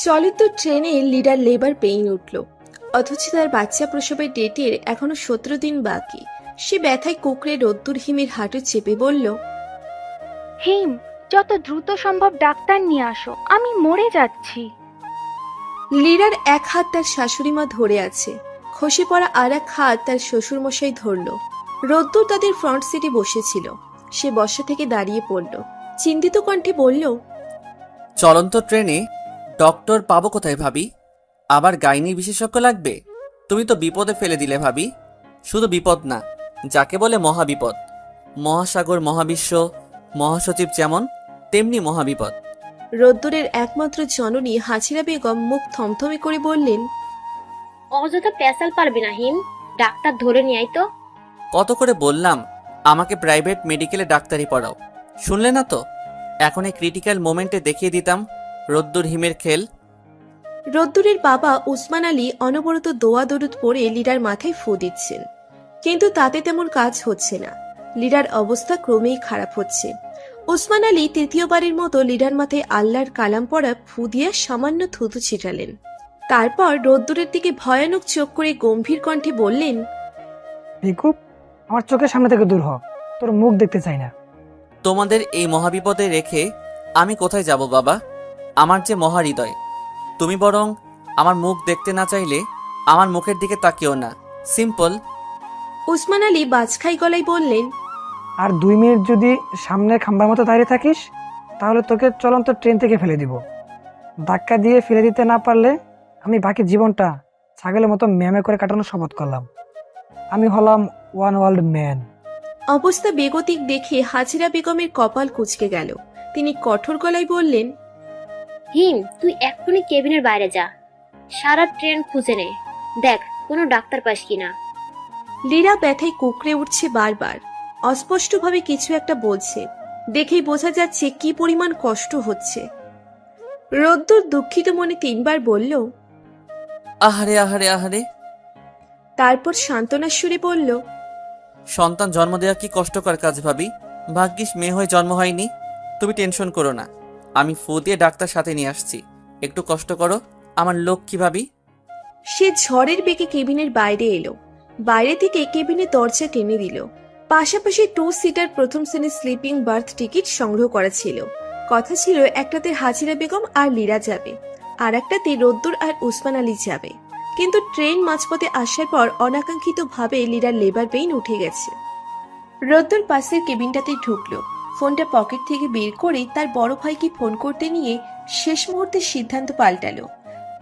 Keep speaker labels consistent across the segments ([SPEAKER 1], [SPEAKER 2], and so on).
[SPEAKER 1] চলিত ট্রেনে leader labour pain উঠল, অথচ তার বাচ্চা প্রসবের ডেটের এখনো 17 দিন বাকি। সে ব্যথায় কুকড়ে রোদ্দুর হিমের হাঁটু চেপে বলল,
[SPEAKER 2] হিম, যত দ্রুত সম্ভব ডাক্তার নিয়ে আসো, আমি মরে যাচ্ছি।
[SPEAKER 1] লিডার এক হাত তার শাশুড়ি মা ধরে আছে, খসে পড়া আর এক হাত তার শ্বশুরমশাই ধরল। রোদ্দুর তাদের ফ্রন্ট সিটে বসেছিল। সে বসা থেকে দাঁড়িয়ে পড়ল, চিন্তিত কণ্ঠে বলল,
[SPEAKER 3] চলন্ত ট্রেনে ডক্টর পাবো কোথায় ভাবি? আবার গাইনি বিশেষজ্ঞ লাগবে? তুমি তো বিপদে ফেলে দিলে ভাবি। শুধু বিপদ না, যাকে বলে মহাবিপদ। মহাসাগর, মহাবিশ্ব, মহাসচিব যেমন, তেমনি মহাবিপদ।
[SPEAKER 1] রোদ্দুরের একমাত্র জননী হাসিরা বেগম মুখ থমথমে করে বললেন,
[SPEAKER 4] অযথা পেশাল পারবি না হিম, ডাক্তার ধরে নিয়ে আয় তো।
[SPEAKER 3] কত করে বললাম আমাকে প্রাইভেট মেডিকেলে ডাক্তারি পড়াও, শুনলে না তো। এখন এই ক্রিটিক্যাল মোমেন্টে দেখিয়ে দিতাম রোদ্দুর হিমের খেল।
[SPEAKER 1] রোদ্দুরের বাবা উসমান আলী অনবরত দোয়া দরুদ পড়ে লিডার মাথায় ফু দিচ্ছেন, কিন্তু তাতে তেমন কাজ হচ্ছে না। লিডার অবস্থা ক্রমেই খারাপ হচ্ছে। উসমান আলী তৃতীয়বারের মতো লিডার মাথায় আল্লাহর কালাম পড়া ফু দিয়ে সামান্য থুতু ছিটালেন। তারপর রোদ্দুরের দিকে ভয়ানক চোখ করে গম্ভীর কণ্ঠে বললেন,
[SPEAKER 5] ভিকুপ, আমার চোখের সামনে থেকে দূর হ, তোর মুখ দেখতে চাই না।
[SPEAKER 3] তোমাদের এই মহাবিপদে রেখে আমি কোথায় যাব বাবা? আমার যে মহাহৃদয়, তুমি বরং আমার মুখ দেখতে না চাইলে আমার মুখের দিকে তাকিও না, সিম্পল।
[SPEAKER 1] উসমান আলী বাজখাই গলায় বললেন,
[SPEAKER 5] আর 2 মিনিট যদি সামনের খাম্বার মতো দাঁড়িয়ে থাকিস, তাহলে তোকে চলন্ত ট্রেন থেকে ফেলে দিব। ধাক্কা দিয়ে ফেলে দিতে না পারলে আমি বাকি জীবনটা ছাগলের মতো ম্যামে করে কাটানোর শপথ করলাম। আমি হলাম ওয়ান ওয়ার্ল্ড ম্যান।
[SPEAKER 1] অবস্থা বেগতিক দেখে হাজিরা বেগমের কপাল কুঁচকে গেল। তিনি কঠোর গলায় বললেন,
[SPEAKER 4] হিম, তুই এক্ষুনি কেবিনের বাইরে যা, সারা ট্রেন খুঁজে নে, দেখ কোনো ডাক্তার পাস কিনা।
[SPEAKER 1] লীরা ব্যথায় কুকড়ে উঠছে বারবার, অস্পষ্টভাবে কিছু একটা বলছে। দেখেই বোঝা যাচ্ছে কি পরিমাণ কষ্ট হচ্ছে। রোদ্দুর দুঃখিত মনে 3বার বলল,
[SPEAKER 3] আহারে আহারে আহারে।
[SPEAKER 1] তারপর সান্ত্বনার সুরে বলল,
[SPEAKER 3] সন্তান জন্ম দেওয়া কি কষ্টকর কাজ ভাবি। ভাগ্যিস মেয়ে হয়ে জন্ম হয়নি। তুমি টেনশন করো না, আমি ফু দিয়ে ডাক্তার সাথে নিয়ে আসছি। একটু কষ্ট করো আমার লক্ষ্মী ভাবি।
[SPEAKER 1] সে ঝড়ের বেগে কেবিনের বাইরে এলো। বাইরে থেকে কেবিনের দরজা টেনে দিল। পাশাপাশি 2 সিটার প্রথম শ্রেণীর স্লিপিং বার্থ টিকিট সংগ্রহ করা ছিল। কথা ছিল একটাতে হাজিরা বেগম আর লীরা যাবে, আর একটাতে রোদ্দুর আর উসমান আলী যাবে। কিন্তু ট্রেন মাঝপথে আসার পর অনাকাঙ্ক্ষিতভাবে লীরার লেবার পেইন উঠে গেছে। রোদ্দুর পাশের কেবিনটাতে ঢুকলো। ফোনটা পকেট থেকে বের করে তার বড় ভাইকে ফোন করতে নিয়ে শেষ মুহূর্তে সিদ্ধান্ত পাল্টালো।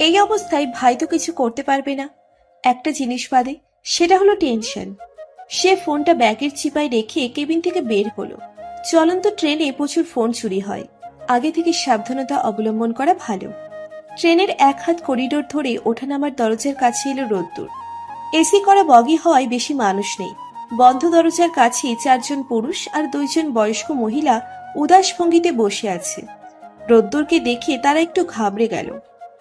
[SPEAKER 1] এই অবস্থায় ভাই তো কিছু করতে পারবে না, একটা জিনিস বাদে, সেটা হলো টেনশন। সে ফোনটা ব্যাগের চিপায় রেখে কেবিন থেকে বের হলো। চলন্ত ট্রেনে প্রচুর ফোন চুরি হয়, আগে থেকে সাবধানতা অবলম্বন করা ভালো। ট্রেনের এক হাত করিডোর ধরে ওঠানামার দরজার কাছে এলো রোদ্দুর। এসি করা বগি হওয়ায় বেশি মানুষ নেই। বন্ধ দরজার কাছে 4 জন পুরুষ আর 2 জন বয়স্ক মহিলা উদাস ভঙ্গিতে বসে আছে। রোদ্দুরকে দেখে তারা একটু ঘাবড়ে গেল।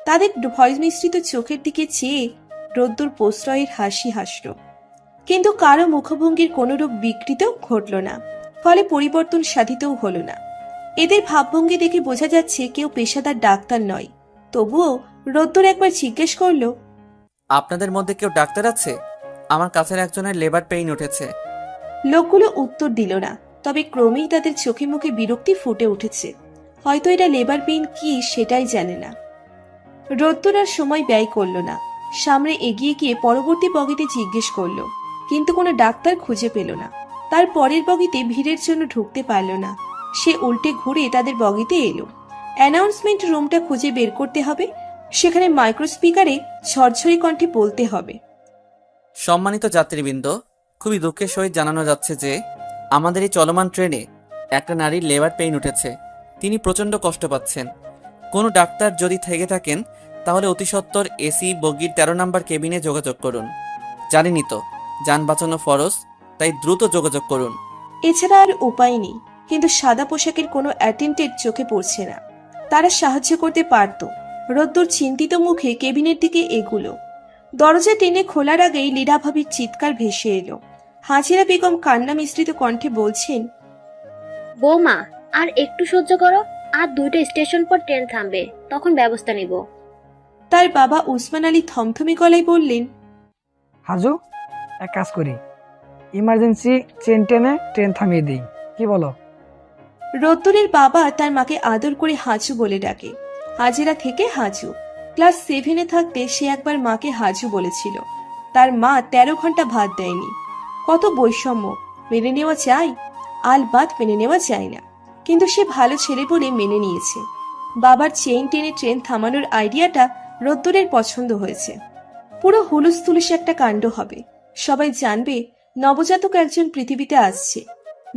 [SPEAKER 1] তাদের ভয় মিশ্রিত চোখের দিকে চেয়ে রোদ্দুর প্রশ্রয়ের হাসি হাসল, কিন্তু কারো মুখভঙ্গির কোনরূপ বিকৃত ঘটল না, ফলে পরিবর্তন সাধিতও হল না। এদের ভাবভঙ্গি দেখে বোঝা যাচ্ছে কেউ পেশাদার ডাক্তার নয়। তবুও রোদ্দুর একবার জিজ্ঞেস করল,
[SPEAKER 3] আপনাদের মধ্যে কেউ ডাক্তার আছে? আমার কাছের একজনের লেবার পেইন উঠেছে।
[SPEAKER 1] লোকগুলো উত্তর দিল না, তবে ক্রমেই তাদের চোখে মুখে বিরক্তি ফুটে উঠেছে। হয়তো এটা লেবার পেইন কি সেটাই জানে না। রোদ্দুর আর সময় ব্যয় করল না, সামনে এগিয়ে গিয়ে পরবর্তী বগিতে জিজ্ঞেস করলো, কিন্তু কোনো ডাক্তার খুঁজে পেল না। তার পরের বগিতে ভিড়ের জন্য ঢুকতে পারল না। সে উল্টে ঘুরে তাদের বগিতে এলো। অ্যানাউন্সমেন্ট রুমটা খুঁজে বের করতে হবে, সেখানে মাইক্রোস্পিকারে ঝরঝরি কণ্ঠে বলতে হবে,
[SPEAKER 3] সম্মানিত যাত্রীবৃন্দ, খুবই দুঃখের সহিত জানানো যাচ্ছে যে আমাদের এই চলমান ট্রেনে একটা নারীর লেবার পেইন উঠেছে। তিনি প্রচণ্ড কষ্ট পাচ্ছেন। কোনো ডাক্তার যদি থেকে থাকেন তাহলে অতি সত্বর এসি বগির 13 নম্বর কেবিনে যোগাযোগ করুন। জানেনই তো যান বাঁচানো ফরজ, তাই দ্রুত যোগাযোগ করুন।
[SPEAKER 1] এছাড়া আর উপায় নেই। কিন্তু সাদা পোশাকের কোনো অ্যাটেন্ডেন্ট চোখে পড়ছে না। তারা সাহায্য করতে পারত। রোদ্দুর চিন্তিত মুখে কেবিনের দিকে এগুলো। দরজা টেনে খোলার আগেই লীরা ভাবির চিৎকার ভেসে এলো। হাজিরা বেগম কান্না মিশ্রিত কণ্ঠে বলছেন,
[SPEAKER 4] বৌমা, আর একটু সহ্য করো, আর 2টা স্টেশন পর ট্রেন থামবে, তখন ব্যবস্থা নিব।
[SPEAKER 1] তার বাবা উসমান আলী থমথমে গলায় বললেন,
[SPEAKER 5] হাজু, এক কাজ করি, ইমার্জেন্সি চেন টেনে ট্রেন থামিয়ে দিই, কি বলো?
[SPEAKER 1] রোদ্দুরের বাবা তার মাকে আদর করে হাজু বলে ডাকে। হাজেরা থেকে হাজু। ক্লাস 7-এ থাকতে সে একবার মাকে হাজু বলেছিল। তার মা 13 ঘন্টা ভাত দেয়নি। কত বৈষম্য! মেনে নেওয়া চাই? আলবাত মেনে নেওয়া যায় না, কিন্তু সে ভালো ছেলে বলে মেনে নিয়েছে। বাবার চেইন টেনে ট্রেন থামানোর আইডিয়াটা রোদ্দুরের পছন্দ হয়েছে। পুরো হুলুস তুলুস একটা কাণ্ড হবে। সবাই জানবে নবজাতক একজন পৃথিবীতে আসছে।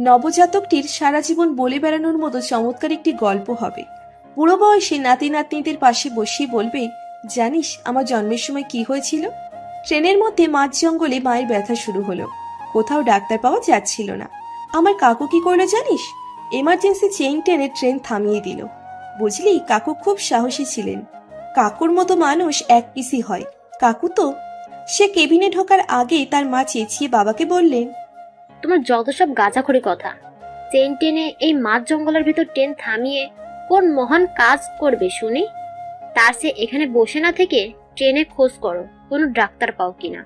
[SPEAKER 1] নবজাতকটির সারা জীবন বলে বেড়ানোর মতো চমৎকার একটি গল্প হবে। বুড়ো বয়সে নাতি নাতনিদের পাশে বসিয়ে বলবে, জানিস আমার জন্মের সময় কি হয়েছিল? ট্রেনের মধ্যে মাঝ জঙ্গলে মায়ের ব্যথা শুরু হলো। কোথাও ডাক্তার পাওয়া যাচ্ছিল না। আমার কাকু কি করলো জানিস? এমার্জেন্সি চেইন টেনে ট্রেন থামিয়ে দিল। বুঝলি, কাকু খুব সাহসী ছিলেন। কাকুর মতো মানুষ এক পিসি হয়। কাকু তো। সে কেবিনে ঢোকার আগে তার মা চেঁচিয়ে বাবাকে বললেন,
[SPEAKER 4] তোমার যত সব গাঁজাখড়ি কথা। চেন টেনে এই মাঝ জঙ্গলের ভিতর ট্রেন থামিয়ে কোন মহান কাজ করবে শুনি? তার সে এখানে বসে না থেকে ট্রেনে খোঁজ করো কোনো ডাক্তার পাও কিনা।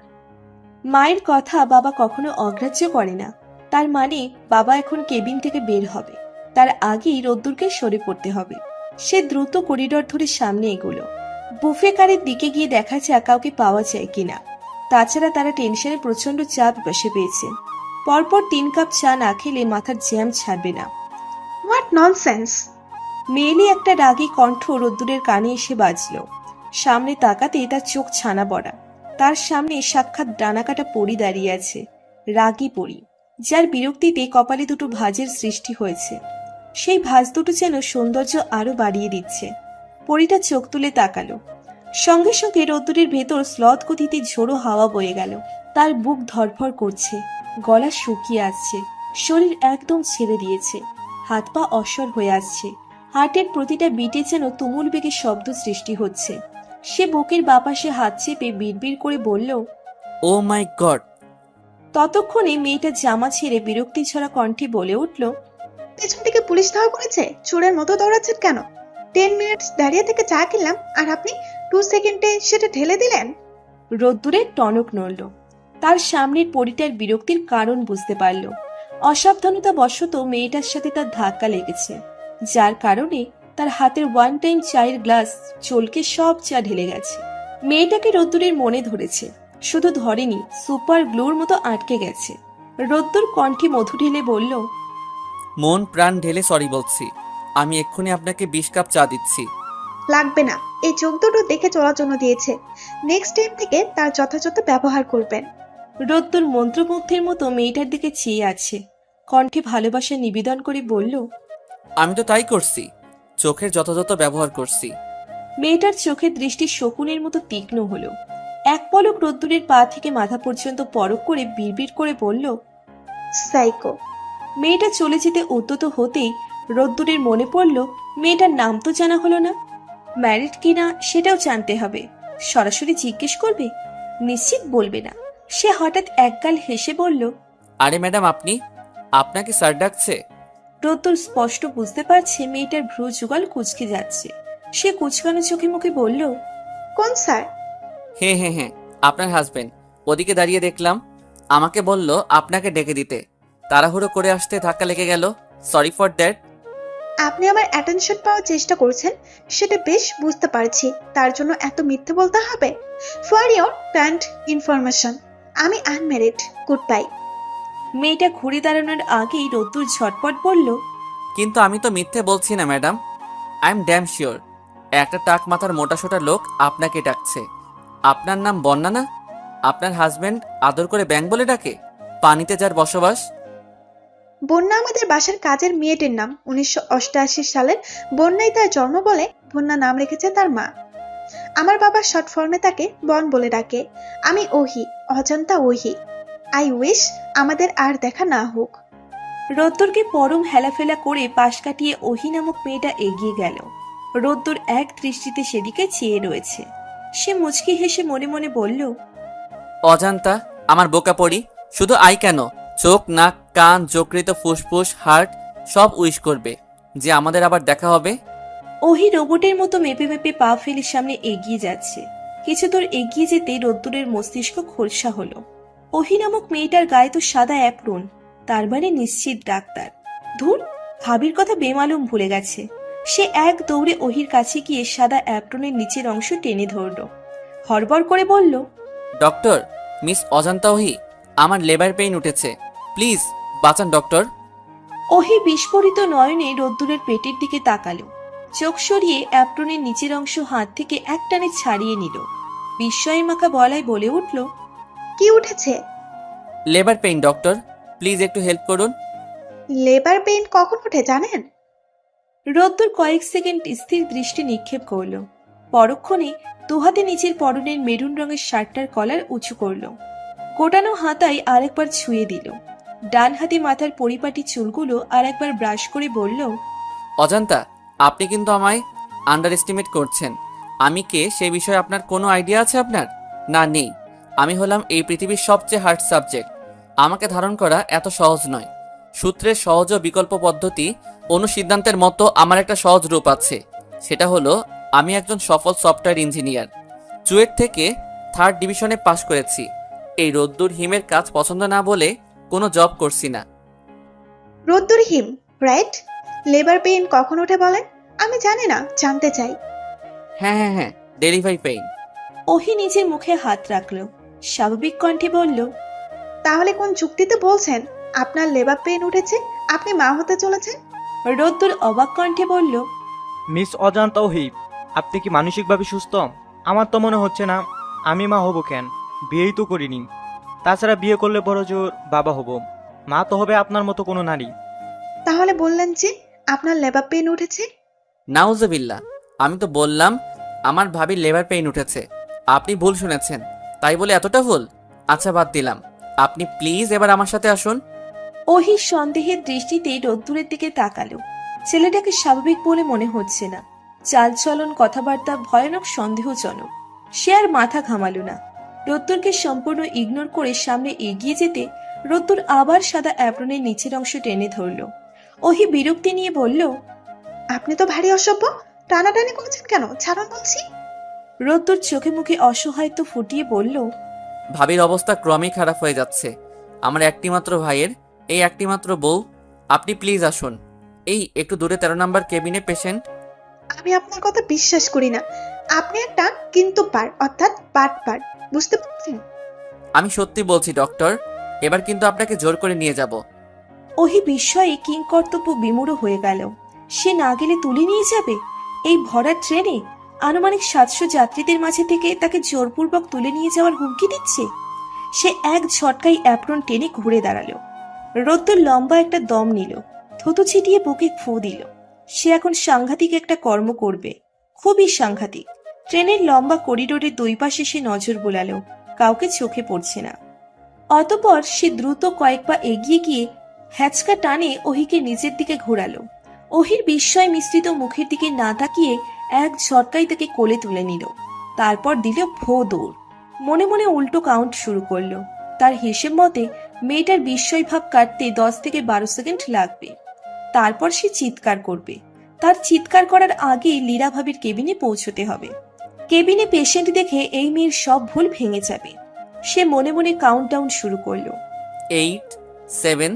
[SPEAKER 1] মায়ের কথা বাবা কখনো অগ্রাহ্য করে না। তার মানে বাবা এখন কেবিন থেকে বের হবে, তার আগেই রোদ্দুরকে সরে পড়তে হবে। সে দ্রুত করিডর ধরে সামনে এগোলো। বুফে কারের দিকে গিয়ে দেখা যাক কাউকে পাওয়া যায় কিনা। তাছাড়া তারা টেনশনে প্রচন্ড চাপ বসে পেয়েছে। পরপর 3 কাপ চা না খেলে মাথার জ্যাম ছাড়বে না।
[SPEAKER 6] What nonsense!
[SPEAKER 1] মেয়েলি একটা রাগী কণ্ঠ রোদ্দুরের কানে এসে বাজলো। সামনে তাকাতে তার চোখ ছানা বড়া। তার সামনে সাক্ষাৎ ডানাকাটা পরী দাঁড়িয়ে আছে, রাগী পরী, যার বিরক্তিতে কপালে দুটো ভাঁজের সৃষ্টি হয়েছে। সেই ভাঁজ দুটো যেন সৌন্দর্য আরো বাড়িয়ে দিচ্ছে। পরীটা চোখ তুলে তাকালো। সঙ্গে সঙ্গে রোদ্দুরের ভেতর স্লথ গতিতে ঝোড়ো হাওয়া বয়ে গেল। তার বুক ধড়ফড় করছে, গলা শুকিয়ে আসছে, শরীর একদম ছেড়ে দিয়েছে, হাত পা অসর হয়ে আসছে। হার্টের প্রতিটা বিটে যেন তুমুল বেগে শব্দ সৃষ্টি হচ্ছে। সে বুকের বাপাশে হাত চেপে বিড়বিড় করে বলল,
[SPEAKER 3] ও মাই গড!
[SPEAKER 6] ততক্ষণে মেয়েটা জামা ছেড়ে বিরক্তি ছড়া কণ্ঠে বলে উঠল, পেছন থেকে পুলিশ ধাওয়া করেছে, চোরের মতো দৌড়াচ্ছেন কেন? 10 মিনিটস দাঁড়িয়ে থেকে চা খেলাম আর আপনি 2 সেকেন্ডে সেটা ঢেলে দিলেন।
[SPEAKER 1] রোদ্দুরের টনক নড়ল। তার সামনের পরীটার বিরক্তির কারণ বুঝতে পারল। অসাবধানতা বশত মেয়েটার সাথে তার ধাক্কা লেগেছে, যার কারণে তার হাতের 1 টাইম চায়ের গ্লাস চলকে সব চা ঢেলে গেছে। মেয়েটাকে রোদ্দুরের মনে ধরেছে, শুধু ধরেনি, সুপার গ্লুর মতো আটকে গেছে। রোদ্দুর কণ্ঠে মধু ঢেলে বলল,
[SPEAKER 3] মন প্রাণ ঢেলে সরি বলছি। আমি এক্ষুনি আপনাকে 20 কাপ চা দিচ্ছি।
[SPEAKER 6] লাগবে না, এই চোখ দুটো দেখে চলার জন্য দিয়েছে। নেক্সট টাইম থেকে তার যথাযথ ব্যবহার করবেন।
[SPEAKER 1] রোদ্দুর মন্ত্রমুগ্ধের মতো মেয়েটার দিকে চেয়ে আছে, কণ্ঠে ভালোবাসা নিবেদন করে বলল,
[SPEAKER 3] আমি তো তাই করছি, চোখের যথাযথ ব্যবহার করছি।
[SPEAKER 1] মেয়েটার চোখের দৃষ্টি শকুনের মতো তীক্ষ্ণ হলো। এক পলক রোদ্দুরের পা থেকে মাথা পর্যন্ত পরক করে বিড়বিড় করে বলল,
[SPEAKER 6] সাইকো।
[SPEAKER 1] মেয়েটা চলে যেতে উদ্যত হতেই রোদ্দুরের মনে পড়ল মেয়েটার নাম তো জানা হলো না। ম্যারিড কিনা সেটাও জানতে হবে। সরাসরি জিজ্ঞেস করবে? নিশ্চিত বলবে না। সে হঠাৎ একগাল হেসে বলল,
[SPEAKER 3] আরে ম্যাডাম, আপনাকে স্যার ডাকছে।
[SPEAKER 1] রোদ্দুর স্পষ্ট বুঝতে পারছে মেয়েটার ভ্রু যুগল কুচকে যাচ্ছে। সে কুচকানো চোখে মুখে বলল,
[SPEAKER 6] কোন স্যার?
[SPEAKER 3] হ্যাঁ হ্যাঁ হ্যাঁ, আপনার হাজবেন্ড। ওদিকে দাঁড়িয়ে দেখলাম, আমাকে বলল আপনাকে ডেকে দিতে। তাড়াহুড়ো করে আসতে ধাক্কা লেগে গেল। Sorry for that.
[SPEAKER 6] আপনি আমার অ্যাটেনশন পাওয়ার চেষ্টা করছেন, সেটা বেশ বুঝতে পারছি। তার জন্য এত মিথ্যে বলতে হবে? ফর ইওর কাইন্ড ইনফরমেশন, আমি আনম্যারিড। Good bye.
[SPEAKER 1] মেয়েটা ঘুরে দাঁড়ানোর আগেই রোদ্দুর ঝটপট বলল,
[SPEAKER 3] কিন্তু আমি তো মিথ্যে বলছি না madam. I am damn sure একটা টাক মাথার মোটাসোটা লোক আপনাকে ডাকছে। আপনার নাম বন্যা না? আপনার হাজবেন্ড আদর করে ব্যাং বলে ডাকে? পানিতে যার বসবাস।
[SPEAKER 6] বন্যা আমাদের বাসার কাজের মেয়েটির নাম। 1988 সালের বন্যায় তার জন্ম বলে বন্যা নাম রেখেছে তার মা। আমার বাবা শর্ট ফর্মে তাকে বন বলে ডাকে। আমি ওহি, অজান্তা ওহি। আই উইশ আমাদের আর দেখা না হোক।
[SPEAKER 1] রোদ্দুরকে পরম হেলাফেলা করে পাশ কাটিয়ে ওহি নামক মেয়েটা এগিয়ে গেল। রোদ্দুর এক দৃষ্টিতে সেদিকে চেয়ে রয়েছে। সে মুচকি হেসে মনে মনে বলল,
[SPEAKER 3] অজান্তা আমার বোকা পড়ি, শুধু আই কেন, চোখ, নাক, কান, যকৃত, ফুসফুস, হার্ট সব উইশ করবে যে আমাদের আবার দেখা হবে।
[SPEAKER 1] ওহি রোবটের মতো মেপে মেপে পা ফেলে সামনে এগিয়ে যাচ্ছে। কিছু দূর এগিয়ে যেতে রোদ্দুরের মস্তিষ্ক খোলসা হলো। ওহি নামক মেয়েটার গায়ে তো সাদা অ্যাপ্রন, তার মানে নিশ্চিত ডাক্তার। ধুর, ভাবির কথা বেমালুম ভুলে গেছে। সে এক দৌড়ে ওহির কাছে গিয়ে সাদা অ্যাপ্রনের নিচের অংশ টেনে ধরল। হড়বড় করে বলল,
[SPEAKER 3] ডক্টর, মিস অজান্তা ওহি, আমার লেবার পেইন উঠেছে, প্লিজ বাঁচান ডক্টর।
[SPEAKER 1] ওহি বিস্ফোরিত নয়নে রোদ্দুরের পেটের দিকে তাকালো। চোখ সরিয়ে অ্যাপ্রনের নিচের অংশ হাত থেকে একটানে ছাড়িয়ে নিল। বিস্ময় মাখা গলায় বলে উঠল,
[SPEAKER 6] কি উঠেছে?
[SPEAKER 3] লেবার পেইন ডক্টর, প্লিজ একটু হেল্প করুন।
[SPEAKER 6] লেবার পেইন কখন ওঠে জানেন?
[SPEAKER 1] রোদ্দুর কয়েক সেকেন্ড স্থির দৃষ্টি নিক্ষেপ করল। পরক্ষণে দুহাতে নিচের পরনের মেরুন রঙের শার্টটার কলার উঁচু করল। গোটানো হাতায় আরেকবার ছুঁয়ে দিল। ডান হাতে মাথার পরিপাটি চুলগুলো আর একবার ব্রাশ করে বলল,
[SPEAKER 3] অজান্তা, আপনি কিন্তু আমায় আন্ডার এস্টিমেট করছেন। আমি কে সে বিষয়ে আপনার কোনো আইডিয়া আছে আপনার? না, নেই। আমি হলাম এই পৃথিবীর সবচেয়ে হার্ড সাবজেক্ট। আমাকে ধারণ করা এত সহজ নয়। সূত্রের সহজ ও বিকল্প পদ্ধতি অনুসিদ্ধান্তের মতো আমার একটা সহজ রূপ আছে। সেটা হলো, আমি একজন সফল সফটওয়্যার ইঞ্জিনিয়ার। চুয়েট থেকে 3rd ডিভিশনে পাশ করেছি। এই রোদ্দুর হিমের কাজ পছন্দ না বলে কোনো জব করছি না।
[SPEAKER 6] রোদ্দুর হিম, রাইট? লেবার পেইন কখন ওঠে বলেন? আমি জানি না, জানতে চাই।
[SPEAKER 3] হ্যাঁ, ডেলিভারি পেইন।
[SPEAKER 1] ওহি নিজের মুখে হাত রাখল। স্বাভাবিক কণ্ঠে বলল,
[SPEAKER 6] তাহলে কোন যুক্তিতে বলছেন আপনার লেবার পেইন উঠেছে? আপনি মা হতে চলেছেন?
[SPEAKER 1] রোদ্দুর অবাক কণ্ঠে বলল,
[SPEAKER 7] মিস অজান্তা ওহি, আপনি কি মানসিকভাবে সুস্থ? আমার তো মনে হচ্ছে না। আমি মা হব কেন? বিয়েই তো করিনি। তাছাড়া বিয়ে করলে বড় জোর বাবা হব। মা তো হবে আপনার মতো কোনো নারী।
[SPEAKER 6] তাহলে বললেন যে আপনার লেবার পেইন উঠেছে?
[SPEAKER 3] নাউজুবিল্লাহ, আমি তো বললাম আমার ভাবির লেবার পেইন উঠেছে। আপনি ভুল শুনেছেন। তাই বলে এতটা ভুল? আচ্ছা, বাদ দিলাম। আপনি প্লিজ এবার আমার সাথে আসুন।
[SPEAKER 1] ওহি সন্দেহের দৃষ্টিতে রোদ্দুরের দিকে তাকালো। ছেলেটাকে স্বাভাবিক বলে মনে হচ্ছে না। চালচলন, কথাবার্তা ভয়ানক সন্দেহজনক। সে আর মাথা ঘামালো না। রোদ্দুরকে সম্পূর্ণ ইগনোর করে সামনে এগিয়ে যেতে রোদ্দুর আবার সাদা অ্যাপ্রনের নিচের অংশ টেনে ধরল। ওহি বিরক্তি নিয়ে বলল,
[SPEAKER 6] আপনি তো ভারী অসভ্য। টানাটানি করছেন কেন? ছাড়ুন বলছি।
[SPEAKER 1] রোদ্দুর চোখে মুখে অসহায়ত্ব ফুটিয়ে বলল,
[SPEAKER 3] ভাবির অবস্থা ক্রমেই খারাপ হয়ে যাচ্ছে। আমার একটিমাত্র ভাইয়ের এই একটিমাত্র বউ। আপনি প্লিজ আসুন। এই একটু দূরে 13 নম্বর কেবিনে পেশেন্ট।
[SPEAKER 6] আমি আপনার কথা বিশ্বাস করি না। আপনি একটা কিন্তু অর্থাৎ পাট। বুঝতে পারছেন?
[SPEAKER 3] আমি সত্যি বলছি ডক্টর, এবার কিন্তু আপনাকে জোর করে নিয়ে যাব।
[SPEAKER 1] ওহি বিস্ময়ে কিংকর্তব্য বিমূঢ় হয়ে গেল। সে না গেলে তুলে নিয়ে যাবে? এই ভরা ট্রেনে আনুমানিক 700 যাত্রীদের মাঝে থেকে তাকে জোরপূর্বক তুলে নিয়ে যাওয়ার হুমকি দিচ্ছে। সে এক ঝটকায় অ্যাপ্রন টেনে ঘুরে দাঁড়ালো। রোদ্দুর লম্বা একটা দম নিল, থুতু ছিটিয়ে বুকে ফু দিল। সে এখন সাংঘাতিক একটা কর্ম করবে, খুবই সাংঘাতিক। ট্রেনের লম্বা করিডোরের দুই পাশে সে নজর বোলালো, কাউকে চোখে পড়ছে না। অতঃপর সে দ্রুত কয়েক পা এগিয়ে গিয়ে হ্যাচকা টানে ওহিকে নিজের দিকে ঘোরালো। ওহির বিস্ময় মিশ্রিত মুখের দিকে না তাকিয়ে এক ঝটকায় তাকে কোলে তুলে নিল। তারপর দিল ভো দৌড়। মনে মনে উল্টো কাউন্ট শুরু করলো। তার হিসেব মতে মেয়েটার বিস্ময় ভাব কাটতে 10 থেকে 12 সেকেন্ড লাগবে। তারপর সে চিৎকার করবে। তার চিৎকার করার আগে লীরা ভাবির কেবিনে পৌঁছতে হবে। কেবিনে পেশেন্ট দেখে এই মেয়ের সব ভুল ভেঙে যাবে। সে মনে মনে কাউন্টডাউন শুরু করলো।
[SPEAKER 3] 8, 7,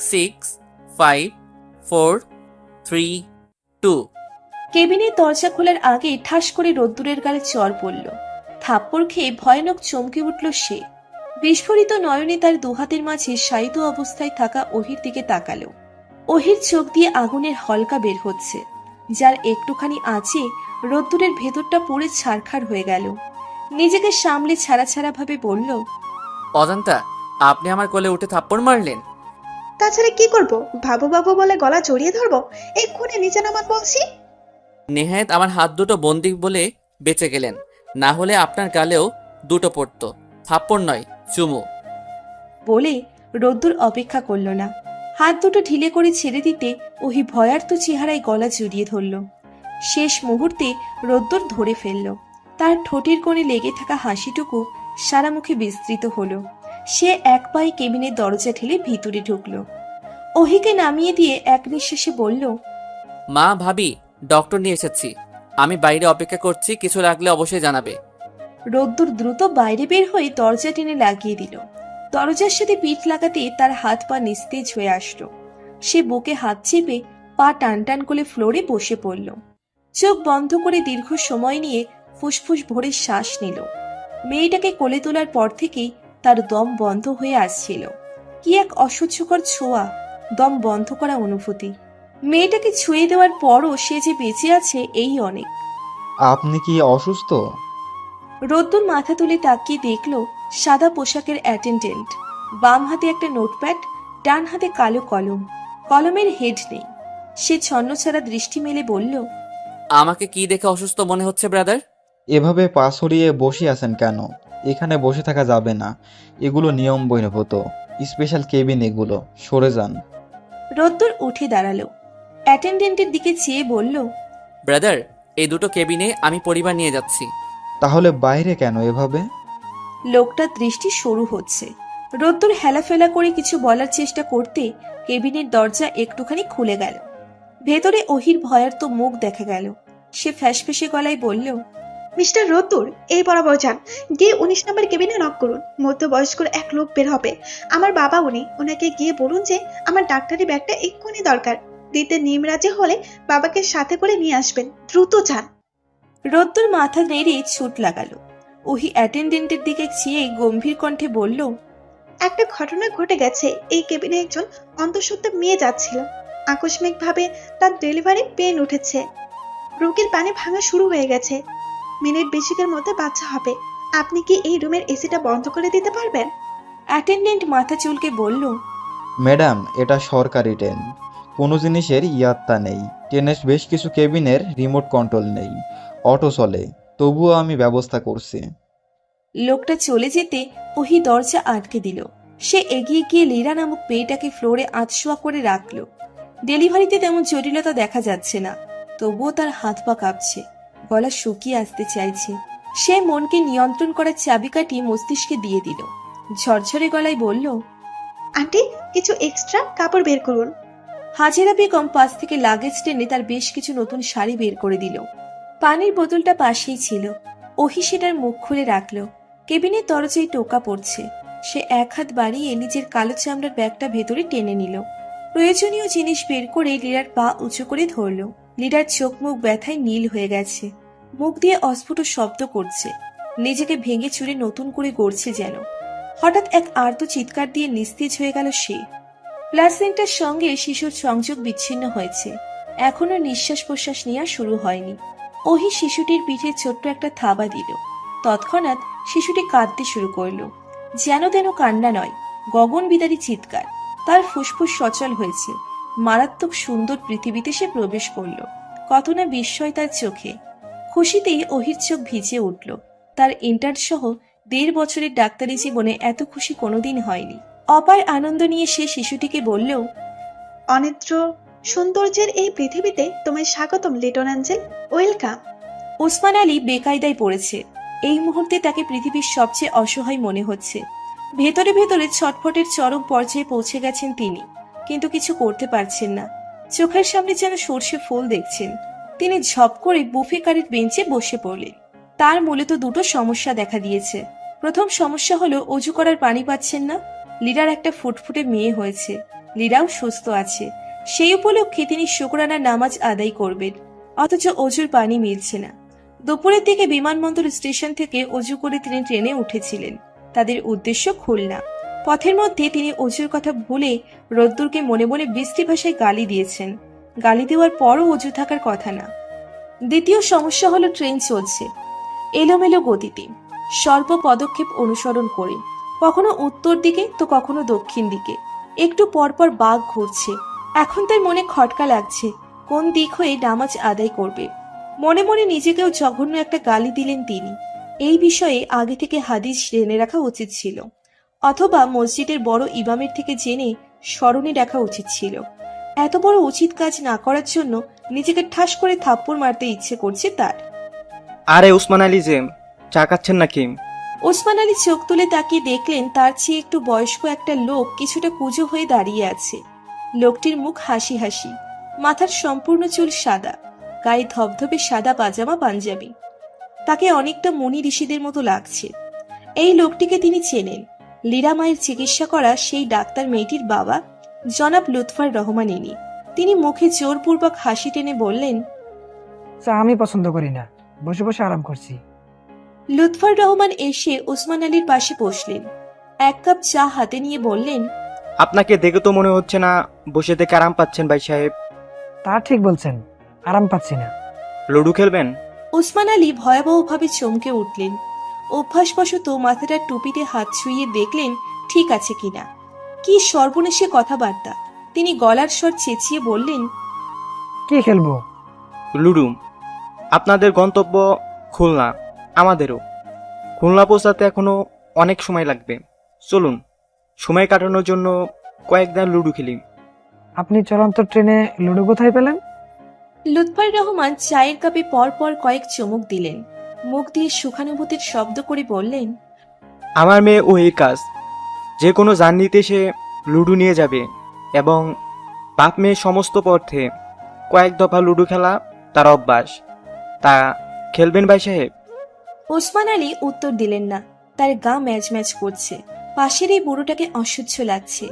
[SPEAKER 3] 6, 5, 4, 3, 2।
[SPEAKER 1] কেবিনের দরজা খোলার আগে ঠাস করে রোদ্দুরের গালে চড় পড়ল। থাপ্পড় খেয়ে ভয়ানক চমকে উঠল সে। বিস্ফোরিত নয়নে তার দুহাতের মাঝে শায়িত অবস্থায় থাকা ওহির দিকে তাকালো। ওহির চোখ দিয়ে আগুনের হলকা বের হচ্ছে, যার একটুখানি আঁচে রোদ্দুরের ভেতরটা পুড়ে ছারখার হয়ে গেল। নিজেকে সামলে ছাড়া ছাড়া ভাবে বলল,
[SPEAKER 3] অজান্তা, আপনি আমার কোলে উঠে থাপ্পড় মারলেন?
[SPEAKER 6] তাছাড়া কি করব? বাবু বলে গলা জড়িয়ে ধরবো? এক্ষুনি নিচে নামান বলছি।
[SPEAKER 3] নেহায়েত আমার হাত দুটো বন্দি বলে বেঁচে গেলেন, না হলে আপনার গালেও দুটো পড়তো। থাপ্পড় নয়, চুমু।
[SPEAKER 1] বলে রোদ্দুর অপেক্ষা করল না। হাত দুটো ঢিলে করে ছেড়ে দিতে ওহি ভয়ার্ত চেহারায় গলা জড়িয়ে ধরল। শেষ মুহূর্তে রোদ্দুর ধরে ফেলল। তার ঠোঁটের কোণে লেগে থাকা হাসিটুকু সারা মুখে বিস্তৃত হলো। সে এক পায়ে কেবিনের দরজা ঠেলে ভিতরে ঢুকল। ওহিকে নামিয়ে দিয়ে এক নিঃশ্বাসে বলল,
[SPEAKER 3] মা, ভাবি, ডক্টর নিয়ে এসেছি। আমি বাইরে অপেক্ষা করছি, কিছু লাগলে অবশ্যই জানাবে।
[SPEAKER 1] রোদ্দুর দ্রুত বাইরে বের হয়ে দরজা টেনে লাগিয়ে দিল। দরজার সাথে পিঠ লাগাতে তার হাত পা নিস্তেজ হয়ে আসলো। সে বুকে হাত চেপে পা টান টান করে ফ্লোরে বসে পড়ল। চোখ বন্ধ করে দীর্ঘ সময় নিয়ে ফুসফুস ভরে শ্বাস নিল। মেয়েটাকে কোলে তোলার পর থেকেই তার দম বন্ধ হয়ে আসছিল। কি এক অসহ্যকর ছোঁয়া, দম বন্ধ করা অনুভূতি। মেয়েটাকে ছুঁয়ে দেওয়ার পরও সে যে বেঁচে আছে এই অনেক।
[SPEAKER 8] আপনি কি অসুস্থ?
[SPEAKER 1] রোদ্দুর মাথা তুলে তাকিয়ে দেখল সাদা পোশাকের অ্যাটেন্ডেন্ট। বাম হাতে একটা নোটপ্যাড, ডান হাতে কালো কলম। কলমের হেড নেই। সে ছন্নছাড়া দৃষ্টি মেলে বলল,
[SPEAKER 3] আমাকে কি দেখে অসুস্থ মনে হচ্ছে ব্রাদার?
[SPEAKER 8] এভাবে পা ছড়িয়ে বসে আছেন কেন? এখানে বসে থাকা যাবে না, এগুলো নিয়ম বহির্ভূত। স্পেশাল কেবিন এগুলো, সরে যান।
[SPEAKER 1] রোদ্দুর উঠে দাঁড়ালো। অ্যাটেন্ডেন্টের দিকে চেয়ে বলল,
[SPEAKER 3] ব্রাদার, এই দুটো কেবিনে আমি পরিবার নিয়ে যাচ্ছি।
[SPEAKER 8] তাহলে বাইরে কেন এভাবে?
[SPEAKER 1] লোকটার দৃষ্টি সরু হচ্ছে। রোদ্দুর হেলাফেলা করে কিছু বলার চেষ্টা করতে কেবিনের দরজা একটুখানি খুলে গেল। ভেতরে ওহির ভয়ার্ত মুখ দেখা গেল। সে ফ্যাসফেসে গলায় বলল,
[SPEAKER 6] মিস্টার রোদ্দুর, এই বরাবর যান, গিয়ে 19 নম্বর কেবিনে নক করুন। মধ্যবয়স্কর এক লোক বের হবে। আমার বাবা উনি, ওনাকে গিয়ে বলুন যে আমার ডাক্তারি ব্যাগটা এক্ষুনি দরকার। দিতে নিমরাজি হলে বাবাকে সাথে করে নিয়ে আসবেন, দ্রুত যান।
[SPEAKER 1] রোদ্দুর মাথা নেড়ে ছুট লাগালো। ওহি অ্যাটেন্ডেন্টের দিকে চেয়ে গম্ভীর কণ্ঠে বলল,
[SPEAKER 6] একটা ঘটনা ঘটে গেছে। এই কেবিনে একজন অন্তঃসত্ত্বা মেয়ে যাচ্ছিল। আকস্মিকভাবে তার ডেলিভারি পেন উঠেছে। রোগীর পানি ভাঙা শুরু হয়ে গেছে। মিনিট 20 মধ্যে বাচ্চা হবে। আপনি কি এই রুমের এসিটা বন্ধ করে দিতে পারবেন?
[SPEAKER 1] অ্যাটেন্ডেন্ট মাথা চুলকে বলল,
[SPEAKER 8] ম্যাডাম, এটা সরকারি ট্রেন, কোনো জিনিসের ইয়াত্তা নেই। ট্রেনের বেশ কিছু কেবিনের রিমোট কন্ট্রোল নেই, অটো চলে, তবুও আমি ব্যবস্থা করছি।
[SPEAKER 1] লোকটা চলে যেতে ওহি দরজা আটকে দিল। সে এগিয়ে গিয়ে লীরা নামক মেয়েটাকে ফ্লোরে আধশোয়া করে রাখল। ডেলিভারিতে তেমন জটিলতা দেখা যাচ্ছে না, তবুও তার হাত পা কাঁপছে, গলা শুকিয়ে আসতে চাইছে। সে মনকে নিয়ন্ত্রণ করার চাবিকাঠি মস্তিষ্কে দিয়ে দিল। ঝরঝরে গলায় বলল,
[SPEAKER 6] আন্টি, কিছু এক্সট্রা কাপড় বের করুন।
[SPEAKER 1] হাজেরা বেগম পাশ থেকে লাগেজ টেনে তার বেশ কিছু নতুন শাড়ি বের করে দিল। পানির বোতলটা পাশেই ছিল। ওহি সেটার মুখ খুলে রাখল। কেবিনের দরজায় টোকা পড়ছে। সে এক হাত বাড়িয়ে নিজের কালো চামড়ার ব্যাগটা ভেতরে টেনে নিল। প্রয়োজনীয় জিনিস বের করে লীরার পা উঁচু করে ধরল। লীরার চোখ মুখ ব্যথায় নীল হয়ে গেছে। মুখ দিয়ে অস্ফুট শব্দ করছে, নিজেকে ভেঙে চুরে নতুন করে গড়ছে যেন। হঠাৎ এক আর্ত চিৎকার দিয়ে নিস্তেজ হয়ে গেল সে। প্লাসেন্টার সঙ্গে শিশুর সংযোগ বিচ্ছিন্ন হয়েছে। এখনো নিঃশ্বাস প্রশ্বাস নেওয়া শুরু হয়নি। ওহি শিশুটির পিঠে ছোট্ট একটা থাবা দিল। তৎক্ষণাৎ শিশুটি কাঁদতে শুরু করলো। যেন তেন কান্না নয়, গগন বিদারী চিৎকার। তার ফুসফুস সচল হয়েছে। মারাত্মক সুন্দর পৃথিবীতে সে প্রবেশ করল। কত না বিস্ময় তার চোখে। খুশিতেই ওহির চোখ ভিজে উঠল। তার ইন্টার্ন সহ 1.5 বছরের ডাক্তারি জীবনে এত খুশি কোনোদিন হয়নি। অপার আনন্দ নিয়ে সে শিশুটিকে বলল,
[SPEAKER 6] অনিদ্র সৌন্দর্যের এই পৃথিবীতে তোমায় স্বাগতম লিটন অ্যাঞ্জেল, ওয়েলকাম।
[SPEAKER 1] ওসমান আলী বেকায়দায় পড়েছে। এই মুহূর্তে তাকে পৃথিবীর সবচেয়ে অসহায় মনে হচ্ছে। ভেতরে ভেতরে ছটফটের চরম পর্যায়ে পৌঁছে গেছেন তিনি, কিন্তু কিছু করতে পারছেন না। চোখের সামনে যেন সর্ষে ফুল দেখছেন। তিনি ঝপ করে বুফে কারের বেঞ্চে বসে পড়লেন। তার মূলত দুটো সমস্যা দেখা দিয়েছে। প্রথম সমস্যা হলো অজু করার পানি পাচ্ছেন না। লীরার একটা ফুটফুটে মেয়ে হয়েছে, লীরাও সুস্থ আছে। সেই উপলক্ষে তিনি শুকরানার নামাজ আদায় করবেন, অথচ অজুর পানি মিলছে না। দুপুরের দিকে বিমানবন্দর স্টেশন থেকে অজু করে তিনি ট্রেনে উঠেছিলেন। তাদের উদ্দেশ্য খুলনা। পথের মধ্যে তিনি অজুর কথা ভুলে রোদ্দুরকে মনে মনে বৃষ্টি ভাষায় গালি দিয়েছেন। গালি দেওয়ার পরও অজু থাকার কথা না। দ্বিতীয় সমস্যা হলো ট্রেন চলছে এলোমেলো গতিতে, স্বল্প পদক্ষেপ অনুসরণ করে, কখনো উত্তর দিকে তো কখনো দক্ষিণ দিকে। একটু পরপর বাঘ ঘুরছে। এখন তার মনে খটকা লাগছে কোন দিক হয়ে নামাজ আদায় করবে। মনে মনে নিজেকেও জঘন্য একটা গালি দিলেন তিনি। এই বিষয়ে আগে থেকে হাদিস জেনে রাখা উচিত ছিল, অথবা মসজিদের বড় ইমামের থেকে জেনে স্মরণে রাখা উচিত ছিল। এত বড় উচিত কাজ না করার জন্য নিজেকে ঠাস করে থাপ্পড় মারতে ইচ্ছে করছে তার।
[SPEAKER 7] আরে উসমান আলী যে, চা খাচ্ছেন নাকি?
[SPEAKER 1] ওসমান আলী চোখ তুলে তাকিয়ে দেখলেন তার চেয়ে একটু বয়স্ক একটা লোক কিছুটা কুঁজো হয়ে দাঁড়িয়ে আছে। লোকটির মুখ হাসি হাসি, মাথার সম্পূর্ণ চুল সাদা, গায়ে ধবধবে সাদা পাজামা পাঞ্জাবি। তাকে অনেকটা মুনি ঋষিদের মতো লাগছে। এই লোকটিকে তিনি চেনেন, লীরা মায়ের চিকিৎসা করা সেই ডাক্তার মেয়েটির বাবা জনাব লুৎফর রহমান ইনি। তিনি মুখে জোরপূর্বক হাসি টেনে বললেন,
[SPEAKER 5] চা আমি পছন্দ করি না, বসে বসে আরাম করছি।
[SPEAKER 1] লুৎফর রহমান এসে ওসমান আলীর পাশে বসলেন। এক কাপ চা হাতে নিয়ে বললেন,
[SPEAKER 7] আপনাকে দেখে তো মনে হচ্ছে না বসে থেকে আরাম পাচ্ছেন ভাই সাহেব।
[SPEAKER 5] তা ঠিক বলছেন, আরাম পাচ্ছি না।
[SPEAKER 7] লুডো খেলবেন?
[SPEAKER 1] ওসমান আলী ভয়াবহভাবে চমকে উঠলেন। অভ্যাসবশত মাথাটার টুপিতে হাত ছুঁয়ে দেখলেন ঠিক আছে কিনা। কি সর্বনেশে কথাবার্তা! তিনি গলার স্বর চেঁচিয়ে বললেন,
[SPEAKER 5] কি খেলবো?
[SPEAKER 7] লুডো। আপনাদের গন্তব্য খুলনা, আমাদেরও। খুলনা পৌঁছাতে এখনো অনেক সময় লাগবে। চলুন, সময় কাটানোর জন্য কয়েকদিন লুডো খেলি।
[SPEAKER 5] আপনি চলন্ত ট্রেনে লুডো কোথায় পেলেন?
[SPEAKER 1] লুৎফর রহমান চায়ের কাপে পর পর কয়েক চুমুক দিলেন। মুখ দিয়ে সুখানুভূতির শব্দ করে বললেন,
[SPEAKER 7] আমার মেয়ে ওই কাজ, যে কোনো জার্নিতে সে লুডো নিয়ে যাবে এবং বাপ মেয়ে সমস্ত পথে কয়েক দফা লুডো খেলা তার অভ্যাস। তা খেলবেন ভাই সাহেব?
[SPEAKER 1] ওসমান আলী উত্তর দিলেন না। তার গা ম্যাচ ম্যাচ করছে। পাশের এই বুড়োটাকে অসহ্য লাগছে।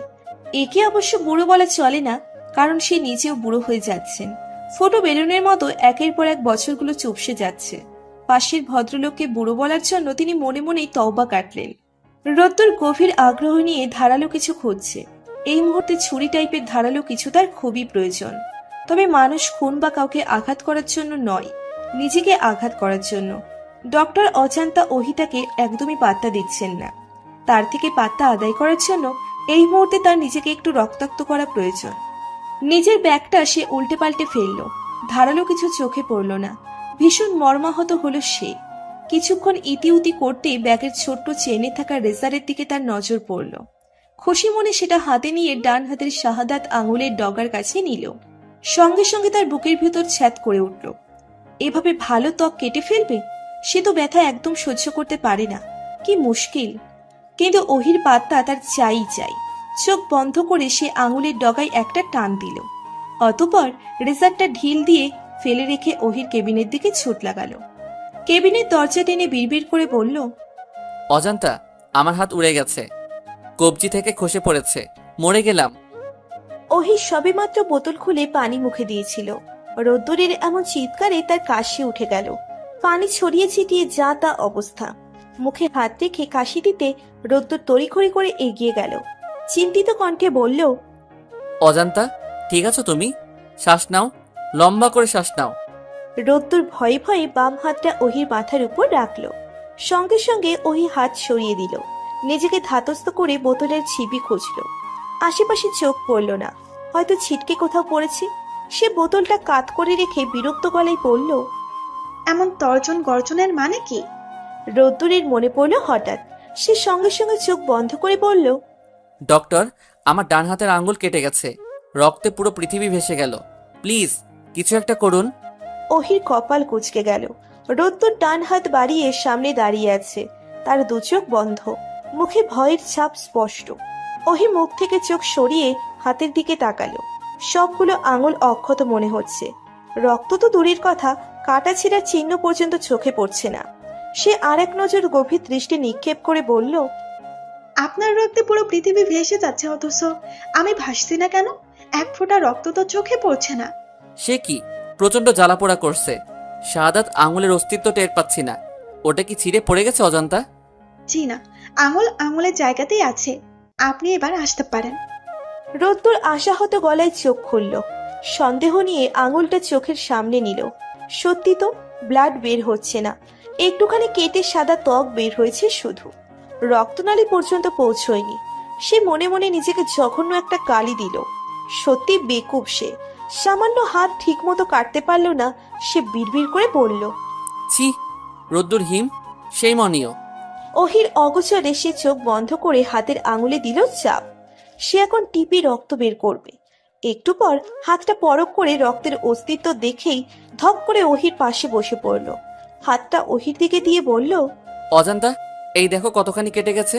[SPEAKER 1] একে অবশ্য বুড়ো বলা চলে না, কারণ সে নিজেও বুড়ো হয়ে যাচ্ছেন। ফোটো বেলুনের মতো একের পর এক বছরগুলো চুপসে যাচ্ছে। পাশের ভদ্রলোককে বুড়ো বলার জন্য তিনি মনে মনেই তওবা কাটলেন। রত্তর গভীর আগ্রহ নিয়ে ধারালো কিছু খুঁজছে। এই মুহূর্তে ছুরি টাইপের ধারালো কিছু তার খুবই প্রয়োজন। তবে মানুষ খুন বা কাউকে আঘাত করার জন্য নয়, নিজেকে আঘাত করার জন্য। ডক্টর অজান্তা ওহিতাকে একদমই পাত্তা দিচ্ছেন না। তার থেকে পাত্তা আদায় করার জন্য এই মুহূর্তে তার নিজেকে একটু রক্তাক্ত করা প্রয়োজন। নিজের ব্যাগটা সে উল্টে পাল্টে ফেলল। ধারালো কিছু চোখে পড়ল না। ভীষণ মর্মাহত হলো সে। কিছুক্ষণ ইতিউতি করতেই ব্যাগের ছোট্ট চেনে থাকা রেজারের দিকে তার নজর পড়ল। খুশি মনে সেটা হাতে নিয়ে ডান হাতের শাহাদাত আঙুলের ডগার কাছে নিল। সঙ্গে সঙ্গে তার বুকের ভেতর ছ্যাদ করে উঠল। এভাবে ভালো ত্বক কেটে ফেলবে? সে তো ব্যথা একদম সহ্য করতে পারে না। কি মুশকিল! কিন্তু ওহির পাত্তা তার চাই। চোখ বন্ধ করে সে আঙুলের ডগায় একটা টান দিল। অতঃপর রেজারটা ঢিল দিয়ে ফেলে রেখে ওহির কেবিনের দিকে ছুট লাগালো। কেবিনের দরজা টেনে বিড়বিড় করে বলল,
[SPEAKER 3] অজান্তা আমার হাত উড়ে গেছে, কবজি থেকে খসে পড়েছে, মরে গেলাম।
[SPEAKER 1] ওহি সবেমাত্র বোতল খুলে পানি মুখে দিয়েছিল। রোদ্দুরের এমন চিৎকারে তার কাশি উঠে গেল। পানি ছড়িয়ে ছিটিয়ে যা তা অবস্থা। মুখে হাত রেখে কাশি দিতে রোদ্দুর তড়িঘড়ি করে এগিয়ে গেল। চিন্তিত কণ্ঠে বলল,
[SPEAKER 3] অজান্তা ঠিক আছো তুমি? শ্বাস নাও, লম্বা করে শ্বাস নাও।
[SPEAKER 1] রোদ্দুর ভয়ে ভয়ে বাম হাতটা ওহির মাথার উপর রাখল। সঙ্গে সঙ্গে ওহি হাত সরিয়ে দিল। নিজেকে ধাতস্থ করে বোতলের ছিপি খুঁজল। আশেপাশে চোখ পড়ল না, হয়তো ছিটকে কোথাও পড়েছে। সে বোতলটা কাত করে রেখে বিরক্ত গলায় বলল,
[SPEAKER 6] এমন তর্জন গর্জনের মানে কি?
[SPEAKER 1] রোদ্দুরের মনে পড়ল হঠাৎ। সে সঙ্গে সঙ্গে চোখ বন্ধ করে বলল,
[SPEAKER 3] ডক্টর, আমার ডান হাতের আঙ্গুল কেটে গেছে, রক্তে পুরো পৃথিবী ভেসে গেল, প্লিজ কিছু একটা করুন।
[SPEAKER 1] ওহির কপাল কুঁচকে গেল। রোদ্দুর ডান হাত বাড়িয়ে সামনে দাঁড়িয়ে আছে। তার দু চোখ বন্ধ, মুখে ভয়ের ছাপ স্পষ্ট। ওহি মুখ থেকে চোখ সরিয়ে হাতের দিকে তাকালো। সবগুলো আঙুল অক্ষত মনে হচ্ছে। রক্ত তো দূরের কথা, কাটা ছিঁড়ার চিহ্ন পর্যন্ত চোখে পড়ছে না। সে আর এক নজর গভীর দৃষ্টি নিক্ষেপ করে বলল,
[SPEAKER 6] আপনার রক্তে পুরো পৃথিবী ভেসে যাচ্ছে, অথচ আমি ভাসছি না কেন? এক ফোঁটা রক্ত তো চোখে পড়ছে না।
[SPEAKER 3] সে কি, প্রচন্ড জ্বালাপোড়া করছে, শাহাদাত আঙুলের অস্তিত্ব টের পাচ্ছি না। ওটা কি ছিঁড়ে পড়ে গেছে অজান্তা?
[SPEAKER 6] জি না, আঙুল আঙুলের জায়গাতেই আছে। আপনি এবার আসতে পারেন।
[SPEAKER 1] রোদ্দুর আশাহত গলায় চোখ খুলল। সন্দেহ নিয়ে আঙুলটা চোখের সামনে নিল। সত্যি তো, ব্লাড বের হচ্ছে না, একটুখানি কেটে সাদা ত্বক বের হয়েছে শুধু। রক্তনালী পর্যন্ত পৌঁছয়নি। সে মনে মনে নিজেকে জঘন্য একটা গালি দিল। সত্যি বেকুব সে। সামান্য হাত ঠিক মতো কাটতে পারল না। সে বিড়বিড় করে বলল,
[SPEAKER 3] ছি, রোদ্দুর হিম, সেই মনীয়।
[SPEAKER 1] ওহির অগোচরে সে চোখ বন্ধ করে হাতের আঙুলে দিল চাপ। সে এখন টিপি রক্ত বের করবে। একটু পর হাতটা পরক করে রক্তের অস্তিত্ব দেখেই ধপ করে ওহির পাশে বসে পড়ল। হাতটা ওহির দিকে দিয়ে বলল,
[SPEAKER 3] অজান্তা, এই দেখো কতখানি কেটে গেছে।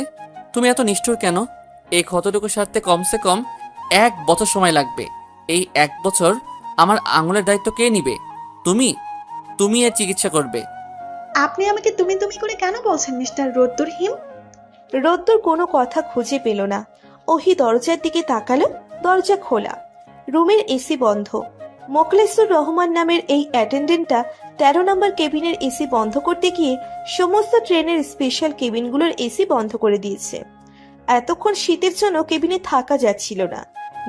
[SPEAKER 3] তুমি এত নিষ্ঠুর কেন? এই ক্ষতটুকু সারতে কমসে কম 1 বছর সময় লাগবে। এই 1 বছর আমার আঙুলের দায়িত্ব কে নিবে? তুমি তুমি এর চিকিৎসা করবে।
[SPEAKER 6] আপনি আমাকে তুমি তুমি করে কেন বলছেন মিস্টার রোদ্দুর হিম?
[SPEAKER 1] রোদ্দুর কোনো কথা খুঁজে পেল না। ওহি দরজার দিকে তাকালো, দরজা খোলা। রুমের এসি বন্ধ। মোখলেসুর রহমান নামের এই অ্যাটেন্ডেন্টটা 13 নম্বর কেবিনের এসি বন্ধ করতে গিয়ে সমস্ত ট্রেনের স্পেশাল কেবিনগুলোর এসি বন্ধ করে দিয়েছে। এতক্ষণ শীতের জন্য কেবিনে থাকা যাচ্ছিল না,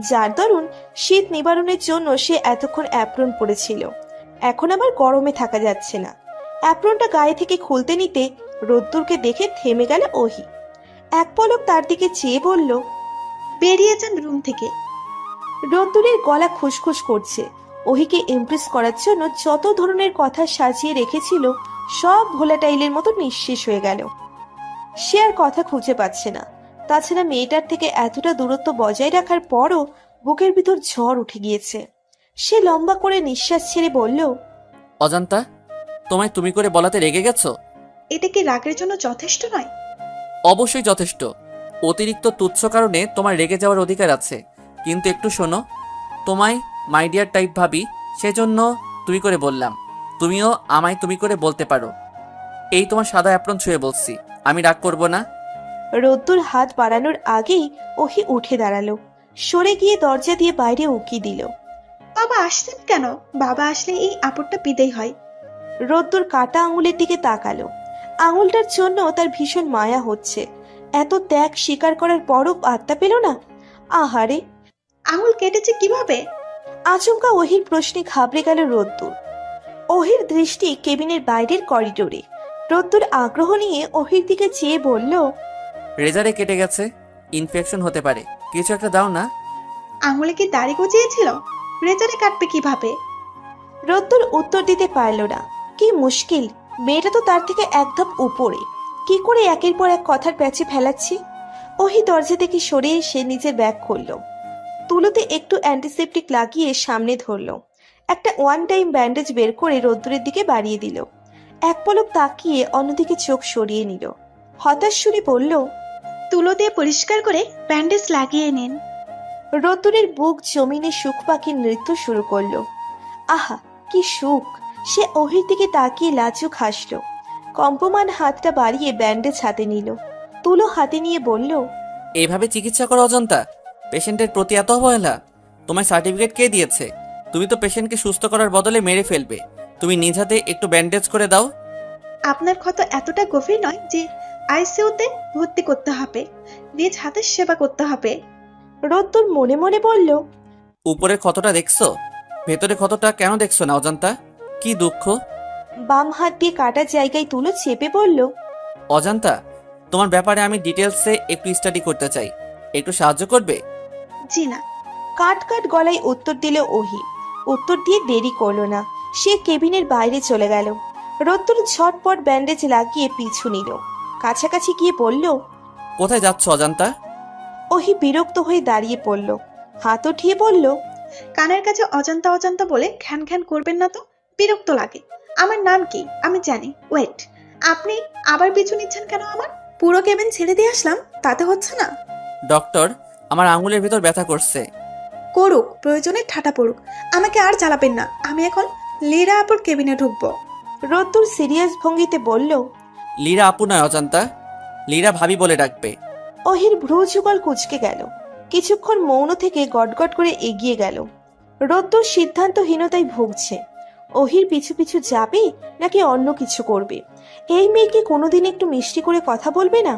[SPEAKER 1] যার দরুন শীত নিবারণের জন্য সে এতক্ষণ অ্যাপ্রন পরেছিল। এখন আবার গরমে থাকা যাচ্ছে না। অ্যাপ্রনটা গায়ে থেকে খুলতে নিতে রোদ্দুরকে দেখে থেমে গেল ওহি। এক পলক তার দিকে চেয়ে বলল,
[SPEAKER 6] বেরিয়ে যান রুম থেকে।
[SPEAKER 1] রোদ্দুরের গলা খুসখুস করছে। ওহিকে ইমপ্রেস করার জন্য যত ধরনের কথা সাজিয়ে রেখেছিল সব ভোলাটাইলের মতো নিঃশেষ হয়ে গেল। সে আর কথা খুঁজে পাচ্ছে না। তাছাড়া মেয়েটার থেকে এতটা দূরত্ব বজায় রাখার পরও বুকের ভিতর ঝড় উঠে গিয়েছে। সে লম্বা করে নিঃশ্বাস ছেড়ে বলল,
[SPEAKER 3] অজান্তা, তোমায় তুমি করে বলাতে রেগে গেছো?
[SPEAKER 6] এটা কি রাগের জন্য যথেষ্ট নয়?
[SPEAKER 3] অবশ্যই যথেষ্ট। অতিরিক্ত তুচ্ছ কারণে তোমার রেগে যাওয়ার অধিকার আছে, কিন্তু একটু শোনো। তোমায় মাই ডিয়ার টাইপ ভাবি, সেজন্য তুমি করে বললাম। তুমিও আমায় তুমি করে বলতে পারো। এই তোমার সাদা অ্যাপ্রন ছুঁয়ে বলছি, আমি রাগ করব না।
[SPEAKER 1] রোদ্দুর হাত বাড়ানোর আগেই ওহি উঠে দাঁড়ালো, সরে গিয়ে দরজা দিয়ে বাইরে উকি দিল।
[SPEAKER 6] বাবা আসছেন কেন? বাবা আসলে এই আপদটা বিদায় হয়।
[SPEAKER 1] রোদ্দুর কাটা আঙুলের দিকে তাকালো। আঙুলটার জন্য তার ভীষণ মায়া হচ্ছে। এত ত্যাগ স্বীকার করার পরও পাত্তা পেল না। আহারে,
[SPEAKER 6] আঙুল কেটেছে কিভাবে?
[SPEAKER 1] আচমকা ওহির প্রশ্নে ঘাবড়ে গেল রোদ্দুর। ওহির দৃষ্টি কেবিনের বাইরের করিডোরে। রোদ্দুর আগ্রহ নিয়ে ওহির দিকে চেয়ে বলল,
[SPEAKER 3] রেজারে কেটে গেছে, ইনফেকশন হতে পারে, কিছু একটা দাও না।
[SPEAKER 6] আঙুলে কি দাড়ি গজিয়েছিল? রেজারে কাটবে কিভাবে?
[SPEAKER 1] রোদ্দুর উত্তর দিতে পারল না। কি মুশকিল, মেয়েটা তো তার থেকে এক ধাপ উপরে। কি করে একের পর এক কথার প্যাচে ফেলাচ্ছি। ওহি দরজা থেকে সরে এসে নিজের ব্যাগ খুলল। তুলোতে একটু অ্যান্টিসেপটিক লাগিয়ে সামনে ধরল। একটা ওয়ান টাইম ব্যান্ডেজ বের করে রোদ্দুরের দিকে বাড়িয়ে দিল। এক পলক তাকিয়ে অন্যদিকে চোখ সরিয়ে নিল। হতাশ সুরে বলল,
[SPEAKER 6] তুলো দিয়ে পরিষ্কার করে ব্যান্ডেজ লাগিয়ে নিন।
[SPEAKER 1] রোদ্দুরের বুক জমিনে সুখ পাখির নৃত্য শুরু করলো। আহা, কি সুখ! সে ওহির দিকে তাকিয়ে লাজুক হাসল। কম্পমান হাতটা বাড়িয়ে ব্যান্ডেজ হাতে নিল। তুলো হাতে নিয়ে বলল,
[SPEAKER 3] এইভাবে চিকিৎসা করো অজন্তা? পেশেন্টের প্রতি এত অবহেলা? তোমার সার্টিফিকেট কে দিয়েছে? তুমি তো পেশেন্টকে সুস্থ করার বদলে মেরে ফেলবে। তুমি নিজ হাতে একটু ব্যান্ডেজ করে দাও।
[SPEAKER 6] আপনার ক্ষত এতটা গভীর নয় যে আইসিইউতে ভর্তি করতে হবে। নিজ হাতে সেবা করতে হবে।
[SPEAKER 1] রোদ্দুর মনে মনে বলল,
[SPEAKER 3] উপরের ক্ষতটা দেখছো? ভেতরে ক্ষতটা কেন দেখছো না অজন্তা? কি দুঃখ!
[SPEAKER 1] বাম হাত দিয়ে কাটা জায়গায় তুলো চেপে বলল,
[SPEAKER 3] অজান্তা, তোমার ব্যাপারে আমি ডিটেলসে একটু স্টাডি করতে চাই, একটু সাহায্য করবে?
[SPEAKER 6] জি না।
[SPEAKER 1] কাট কাট গলায় উত্তর দিল ওহি। উত্তর দিয়ে দেরি করলো না, সে কেবিনের বাইরে চলে গেল। রোদ্দুর ঝটপট ব্যান্ডেজ লাগিয়ে পিছু নিল। কাছাকাছি গিয়ে বলল,
[SPEAKER 3] কোথায় যাচ্ছ অজান্তা?
[SPEAKER 1] ওহি বিরক্ত হয়ে দাঁড়িয়ে পড়ল। হাত উঠিয়ে বলল,
[SPEAKER 6] কানের কাছে অজান্তা অজান্তা বলে ঘ্যান ঘ্যান করবেন না তো, বিরক্ত লাগে। আমার নাম কি আমি জানি। ওয়েট, আপনি আবার পিছু নিচ্ছেন কেন আমার? পুরো কেবিন ছেড়ে দিয়ে আসলাম, তাতে হচ্ছে না?
[SPEAKER 3] ডক্টর, আমার আঙুলের ভিতর ব্যথা করছে।
[SPEAKER 6] করুক, প্রয়োজনে ঠাটা পড়ুক, আমাকে আর জ্বালাবেন না। আমি এখন লীরা আপুর কেবিনে ঢুকবো।
[SPEAKER 1] রোদ্দুর সিরিয়াস ভঙ্গিতে বলল,
[SPEAKER 3] লীরা আপু নয় অজান্তা, লীরা ভাবি বলে ডাকবে।
[SPEAKER 1] ওহির ভ্রু যুগল কুঁচকে গেল। কিছুক্ষণ মৌন থেকে গটগট করে এগিয়ে গেল। রোদ্দুর সিদ্ধান্তহীনতায় ভুগছে। ওহির পিছু পিছু যাবে নাকি অন্য কিছু করবে। এই মেয়েকে কোনোদিন একটু মিষ্টি করে কথা বলবে না?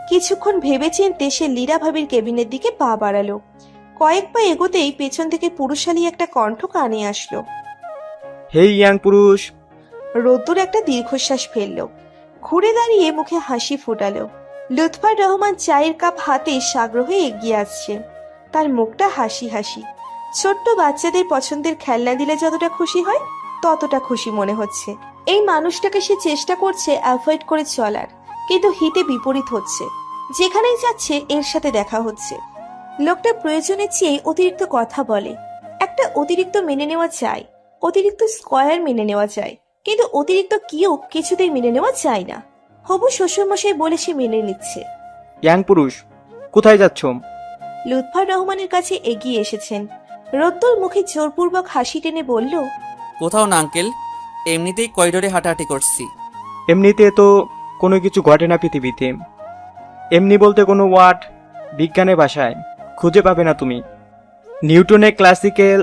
[SPEAKER 1] কিছুক্ষণ ভেবেচিন্তে সে লীরা ভাবির কেবিনের দিকে পা বাড়ালো। কয়েক পা এগোতেই পেছন থেকে পুরুষালী একটা কণ্ঠ কানে আসলো।
[SPEAKER 7] হেই ইয়াং পুরুষ।
[SPEAKER 1] রোদ্দুর একটা দীর্ঘশ্বাস ফেলল। ঘুরে দাঁড়িয়ে মুখে হাসি ফোটালো। লুৎফার রহমান চায়ের কাপ হাতে সাগ্রহে এগিয়ে আসছে। তার মুখটা হাসি হাসি। ছোট্ট বাচ্চাদের পছন্দের খেলনা দিলে যতটা খুশি হয় ততটা খুশি মনে হচ্ছে। এই মানুষটাকে সে চেষ্টা করছে অ্যাভয়েড করে চলার, কিন্তু হিতে বিপরীত হচ্ছে। যেখানেই যাচ্ছে এর সাথে দেখা হচ্ছে। লোকটা প্রয়োজনের চেয়ে অতিরিক্ত কথা বলে। একটা অতিরিক্ত মেনে নেওয়া যায়, অতিরিক্ত স্কয়ার মেনে নেওয়া যায়, কিন্তু অতিরিক্ত কিউব কিছুতেই মেনে নেওয়া যায় না। হবু শ্বশুরমশাই বলে সে মেনে নিচ্ছে।
[SPEAKER 7] ইয়াং পুরুষ, কোথায় যাচ্ছ?
[SPEAKER 1] লুৎফার রহমানের কাছে এগিয়ে এসেছেন। রোদ্দুর মুখে জোরপূর্বক হাসি টেনে বলল,
[SPEAKER 3] কোথাও না আঙ্কেল, এমনিতেই করিডোরে হাঁটাহাঁটি করছি।
[SPEAKER 7] এমনিতে তো কোনো কিছু ঘটে না পৃথিবীতে। এমনি বলতে কোনো ওয়ার্ড বিজ্ঞানের ভাষায় খুঁজে পাবে না তুমি। নিউটনের ক্লাসিক্যাল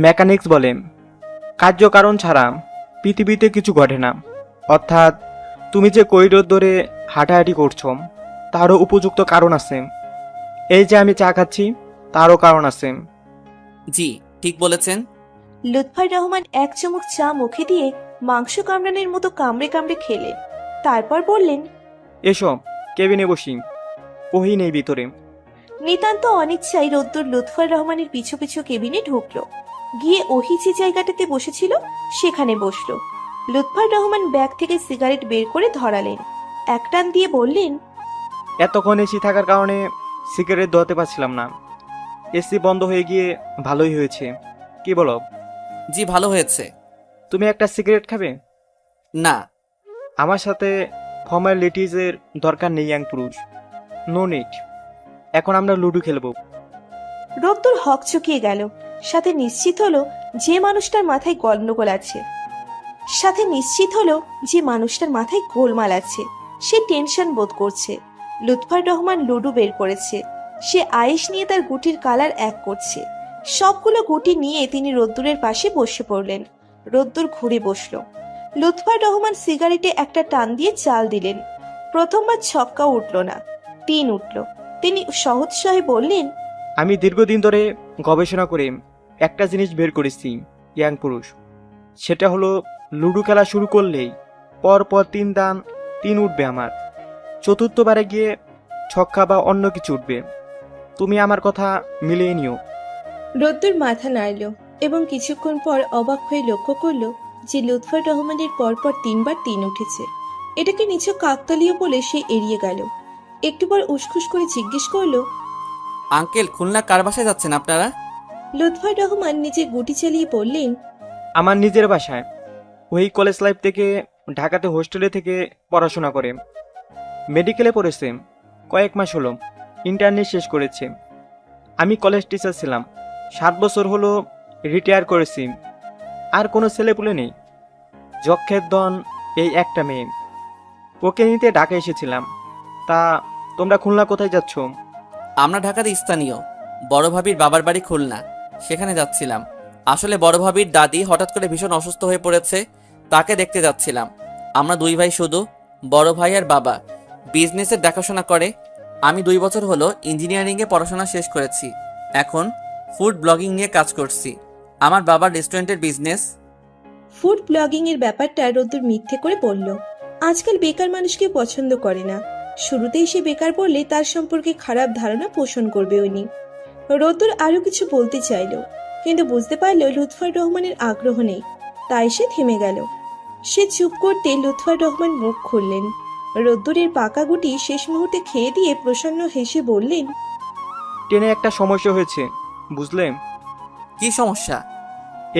[SPEAKER 7] মেকানিক্স বলে কার্যকারণ ছাড়া পৃথিবীতে কিছু ঘটে না। অর্থাৎ তুমি যে করিডোর ধরে হাঁটাহাঁটি করছো তারও উপযুক্ত কারণ আছে। এই যে আমি চা খাচ্ছি তারও কারণ আছে।
[SPEAKER 3] জি, ঠিক বলেছেন।
[SPEAKER 1] লুৎফর রহমান এক চুমুক চা মুখে দিয়ে মাংস কামড়ানোর মতো কামড়ে কামড়ে খেলেন। তারপর বললেন,
[SPEAKER 7] এসো কেবিনে বসি, ওহি নেই ভিতরে।
[SPEAKER 1] নিতান্ত অনিচ্ছায় রোদ্দুর লুৎফর রহমানের পিছু পিছু কেবিনে ঢুকলো, গিয়ে ওহি যে জায়গাটাতে বসেছিল সেখানে বসলো। লুৎফর রহমান ব্যাগ থেকে সিগারেট বের করে ধরালেন, এক টান দিয়ে বললেন,
[SPEAKER 7] এতক্ষণ এসি থাকার কারণে সিগারেট ধরতে পারছিলাম না। এসি বন্ধ হয়ে গিয়ে ভালোই হয়েছে, কি বলো?
[SPEAKER 3] জি, ভালো হয়েছে।
[SPEAKER 7] তুমি একটা সিগারেট খাবে?
[SPEAKER 3] না।
[SPEAKER 7] আমার সাথে ফর্মালিটিজের দরকার নেই ইয়াং পুরুষ, নো নিড। এখন আমরা লুডো খেলবো।
[SPEAKER 1] রোদ্দুর হকচকিয়ে গেল। সাথে নিশ্চিত হলো যে মানুষটার মাথায় গোলমাল আছে। সে টেনশন বোধ করছে। লুৎফর রহমান লুডো বের করেছে। সে আয়েশ নিয়ে তার গুটির কালার এক করছে। সবগুলো গুটি নিয়ে তিনি রোদ্দুরের পাশে বসে পড়লেন। রোদ্দুর ঘুরে বসল। লুৎফর রহমান সিগারেটে একটা টান দিয়ে চাল দিলেন। প্রথমবার ছক্কা উঠল না, 3 উঠল। তিনি সহজসহে বললেন,
[SPEAKER 7] আমি দীর্ঘদিন ধরে গবেষণা করে একটা জিনিস বের করেছি ইয়াং পুরুষ, সেটা হলো লুডো খেলা শুরু করলেই পর পর 3 দান 3 উঠবে আমার। চতুর্থবারে গিয়ে ছক্কা বা অন্য কিছু উঠবে। তুমি আমার কথা মিলিয়ে নিও।
[SPEAKER 1] রোদ্দুর মাথা নাড়ল এবং কিছুক্ষণ পর অবাক হয়ে লক্ষ্য করল যে লুৎফর রহমানের পরপর 3 বার 3 উঠেছে। এটাকে নিছক কাকতালীয় বলে সে এড়িয়ে গেল। একটু পর উসখুস করে জিজ্ঞেস করল,
[SPEAKER 3] আঙ্কেল, খুলনা কার বাসায় যাচ্ছেন আপনারা?
[SPEAKER 1] লুৎফর রহমান নিজে গুটি চালিয়ে বললেন,
[SPEAKER 7] আমার নিজের বাসায়। ওই কলেজ লাইফ থেকে ঢাকাতে হোস্টেলে থেকে পড়াশোনা করে, মেডিকেলে পড়েছে, কয়েক মাস হলো ইন্টার্নি শেষ করেছে। আমি কলেজ টিচার ছিলাম, 7 বছর হলো রিটায়ার করেছি। আর কোনো ছেলেপুলে নেই, যক্ষের দন এই একটা মেয়ে, ওকে নিতে ঢাকা এসেছিলাম। তা তোমরা খুলনা কোথায় যাচ্ছ?
[SPEAKER 3] আমরা ঢাকাতে স্থানীয়, বড় ভাবির বাবার বাড়ি খুলনা, সেখানে যাচ্ছিলাম। আসলে বড় ভাবির দাদি হঠাৎ করে ভীষণ অসুস্থ হয়ে পড়েছে, তাকে দেখতে যাচ্ছিলাম। আমরা 2 ভাই শুধু, বড় ভাই আর বাবা বিজনেসের দেখাশোনা করে। আমি 2 বছর হলো ইঞ্জিনিয়ারিংয়ে পড়াশোনা শেষ করেছি, এখন ফুড ব্লগিং নিয়ে কাজ করছি। আমার বাবার রেস্টুরেন্টের বিজনেস।
[SPEAKER 1] ফুড ব্লগিং এর ব্যাপারটা রোদ্দুর মিথ্যে করে বলল। আজকাল বেকার মানুষকে পছন্দ করে না। শুরুতেই সে বেকার বললে তার সম্পর্কে খারাপ ধারণা পোষণ করবে উনি। রোদ্দুর আরো কিছু বলতে চাইল, কিন্তু বুঝতে পারল লুৎফর রহমানের আগ্রহ নেই, তাই সে থেমে গেল। সে চুপ করতে লুৎফর রহমান মুখ খুললেন। রোদ্দুরের পাকা গুটি শেষ মুহূর্তে খেয়ে দিয়ে প্রসন্ন হেসে বললেন,
[SPEAKER 7] ট্রেনে একটা সমস্যা হয়েছে, বুঝলে?
[SPEAKER 3] কি সমস্যা?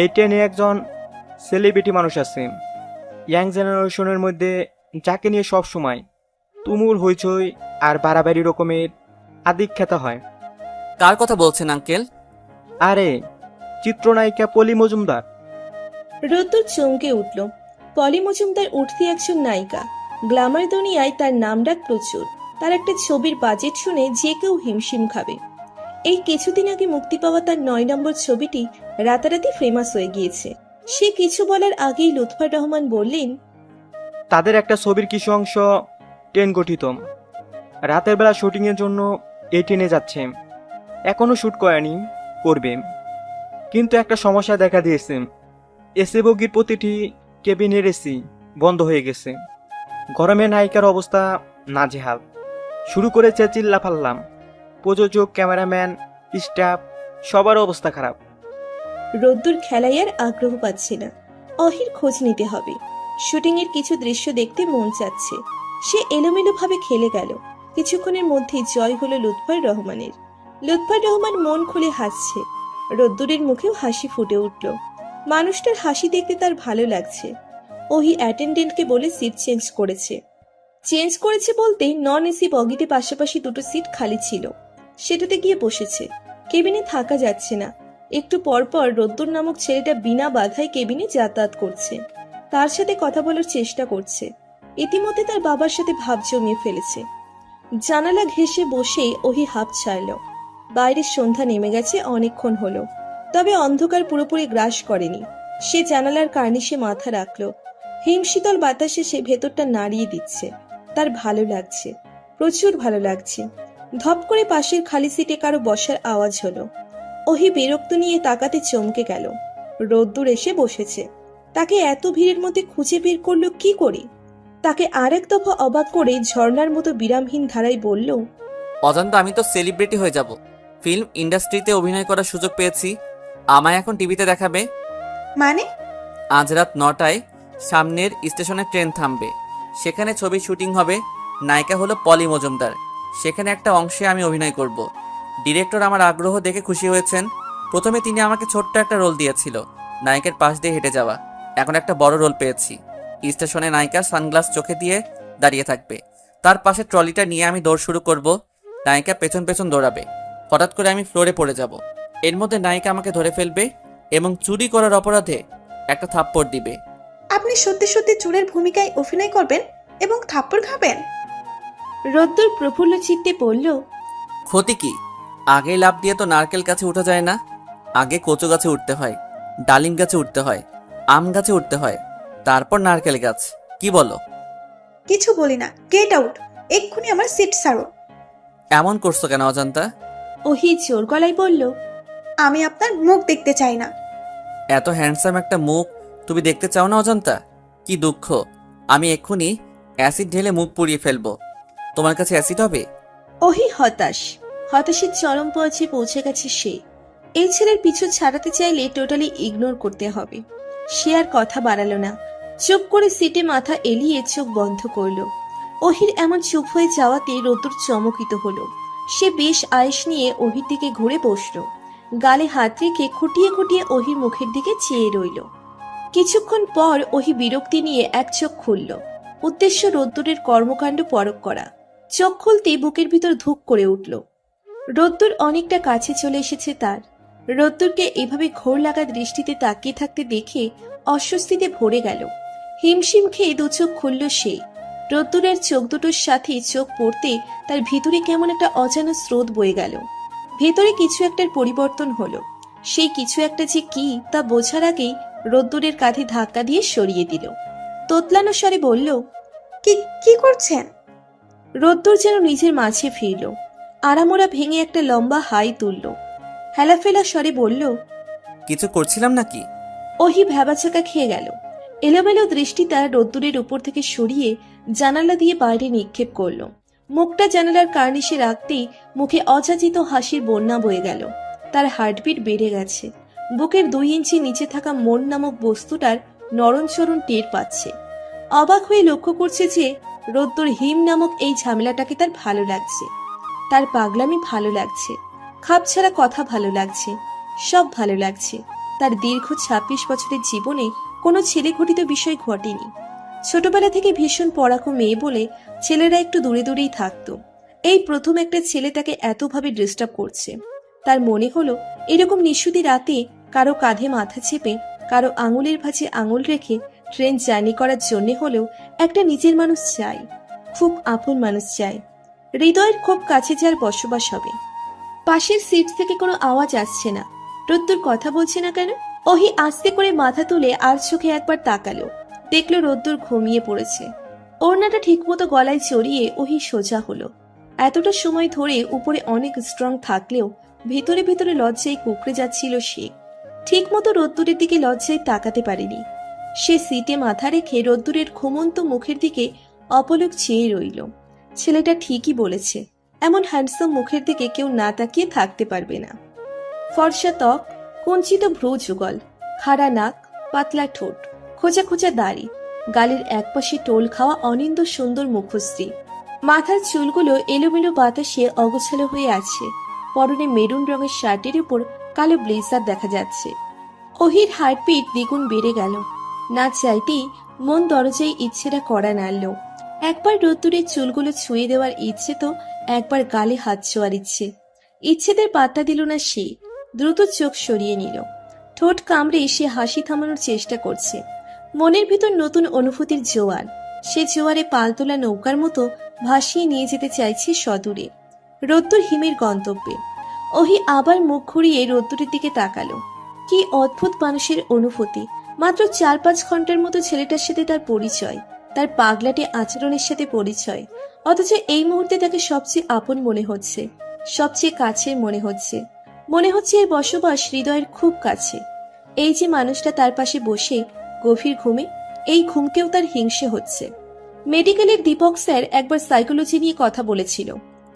[SPEAKER 7] এই ট্রেনে একজন সেলিব্রিটি মানুষ আছে, ইয়াং জেনারেশনের মধ্যে, যাকে নিয়ে সব সময় তুমুল হইচই আর বাড়াবাড়ি রকমের আদিক্ষেতা হয়।
[SPEAKER 3] কার কথা বলছেন আঙ্কেল?
[SPEAKER 7] আরে, চিত্রনায়িকা পলি মজুমদার।
[SPEAKER 1] রোদ্দুর চমকে উঠল। পলি মজুমদার উঠতি একজন নায়িকা। গ্ল্যামার দুনিয়ায় তার নামডাক প্রচুর। তার একটা ছবির বাজেট শুনে যে কেউ হিমশিম খাবে। এই কিছুদিন আগে মুক্তি পাওয়া তার 9 নম্বর ছবিটি রাতারাতি ফেমাস হয়ে গিয়েছে। সে কিছু বলার আগেই লুৎফর রহমান বললেন,
[SPEAKER 7] তাদের একটা ছবির কিছু অংশ ট্রেন গঠিত, রাতের বেলা শুটিংয়ের জন্য এই ট্রেনে যাচ্ছে। এখনো শ্যুট করেনি, করবে। কিন্তু একটা সমস্যা দেখা দিয়েছে, এসি বগির প্রতিটি কেবিনের এসি বন্ধ হয়ে গেছে। গরমে নায়িকার অবস্থা নাজেহাল। শুরু করেছে চিল্লাফাল্লাম। প্রযোজক, ক্যামেরাম্যান, স্টাফ সবার অবস্থা খারাপ।
[SPEAKER 1] রোদ্দুর খেলায় আর আগ্রহ পাচ্ছে না। অহির খোঁজ নিতে হবে। শুটিং এর কিছু দৃশ্য দেখতে মন চাচ্ছে। সে এলোমেলো ভাবে খেলে গেল। কিছুক্ষণের মধ্যেই জয় হলো লুৎফর রহমানের। লুৎফর রহমান মন খুলে হাসছে। রোদ্দুরের মুখেও হাসি ফুটে উঠল। মানুষটার হাসি দেখতে তার ভালো লাগছে। ওহি অ্যাটেন্ডেন্টকে বলে সিট চেঞ্জ করেছে বলতেই নন এসি বগিতে পাশাপাশি 2টো সিট খালি ছিল। সেটাতে গিয়ে বসেছে। কেবিনে থাকা যাচ্ছে না। একটু পর পর রোদ্দুর নামক ছেলেটা বিনা বাধায় কেবিনে যাতায়াত করছে, তার সাথে কথা বলার চেষ্টা করছে। ইতিমধ্যে তার বাবার সাথে ভাব জমিয়ে ফেলেছে। জানালা ঘেঁষে বসেই ওহি হাঁপ ছাড়ল। বাইরের সন্ধ্যা নেমে গেছে অনেকক্ষণ হলো, তবে অন্ধকার পুরোপুরি গ্রাস করেনি। সে জানালার কার্নিশে মাথা রাখলো। হিমশীতল বাতাসে সে ভেতরটা নাড়িয়ে দিচ্ছে। তার ভালো লাগছে, প্রচুর ভালো লাগছে। ধপ করে পাশের খালি সিটে কারো বসার আওয়াজ হলো। ওহি বিরক্ত নিয়ে তাকাতে চমকে গেল। রোদ্দুর এসে বসেছে। তাকে এত ভিড়ের মধ্যে খুঁজে বের করলো কি করে? তাকে আরেক দফা অবাক করে ঝর্ণার মতো বিরামহীন ধারায় বলল,
[SPEAKER 3] অজান্তা আমি তো সেলিব্রিটি হয়ে যাব। ফিল্ম ইন্ডাস্ট্রিতে অভিনয় করার সুযোগ পেয়েছি, আমায় এখন টিভিতে দেখাবে।
[SPEAKER 6] মানে?
[SPEAKER 3] আজ রাত 9টায় সামনের স্টেশনে ট্রেন থামবে, সেখানে ছবির শুটিং হবে। নায়িকা হলো পলি মজুমদার, সেখানে একটা অংশে আমি অভিনয় করব। ডিরেক্টর আমার আগ্রহ দেখে খুশি হয়েছেন। প্রথমে তিনি আমাকে ছোট্ট একটা রোল দিয়েছিল, নায়িকার পাশ দিয়ে হেঁটে যাওয়া। এখন একটা বড় রোল পেয়েছি। স্টেশনে নায়িকা সানগ্লাস চোখে দিয়ে দাঁড়িয়ে থাকবে, তার পাশে ট্রলিটা নিয়ে আমি দৌড় শুরু করব। নায়িকা পেছন পেছন দৌড়াবে, হঠাৎ করে আমি ফ্লোরে পড়ে যাব। এর মধ্যে নায়িকা আমাকে ধরে ফেলবে এবং চুরি করার অপরাধে একটা থাপ্পড় দিবে।
[SPEAKER 6] আপনি সত্যি সত্যি চোরের ভূমিকায় অভিনয় করবেন এবং থাপ্পড় খাবেন?
[SPEAKER 1] রোদ্দুর প্রফুল্ল চিত্তে বলল,
[SPEAKER 3] ক্ষতি কি? আগে লাফ দিয়ে তো নারকেল গাছে উঠা যায় না, আগে কচু গাছে উঠতে হয়, ডালিম গাছে উঠতে হয়, আম গাছে উঠতে হয়, তারপর নারকেল গাছ। কি বলো?
[SPEAKER 6] কিছু বলি না, গেট আউট। এক্ষুনি আমার সিট ছাড়ো।
[SPEAKER 3] এমন করছো কেন অজান্তা?
[SPEAKER 1] ওহি জোর গলায় বলল,
[SPEAKER 6] আমি আপনার মুখ দেখতে চাই না।
[SPEAKER 3] এত হ্যান্ডসাম একটা মুখ তুমি দেখতে চাও না অজান্তা? কি দুঃখ, আমি এক্ষুনি অ্যাসিড ঢেলে মুখ পুড়িয়ে ফেলবো। তোমার কাছে অ্যাসিড হবে?
[SPEAKER 1] ওহি হতাশের চরম পর্যায়ে পৌঁছে গেছে সে। এই ছেলের পিছু ছাড়াতে চাইলে টোটালি ইগনোর করতে হবে। সে আর কথা বাড়ালো না, চুপ করে সিটে মাথা এলিয়ে চোখ বন্ধ করলো। ওহির এমন চুপ হয়ে যাওয়াতে রোদ্দুর চমকিত হলো। সে বেশ আয়েশ নিয়ে ওহির দিকে ঘুরে বসলো। গালে হাত রেখে খুঁটিয়ে খুঁটিয়ে ওহির মুখের দিকে চেয়ে রইল। কিছুক্ষণ পর ওহি বিরক্তি নিয়ে এক চোখ খুলল। উদ্দেশ্য রোদ্দুরের কর্মকাণ্ড পরখ করা। চোখ খুলতে বুকের ভিতর ধুক করে উঠল। রোদ্দুর অনেকটা কাছে চলে এসেছে তার। রোদ্দুরকে এভাবে ঘোর লাগা দৃষ্টিতে তাকিয়ে থাকতে দেখে অস্বস্তিতে ভরে গেল। হিমশিম খেয়ে দু চোখ খুলল সে। রোদ্দুরের চোখ দুটোর সাথে চোখ পড়তে তার ভিতরে কেমন একটা অজানা স্রোত বয়ে গেল। ভেতরে কিছু একটার পরিবর্তন হলো। সেই কিছু একটা যে কি তা বোঝার আগেই রোদ্দুরের কাঁধে ধাক্কা দিয়ে সরিয়ে দিল। তোতলানো স্বরে বলল,
[SPEAKER 6] কি কি করছেন?
[SPEAKER 1] রোদ্দুর যেন নিজের মাঝে ফিরল। আড়ামোড়া ভেঙে একটা লম্বা হাই তুলল। হেলাফেলা স্বরে বলল,
[SPEAKER 3] কিছু করছিলাম নাকি?
[SPEAKER 1] ওহি ভ্যাবাচাকা খেয়ে গেল। এলোমেলো দৃষ্টি তার রোদ্দুরের উপর থেকে সরিয়ে জানালা দিয়ে বাইরে নিক্ষেপ করল। মুখটা জানালার কার্নিশে রাখতেই মুখে অযাচিত হাসির বন্যা বয়ে গেল। তার হার্টবিট বেড়ে গেছে। বুকের 2 ইঞ্চি নিচে থাকা মন নামক বস্তুটার নরণচরণ টের পাচ্ছে। অবাক হয়ে লক্ষ্য করছে যে রোদ্দুর হিম নামক এই ঝামেলাটাকে তার ভালো লাগছে। তার পাগলামি ভালো লাগছে, খাপছাড়া কথা ভালো লাগছে, সব ভালো লাগছে। তার দীর্ঘ 26 বছরের জীবনে কোনো ছেলে ঘটিত বিষয় ঘটেনি। ছোটবেলা থেকে ভীষণ পড়াকো মেয়ে বলে ছেলেরা একটু দূরে দূরেই থাকতো। এই প্রথম একটা ছেলে তাকে এতভাবে ডিস্টার্ব করছে। তার মনে হলো এরকম নিশুতি রাতে কারো কাঁধে মাথা চেপে, কারো আঙুলের ভাঁজে আঙুল রেখে ট্রেন জার্নি করার জন্যে হলেও একটা নিজের মানুষ চাই, খুব আপন মানুষ চাই, হৃদয়ের খুব কাছে যার বসবাস হবে। পাশের সিট থেকে কোনো আওয়াজ আসছে না। রোদ্দুর কথা বলছে না কেন? ওহি আস্তে করে মাথা তুলে আর চোখে একবার তাকালো। দেখলো রোদ্দুর ঘুমিয়ে পড়েছে। ওড়নাটা ঠিকমতো গলায় জড়িয়ে ওহি সোজা হলো। এতটা সময় ধরে উপরে অনেক স্ট্রং থাকলেও ভেতরে ভেতরে লজ্জায় কুকড়ে যাচ্ছিল সে। ঠিকমতো রোদ্দুরের দিকে লজ্জায় তাকাতে পারেনি। সে সিটে মাথা রেখে রোদ্দুরের ঘুমন্ত মুখের দিকে অপলক চেয়ে রইল। ছেলেটা ঠিকই বলেছে, এমন হ্যান্ডসাম মুখের দিকে কেউ না তাকিয়ে থাকতে পারবে না। ফর্সা ত্বক, কুঞ্চিত ভ্রু যুগল, খাড়া নাক, পাতলা ঠোঁট, খোঁচা খোঁচা দাড়ি, গালের একপাশে টোল খাওয়া অনিন্দ সুন্দর মুখশ্রী। মাথার চুলগুলো এলোমেলো বাতাসে অগোছালো হয়ে আছে। পরনে মেরুন রঙের শার্টের উপর কালো ব্লেজার দেখা যাচ্ছে। ওহির হার্টবিট দ্বিগুণ বেড়ে গেল। না চাইতেই মন দরজায় ইচ্ছেটা করা নাড়ল। একবার রোদ্দুরের চুলগুলো ছুঁয়ে দেওয়ার ইচ্ছে তো একবার গালে হাত ছোঁয়ার ইচ্ছে। ইচ্ছেদের পাত্তা দিল না সে। দ্রুত চোখ সরিয়ে নিল। ঠোঁট কামড়ে সে হাসি থামানোর চেষ্টা করছে। মনের ভিতর নতুন অনুভূতির জোয়ার। সে জোয়ারে পাল তোলা নৌকার মতো ভাসিয়ে নিয়ে যেতে চাইছে সদূরে, রোদ্দুর হিমের গন্তব্যে। ওহি আবার মুখ ঘুরিয়ে রোদ্দুরের দিকে তাকালো। কি অদ্ভুত মানুষের অনুভূতি! মাত্র 4-5 ঘন্টার মতো ছেলেটার সাথে তার পরিচয়, তার পাগলাটে আচরণের সাথে পরিচয়, অথচ এই মুহূর্তে তাকে সবচেয়ে আপন মনে হচ্ছে, সবচেয়ে কাছের মনে হচ্ছে। মনে হচ্ছে এর বসবাস হৃদয়ের খুব কাছে। এই যে মানুষটা তার পাশে বসে গভীর ঘুমে, এই ঘুমকেও তার হিংসে হচ্ছে। মেডিকেলের দীপক স্যার একবার সাইকোলজি নিয়ে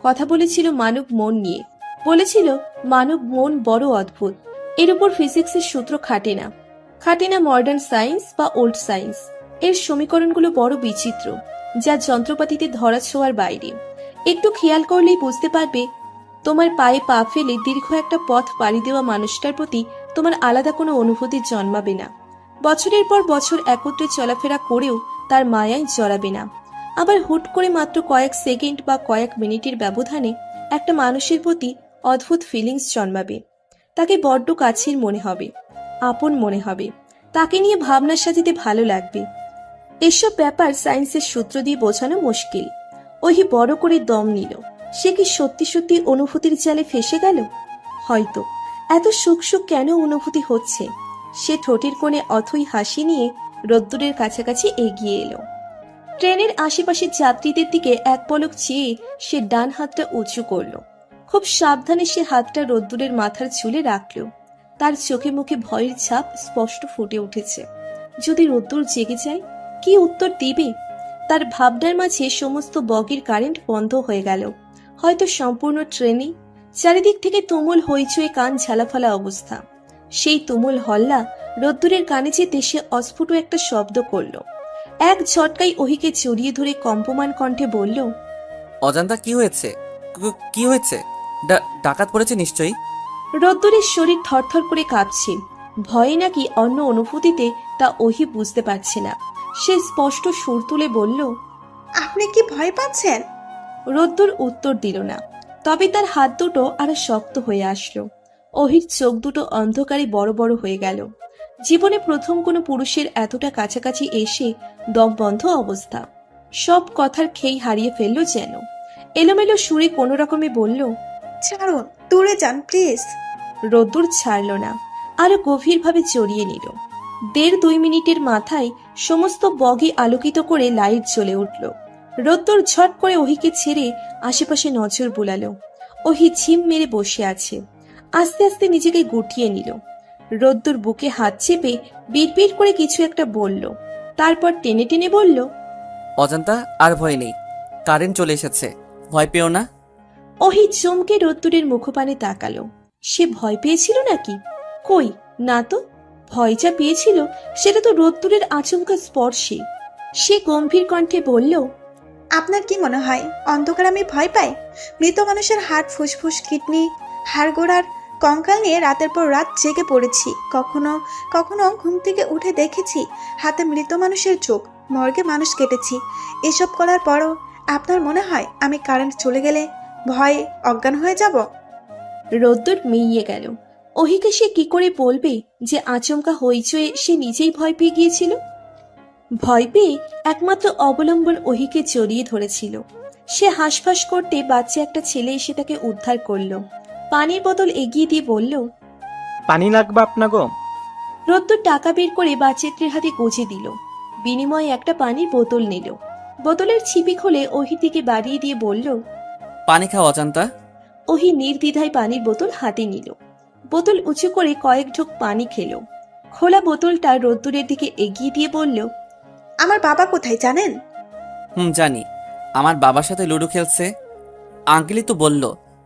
[SPEAKER 1] কথা বলেছিল মানব মন নিয়ে। বলেছিল মানব মন বড় অদ্ভুত, এর উপর ফিজিক্সের সূত্র খাটে না মডার্ন সায়েন্স বা ওল্ড সায়েন্স। এর সমীকরণগুলো বড় বিচিত্র, যা যন্ত্রপাতিতে ধরা ছোঁয়ার বাইরে। একটু খেয়াল করলেই বুঝতে পারবে, তোমার পায়ে পা ফেলে দীর্ঘ একটা পথ পাড়ি দেওয়া মানুষটার প্রতি তোমার আলাদা কোনো অনুভূতি জন্মাবে না। বছরের পর বছর একত্রে চলাফেরা করেও তার মায়ায় জড়াবে না। আবার হুট করে মাত্র কয়েক সেকেন্ড বা কয়েক মিনিটের ব্যবধানে একটা মানুষের প্রতি অদ্ভুত ফিলিংস জন্মাবে। তাকে বড্ড কাছের মনে হবে, আপন মনে হবে, তাকে নিয়ে ভাবনা সাজিতে ভালো লাগবে। এসব ব্যাপার সায়েন্সের সূত্র দিয়ে বোঝানো মুশকিল। ওহি বড় করে দম নিল। সে কি সত্যি সত্যি অনুভূতির জালে ফেসে গেল? হয়তো। এত সুখ কেন অনুভূতি হচ্ছে? সে ঠোঁটের কোণে অথই হাসি নিয়ে রোদ্দুরের কাছাকাছি এগিয়ে এলো। ট্রেনের আশেপাশে যাত্রীদের দিকে এক পলক চেয়ে সে ডান হাতটা উঁচু করলো। খুব সাবধানে সে হাতটা রোদ্দুরের মাথার চুলে রাখল। তার চোখে মুখে ভয়ের ছাপ স্পষ্ট ফুটে উঠেছে। যদি রোদ্দুর জেগে যায়, কি উত্তর দিবে? তার ভাবনার মাঝে সমস্ত বগির কারেন্ট বন্ধ হয়ে গেল, হয়তো সম্পূর্ণ ট্রেনে। চারিদিক থেকে তুমুল হইচয়ে কান ঝালাফালা অবস্থা। সেই তুমুল হল্লা রোদ্দুরের কানে যেতে সে অস্ফুট একটা শব্দ করল। এক ঝটকাই ওহিকে জড়িয়ে ধরে কম্পমান কণ্ঠে বলল,
[SPEAKER 3] অজান্তা কি হয়েছে? কি হয়েছে? ডাকাত পড়েছে নিশ্চয়ই।
[SPEAKER 1] রোদ্দুরের শরীর থরথর করে কাঁপছে। ভয়ে নাকি অন্য অনুভূতিতে তা ওহি বুঝতে পারছে না। সে স্পষ্ট সুর তুলে বলল,
[SPEAKER 6] আপনি কি ভয় পাচ্ছেন?
[SPEAKER 1] রোদ্দুর উত্তর দিল না, তবে তার হাত দুটো আরো শক্ত হয়ে আসলো। ওহির চোখ দুটো অন্ধকারে বড় বড় হয়ে গেল। জীবনে প্রথম কোনো পুরুষের এতটা কাছাকাছি এসে দম বন্ধ অবস্থা। সব কথার খেই হারিয়ে ফেললো যেন। এলোমেলো সুরে কোনো রকমে বলল,
[SPEAKER 6] ছাড়ুন, দূরে যান প্লিজ।
[SPEAKER 1] রোদ্দুর ছাড়ল না, আরো গভীরভাবে জড়িয়ে নিল। 1.5-2 মিনিটের মাথায় সমস্ত বগি আলোকিত করে লাইট জ্বলে উঠল। রোদ্দুর ঝট করে ওহিকে ছেড়ে আশেপাশে নজর বুলালো। ওহি ঝিম মেরে বসে আছে। আস্তে আস্তে নিজেকে গুটিয়ে নিল। রোদ্দুর বুকে হাত চেপে বিড়বিড় করে কিছু একটা বলল, তারপর টেনে টেনে বলল,
[SPEAKER 3] অজান্তা আর ভয় নেই, কারেন্ট চলে এসেছে, ভয় পেও না।
[SPEAKER 1] ওহি চমকে রোদ্দুরের মুখপানে তাকালো। সে ভয় পেয়েছিল নাকি? কই না তো। ভয় যা পেয়েছিল সেটা তো রোদ্দুরের আচমকা স্পর্শে। সে গম্ভীর কণ্ঠে বলল,
[SPEAKER 6] আপনার কি মনে হয় অন্ধকার আমি ভয় পাই? মৃত মানুষের হাড়, ফুসফুস, কিডনি, হাড়গোড়ার কঙ্কাল নিয়ে রাতের পর রাত জেগে পড়েছি। কখনো কখনো ঘুম থেকে উঠে দেখেছি হাতে মৃত মানুষের চোখ, মর্গে মানুষ কেটেছি। এসব করার পরও আপনার মনে হয় আমি কারেন্ট চলে গেলে ভয়ে অজ্ঞান হয়ে যাব?
[SPEAKER 1] রোদ্দুর মিইয়ে গেল। ওহিকে সে কি করে বলবে যে আচমকা হইচয়ে সে নিজেই ভয় পেয়ে গিয়েছিল? ভয় পেয়ে একমাত্র অবলম্বন ওহিকে জড়িয়ে ধরেছিল। সে হাঁসফাঁস করতে বাচ্চা একটা ছেলে এসে তাকে উদ্ধার করলো। পানির বোতল এগিয়ে দিয়ে বলল,
[SPEAKER 7] পানি লাগবে আপনাগো?
[SPEAKER 1] রোদ্দুর টাকা বের করে বাচ্চাটির হাতে গুঁজে দিল। বিনিময়ে একটা পানির বোতল নিল। বোতলের ছিপি খুলে ওহি দিকে বাড়িয়ে দিয়ে বলল,
[SPEAKER 3] পানি খাও অজান্তা।
[SPEAKER 1] ওহি নির্দ্বিধায় পানির বোতল হাতে নিল। বোতল উঁচু করে কয়েক ঢোক পানি খেলো। খোলা বোতলটা রোদ্দুরের দিকে এগিয়ে দিয়ে বলল,
[SPEAKER 6] আমার বাবা কোথায় জানেন?
[SPEAKER 3] জানি, আমার বাবার সাথে লুডো খেলছে। আঙ্কেলই তো বলল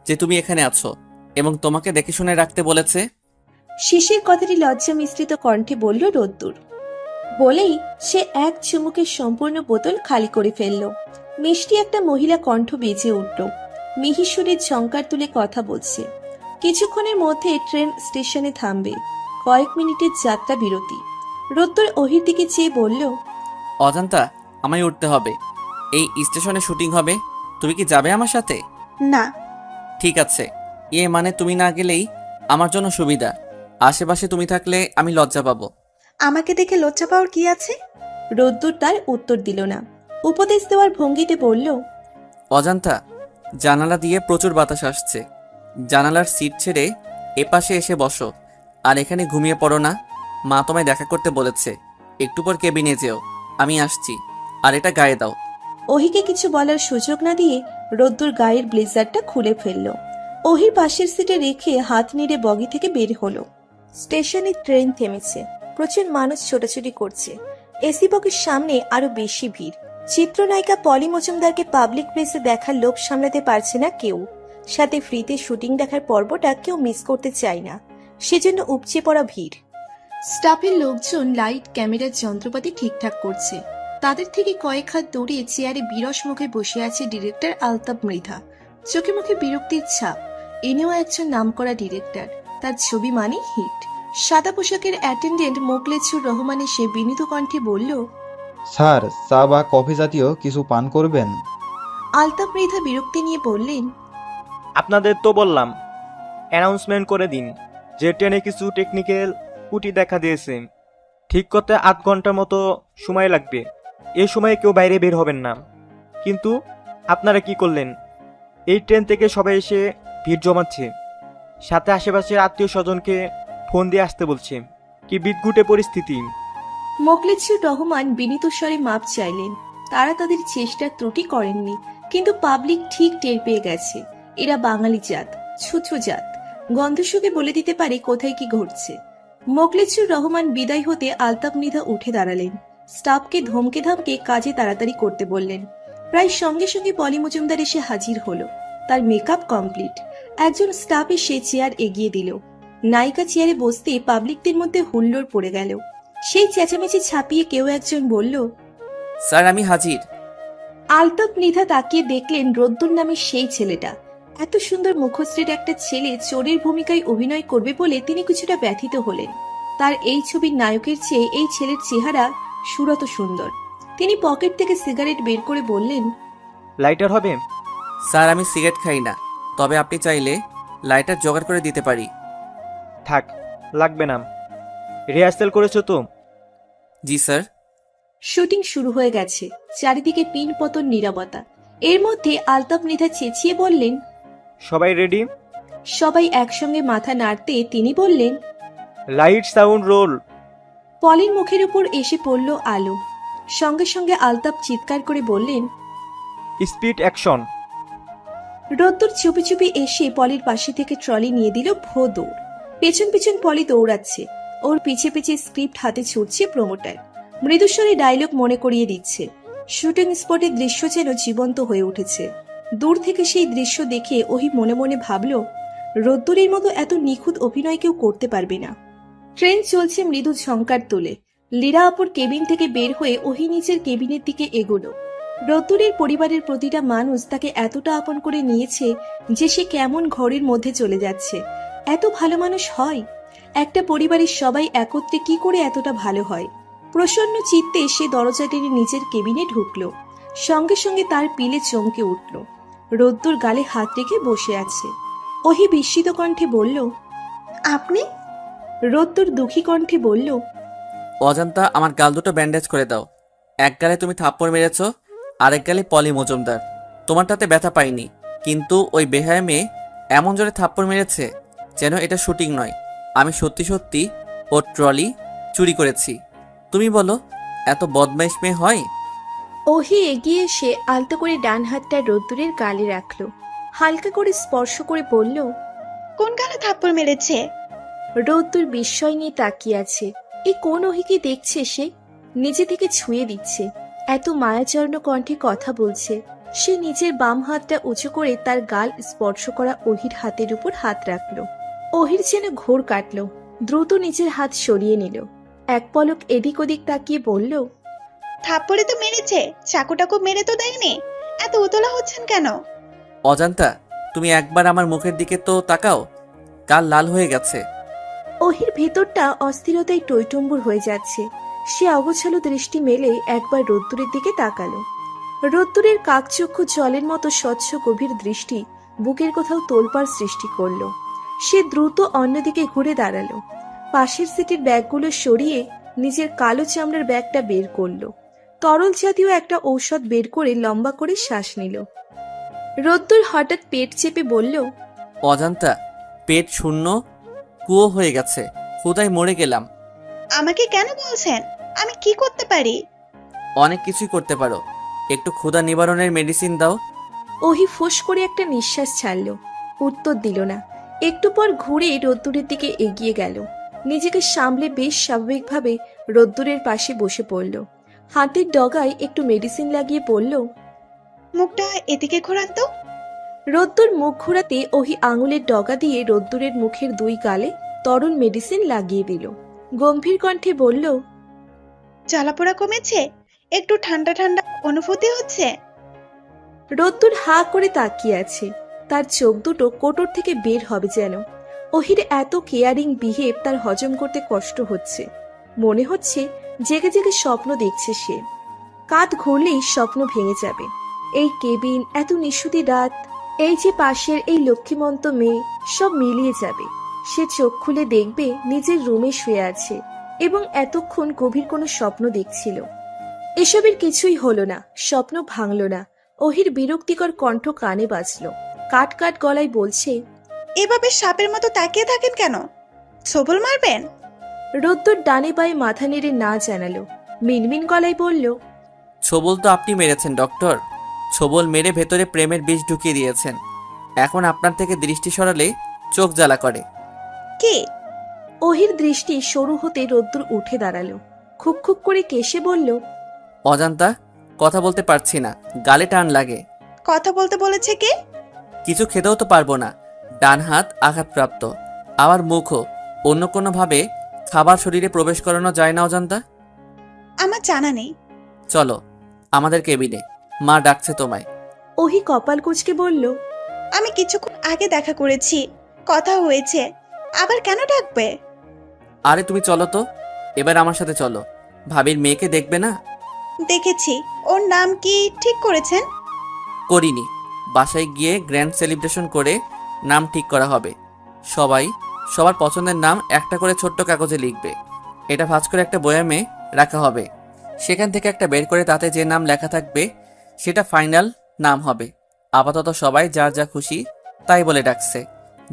[SPEAKER 3] যে তুমি এখানে আছো এবং তোমাকে দেখে শুনে রাখতে বলেছে।
[SPEAKER 1] শিশির কথাটি লজ্জা মিশ্রিত কণ্ঠে বলল রোদ্দুর। বলেই সে এক চুমুকে সম্পূর্ণ বোতল খালি করে ফেলল। মিষ্টি একটা মহিলা কণ্ঠ বেজে উঠল। মিহিসুরের ঝংকার তুলে কথা বলছে। কিছুক্ষণের মধ্যে ট্রেন স্টেশনে থামবে। কয়েক মিনিটের যাত্রা বিরতি। রোদ্দুর ওহির দিকে চেয়ে বলল,
[SPEAKER 3] অজান্তা, আমায় উঠতে হবে, এই স্টেশনে শুটিং হবে। তুমি কি যাবে আমার সাথে?
[SPEAKER 6] না।
[SPEAKER 3] ঠিক আছে। মানে তুমি না গেলেই আমার জন্য সুবিধা। আশেপাশে তুমি থাকলে আমি লজ্জা পাবো।
[SPEAKER 6] আমাকে দেখে লজ্জা পাওয়ার কি আছে?
[SPEAKER 1] রোদ্দুর তার উত্তর দিল না। উপদেশ দেওয়ার ভঙ্গিতে বলল,
[SPEAKER 3] অজান্তা, জানালা দিয়ে প্রচুর বাতাস আসছে। জানালার সিট ছেড়ে এপাশে এসে বসো, আর এখানে ঘুমিয়ে পড়ো না। মা তোমায় দেখা করতে বলেছে। একটু পর কেবিনে যেও, আমি আসছি। আর এটা গায়ে দাও।
[SPEAKER 1] ওহিকে কিছু বলার সুযোগ না দিয়ে রোদ্দুর গায়ের ব্লেজারটা খুলে ফেলল। ওহির পাশের সিটে রেখে হাত নেড়ে বগি থেকে বের হলো। স্টেশনে ট্রেন থেমেছে। প্রচুর মানুষ ছোটাছুটি করছে। এসি বগির সামনে আরো বেশি ভিড়। চিত্রনায়িকা পলি মজুমদারকে পাবলিক প্লেসে দেখার লোভ সামলাতে পারছে না কেউ। সাথে ফ্রিতে শুটিং দেখার পর্বটা কেউ মিস করতে চায় না, সেজন্য উপচে পড়া ভিড়। স্টাফের লোকজন লাইট, ক্যামেরার যন্ত্রপাতি ঠিকঠাক করছে। তাদের থেকে কয়েক হাত দূরে চেয়ারে বিরস মুখে বসে আছে ডিরেক্টর আলতাফ মৃধা। চোখে মুখে বিরক্তির ছাপ। ইনিও একজন নামকরা ডিরেক্টর, তার ছবি মানে হিট। সাদা পোশাকের অ্যাটেন্ডেন্ট মোকলেছুর রহমান এসে বিনীত কণ্ঠে বলল,
[SPEAKER 8] স্যার, চা বা কফি জাতীয় কিছু পান করবেন?
[SPEAKER 1] আলতাফ মৃধা বিরক্তি নিয়ে বললেন,
[SPEAKER 7] আপনাদের তো বললাম অ্যানাউন্সমেন্ট করে দিন যে ট্রেনে কিছু টেকনিক্যাল ত্রুটি দেখা দিয়েছে। ঠিক করতে 8 ঘন্টার মতো সময় লাগবে। এই সময়ে কেউ বাইরে বের হবেন না। কিন্তু আপনারা কি করলেন? এই ট্রেন থেকে সবাই এসে ভিড় জমাচ্ছে, সাথে আশেপাশের আত্মীয় স্বজনকে ফোন দিয়ে আসতে বলছে। কি বিদঘুটে পরিস্থিতি!
[SPEAKER 1] মোকলেছুর রহমান বিনীত স্বরে মাপ চাইলেন। তারা তাদের চেষ্টার ত্রুটি করেননি, কিন্তু পাবলিক ঠিক টের পেয়ে গেছে এরা বাঙালি জাত, ছুঁচো জাত। গন্ধশুকে বলে দিতে পারে কোথায় কি ঘটছে। মোকলেছুর রহমান বিদায় হতে আলতাফ মৃধা উঠে দাঁড়ালেন। স্টাফকে ধমকে ধামকে কাজে তাড়াতাড়ি করতে বললেন। প্রায় সঙ্গে সঙ্গে পলি মজুমদার এসে হাজির হলো। তার মেকআপ কমপ্লিট। একজন স্টাফ এসে চেয়ার এগিয়ে দিল। নায়িকা চেয়ারে বসতে পাবলিকদের মধ্যে হুল্লোড় পড়ে গেল। সেই চেঁচামেচি ছাপিয়ে কেউ একজন বলল,
[SPEAKER 3] স্যার, আমি হাজির।
[SPEAKER 1] আলতাফ মৃধা তাকিয়ে দেখলেন রোদ্দুর নামের সেই ছেলেটা। এত সুন্দর মুখশ্রীর একটা ছেলে চোরের ভূমিকায় অভিনয় করবে বলে তিনি কিছুটা ব্যথিত হলেন। তার এই ছবির নায়কের চেয়ে এই ছেলের চেহারা সুরত সুন্দর। তিনি পকেট থেকে সিগারেট বের করে বললেন,
[SPEAKER 7] লাইটার হবে?
[SPEAKER 3] স্যার, আমি সিগারেট খাই না, তবে আপনি চাইলে লাইটার জোগাড় করে দিতে পারি।
[SPEAKER 7] থাক, লাগবে না। রিহার্সাল করেছো তো?
[SPEAKER 3] জি স্যার।
[SPEAKER 1] শুটিং শুরু হয়ে গেছে। চারিদিকে পিন পতন নীরবতা। এর মধ্যে আলতাফ মৃধা চেঁচিয়ে বললেন,
[SPEAKER 7] সবাই রেডি?
[SPEAKER 1] সবাই একসঙ্গে মাথা নাড়তে তিনি বললেন,
[SPEAKER 7] লাইট, সাউন্ড, রোল।
[SPEAKER 1] পলির মুখের উপর এসে পড়ল আলো। সঙ্গে সঙ্গে আলতাফ চিৎকার করে বললেন,
[SPEAKER 7] স্পিড, অ্যাকশন।
[SPEAKER 1] রোদ্দুর চুপি চুপি এসে পলির পাশে থেকে ট্রলি নিয়ে দিল ভো দৌড়। পেছন পেছন পলি দৌড়াচ্ছে। ওর পিছে পিছে স্ক্রিপ্ট হাতে ছুটছে প্রমোটার। মৃদুস্বরে ডায়লগ মনে করিয়ে দিচ্ছে। শুটিং স্পটের দৃশ্য যেন জীবন্ত হয়ে উঠেছে। দূর থেকে সেই দৃশ্য দেখে ওহি মনে মনে ভাবল, রোদ্দুরের মতো এত নিখুঁত অভিনয় কেউ করতে পারবে না। ট্রেন চলছে মৃদু ঝংকার তোলে। লীরা আপুর কেবিন থেকে বের হয়ে ওহি নিচের কেবিনের দিকে এগোলো। রোদ্দুরের পরিবারের প্রতিটা মানুষ তাকে এতটা আপন করে নিয়েছে যে সে কেমন ঘরের মধ্যে চলে যাচ্ছে। এত ভালো মানুষ হয়? একটা পরিবারের সবাই একত্রে কি করে এতটা ভালো হয়? প্রসন্ন চিত্তে সে দরজা টেনে নিজের কেবিনে ঢুকলো। সঙ্গে সঙ্গে তার পিলে চমকে উঠল। রোদ্দুর গালে হাত রেখে বসে আছে। ওহি বিস্মিত কণ্ঠে বলল,
[SPEAKER 6] আপনি?
[SPEAKER 1] রোদ্দুর দুঃখী কণ্ঠে বলল,
[SPEAKER 3] অজান্তা, আমার গাল দুটো ব্যান্ডেজ করে দাও। এক গালে তুমি থাপ্পড় মেরেছ, আরেক গালে পলি মজুমদার। তোমারটাতে ব্যথা পাইনি, কিন্তু ওই বেহায়া মেয়ে এমন জোরে থাপ্পড় মেরেছে যেন এটা শুটিং নয়। আমি সত্যি সত্যি ওর ট্রলি চুরি করেছি। তুমি বলো, এত বদমাইশ মেয়ে হয়?
[SPEAKER 1] ওহি এগিয়ে এসে আলতো করে ডান হাতটা রোদ্দুরের গালে রাখলো। হালকা করে স্পর্শ করে বলল,
[SPEAKER 6] কোন গালে থাপ্পড় মেরেছে?
[SPEAKER 1] রোদ্দুর বিস্ময় নিয়ে তাকিয়ে আছে। এই কোন ওহিকে দেখছে সে? নিজে থেকে ছুঁয়ে দিচ্ছে। এত মায়াচরণ কণ্ঠে কথা বলছে। সে নিজের বাম হাতটা উঁচু করে তার গাল স্পর্শ করা ওহির হাতের উপর হাত রাখলো। ওহির যেন ঘোর কাটলো। দ্রুত নিজের হাত সরিয়ে নিল। এক পলক এদিক ওদিক তাকিয়ে বলল,
[SPEAKER 6] থাপ্পড়ে তো মেরেছে, চাকুটাকু মেরে তো দেয়নি। এত উতলা হচ্ছেন কেন?
[SPEAKER 3] অজান্তা, তুমি একবার আমার মুখের দিকে তো তাকাও, গাল লাল হয়ে গেছে।
[SPEAKER 1] ওহির ভেতরটা অস্থিরতায় টইটম্বুর হয়ে যাচ্ছে। সে অগোছালো দৃষ্টি মেলে একবার রোদ্দুরের দিকে তাকালো। রোদ্দুরের কাকচক্ষু জলের মতো স্বচ্ছ গভীর দৃষ্টি বুকের কোথাও তোলপাড় সৃষ্টি করলো। সে দ্রুত অন্যদিকে ঘুরে দাঁড়ালো। পাশের সিটের ব্যাগগুলো সরিয়ে নিজের কালো চামড়ার ব্যাগটা বের করলো। তরল জাতীয় একটা ঔষধ বের করে লম্বা করে শ্বাস নিল। রোদ্দুর হঠাৎ পেট চেপে বলল,
[SPEAKER 3] অজান্তা পেট শূন্য কুয়ো হয়ে গেছে, ক্ষুধায় মরে গেলাম।
[SPEAKER 6] আমাকে কেন বলছেন? আমি কি করতে পারি?
[SPEAKER 3] অনেক কিছুই করতে পারো, একটু ক্ষুধা নিবারণের মেডিসিন দাও।
[SPEAKER 1] ওহি ফোঁস করে একটা নিঃশ্বাস ছাড়ল। উত্তর দিল না। একটু পর ঘুরে রোদ্দুরের দিকে এগিয়ে গেল। নিজেকে সামলে বেশ স্বাভাবিকভাবে রোদ্দুরের পাশে বসে পড়ল। হাতের ডগায় একটু মেডিসিন লাগিয়ে পড়ল,
[SPEAKER 6] মুখটা এদিকে ঘোরান তো।
[SPEAKER 1] রোদ্দুর মুখ ঘোরাতে ওহি আঙুলের ডগা দিয়ে রোদ্দুরের মুখের দুই গালে তরল মেডিসিন লাগিয়ে দিল। গম্ভীর কণ্ঠে বলল,
[SPEAKER 6] জ্বালাপোড়া কমেছে? একটু ঠান্ডা ঠান্ডা অনুভূতি হচ্ছে?
[SPEAKER 1] রোদ্দুর হা করে তাকিয়ে আছে। তার চোখ দুটো কোটর থেকে বের হবে যেন। ওহির এত কেয়ারিং বিহেভ তার হজম করতে কষ্ট হচ্ছে। মনে হচ্ছে জেগে জেগে স্বপ্ন দেখছে সে। কাঁধ ঘুরলেই স্বপ্ন ভেঙে যাবে। এই কেবিন, এত নিশুতি রাত, এই যে পাশের এই লক্ষ্মীমন্ত মেয়ে, সব মিলিয়ে যাবে। সে চোখ খুলে দেখবে নিজের রুমে শুয়ে আছে এবং এতক্ষণ গভীর কোনো স্বপ্ন দেখছিল। এসবের কিছুই হলো না, স্বপ্ন ভাঙল না। ওহির বিরক্তিকর কণ্ঠ কানে বাজল, কাট কাট গলায় বলছে,
[SPEAKER 6] এভাবে সাপের মতো তাকিয়ে থাকেন কেন? ছবল মারবেন?
[SPEAKER 1] রোদ্দুর ডানে বায়ে মাথা নেড়ে না জানালো। মিনমিন গলায় বলল,
[SPEAKER 3] ছবল তো আপনি মেরেছেন ডক্টর, ছবল মেরে ভেতরে প্রেমের বিষ ঢুকিয়ে দিয়েছেন। এখন আপনার থেকে দৃষ্টি সরালে চোখ জ্বালা করে।
[SPEAKER 6] কি?
[SPEAKER 1] ওহির দৃষ্টি সরু হতে রোদ্দুর উঠে দাঁড়ালো। খুব খুব করে কেশে বলল,
[SPEAKER 3] অজান্তা কথা বলতে পারছি না, গালে টান লাগে।
[SPEAKER 6] কথা বলতে বলেছে কে?
[SPEAKER 3] কিছু খেতেও তো পারবো না, ডান হাত আঘাতপ্রাপ্ত, আবার মুখও। অন্য কোনোভাবে খাবার শরীরে প্রবেশ করানো যায় না অজান্তা?
[SPEAKER 6] আমার জানা নেই।
[SPEAKER 3] চলো আমাদের কেবিনে, মা ডাকছে তোমায়।
[SPEAKER 1] ওহি কপাল কুঁচকে বলল,
[SPEAKER 6] আমি কিছুক্ষণ আগে দেখা করেছি, কথা হয়েছে, আবার কেন ডাকবে?
[SPEAKER 3] আরে তুমি চলো তো, এবার আমার সাথে চলো। ভাবির মেয়েকে দেখবে না?
[SPEAKER 6] দেখেছি। ওর নাম কি ঠিক করেছেন?
[SPEAKER 3] করিনি, বাসায় গিয়ে গ্র্যান্ড সেলিব্রেশন করে নাম ঠিক করা হবে। সবাই সবার পছন্দের নাম একটা করে ছোট্ট কাগজে লিখবে। এটা ভাঁজ করে একটা বয়ামে রাখা হবে। সেখান থেকে একটা বের করে তাতে যে নাম লেখা থাকবে সেটা ফাইনাল নাম হবে। আপাতত সবাই যার যা খুশি তাই বলে ডাকছে।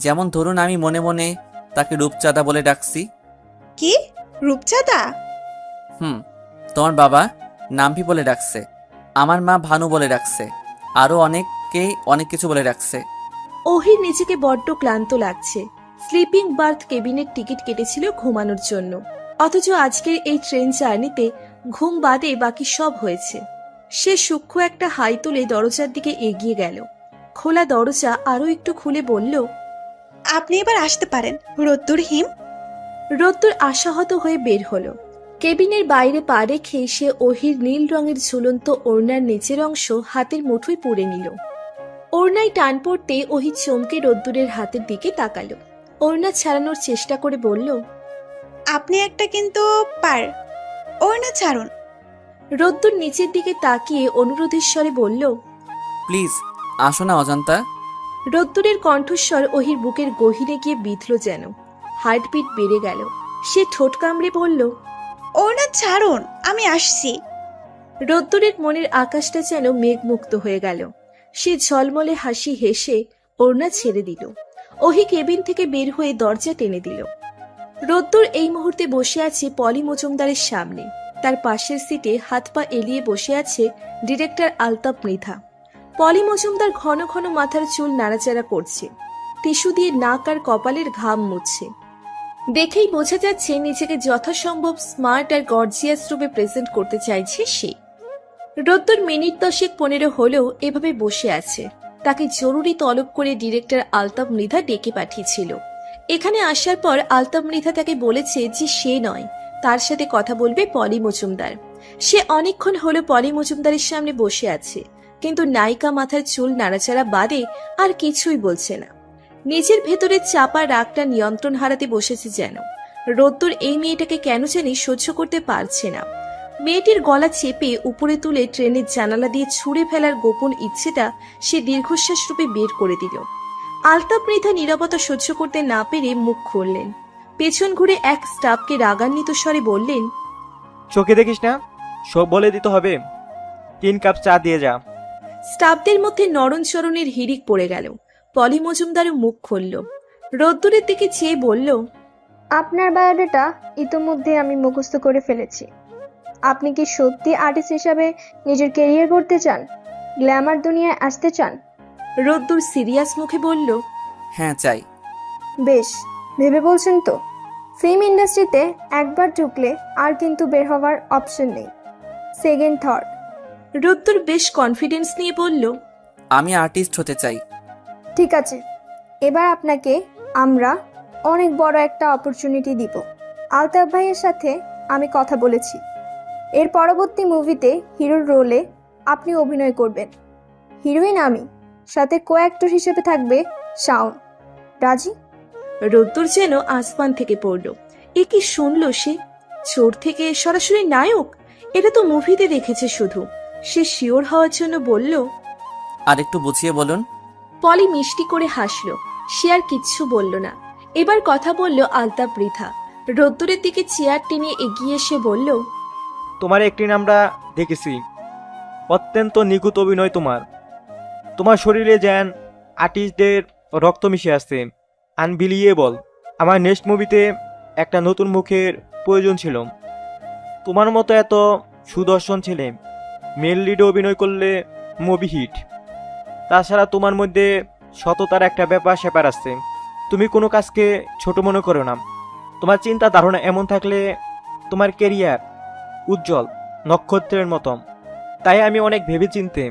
[SPEAKER 3] যেমন ধরুন আমি মনে মনে তাকে রূপচাঁদা বলে ডাকছি।
[SPEAKER 6] কি? রূপচাঁদা?
[SPEAKER 3] তোমার বাবা নামভি বলে ডাকছে, আমার মা ভানু বলে ডাকছে, আরও অনেককেই অনেক কিছু বলে ডাকছে।
[SPEAKER 1] ওহির নিজেকে বড্ড ক্লান্ত লাগছে। স্লিপিং বার্থ কেবিনের টিকিট কেটেছিল ঘুমানোর জন্য, অথচ আজকের এই ট্রেন জার্নিতে ঘুম বাদে বাকি সব হয়েছে। সে সূক্ষ্ম একটা হাই তুলে দরজার দিকে এগিয়ে গেল। খোলা দরজা আরো একটু খুলে বলল,
[SPEAKER 6] আপনি এবার আসতে পারেন রোদ্দুর হিম।
[SPEAKER 1] রোদ্দুর আশাহত হয়ে বের হলো। কেবিনের বাইরে পা রেখে সে ওহির নীল রঙের ঝুলন্ত ওড়নার নিচের অংশ হাতের মুঠোয় পুরে নিল। ওড়নায় টান পড়তে ওহি চমকে রোদ্দুরের হাতের দিকে তাকালো। ওড়না ছাড়ানোর চেষ্টা করে বলল,
[SPEAKER 6] আপনি একটা কিন্তু পার। ওড়না ছাড়ুন।
[SPEAKER 1] রোদ্দুর নিচের দিকে তাকিয়ে অনুরোধের স্বরে বলল,
[SPEAKER 3] প্লিজ আসো না অজান্তা।
[SPEAKER 1] রোদ্দুরের কণ্ঠস্বর ওহির বুকের গহীরে গিয়ে বিঁধল যেন। হার্টবিট বেড়ে গেল। সে ঠোঁট কামড়ে বলল,
[SPEAKER 6] ওড়না ছাড়ুন, আমি আসছি।
[SPEAKER 1] রোদ্দুরের মনের আকাশটা যেন মেঘমুক্ত হয়ে গেল। সে ঝলমলে হাসি হেসে ওড়না ছেড়ে দিল। ওহি কেবিন থেকে বের হয়ে দরজা টেনে দিল। রোদ্দুর এই মুহূর্তে বসে আছে পলি মজুমদারের সামনে। তার পাশের সিটে হাত পা এলিয়ে বসে আছে ডিরেক্টর আলতাফ মৃধা। পলি মজুমদার ঘন ঘন মাথার চুল নাড়াচাড়া করছে, টিস্যু দিয়ে নাক আর কপালের ঘাম মুছছে। দেখেই বোঝা যাচ্ছে নিজেকে যথাসম্ভব স্মার্ট আর গর্জিয়াস রূপে প্রেজেন্ট করতে চাইছে সে। রোদ্দুর মিনিট 10-15 হলেও এভাবে বসে আছে। তাকে জরুরি তলব করে ডিরেক্টর আলতাফ মৃধা ডেকে পাঠিয়েছিল। এখানে আসার পর আলতাফ মৃধা তাকে বলেছে যে সে নয়, তার সাথে কথা বলবে পলি মজুমদার। সে অনেকক্ষণ হলো পলি মজুমদারের সামনে বসে আছে, কিন্তু নায়িকা মাথার চুল নাড়াচাড়া বাদে আর কিছুই বলছে না। নিজের ভেতরে চাপা রাগটা নিয়ন্ত্রণ হারাতে বসেছে যেন। রোদ্দুর এই মেয়েটাকে কেন জানি সহ্য করতে পারছে না। মেয়েটির গলা চেপে উপরে তুলে ট্রেনের জানালা দিয়ে ছুঁড়ে ফেলার গোপন ইচ্ছেটা সে দীর্ঘশ্বাস রূপে বের করে দিল। আলতাপ মৃধা নীরবতা সহ্য করতে না পেরে মুখ খুললেন। পেছন ঘুরে এক স্টাফকে রাগান্বিত স্বরে বললেন,
[SPEAKER 7] চোখে দেখিস না, সব বলে দিতে হবে। 3 কাপ চা দিয়ে যা।
[SPEAKER 1] স্টাফদের মধ্যে নরণচরণের হিড়িক পড়ে গেল। পলি মজুমদারও মুখ খুলল। রোদ্দুরের দিকে চেয়ে বলল,
[SPEAKER 9] আপনার বায়োডাটা ইতোমধ্যে আমি মুখস্থ করে ফেলেছি। আপনি কি সত্যি আর্টিস্ট হিসাবে নিজের ক্যারিয়ার করতে চান, গ্ল্যামার দুনিয়ায় আসতে চান?
[SPEAKER 1] রোদ্দুর সিরিয়াস মুখে বলল,
[SPEAKER 3] হ্যাঁ চাই।
[SPEAKER 9] বেশ, ভেবে বলছেন তো? ফিল্ম ইন্ডাস্ট্রিতে একবার ঢুকলে আর কিন্তু বের হওয়ার অপশন নেই। Second thought.
[SPEAKER 1] রোদ্দুর বেশ কনফিডেন্স নিয়ে বলল,
[SPEAKER 3] আমি আর্টিস্ট হতে চাই।
[SPEAKER 9] ঠিক আছে, এবার আপনাকে আমরা অনেক বড় একটা অপরচুনিটি দিব। আলতাফ ভাইয়ের সাথে আমি কথা বলেছি। এর পরবর্তী মুভিতে হিরোর রোলে আপনি অভিনয় করবেন। হিরোইন আমি, সাথে কো অ্যাক্টর হিসেবে থাকবে শাওন। রাজি?
[SPEAKER 1] রোদ্দুর যেন আসমান থেকে পড়ল। এ কি শুনল সে? চোর থেকে সরাসরি নায়ক? এটা তো মুভিতে দেখেছে শুধু। সে শিওর হওয়ার জন্য বলল,
[SPEAKER 3] আর একটু বুঝিয়ে বলুন।
[SPEAKER 1] পলি মিষ্টি করে হাসল। সে আর কিচ্ছু বলল না। এবার কথা বলল আলতাপ মৃধা। রোদ্দুরের দিকে চেয়ার টেনে এগিয়ে এসে বলল,
[SPEAKER 7] তোমার অ্যাক্টিং আমরা দেখেছি, অত্যন্ত নিখুঁত অভিনয় তোমার। তোমার শরীরে যেন আর্টিস্টদের রক্ত মিশে আছে, আনবিলিয়েবল। আমার নেক্সট মুভিতে একটা নতুন মুখের প্রয়োজন ছিল। তোমার মতো এত সুদর্শন ছেলে মেল লিডে অভিনয় করলে মুভি হিট। তাছাড়া তোমার মধ্যে সততার একটা ব্যাপার স্যাপার আছে। তুমি কোনো কাজকে ছোট মনে করো না। তোমার চিন্তা ধারণা এমন থাকলে তোমার ক্যারিয়ার উজ্জ্বল নক্ষত্রের মতো। তাই আমি অনেক ভেবেচিন্তে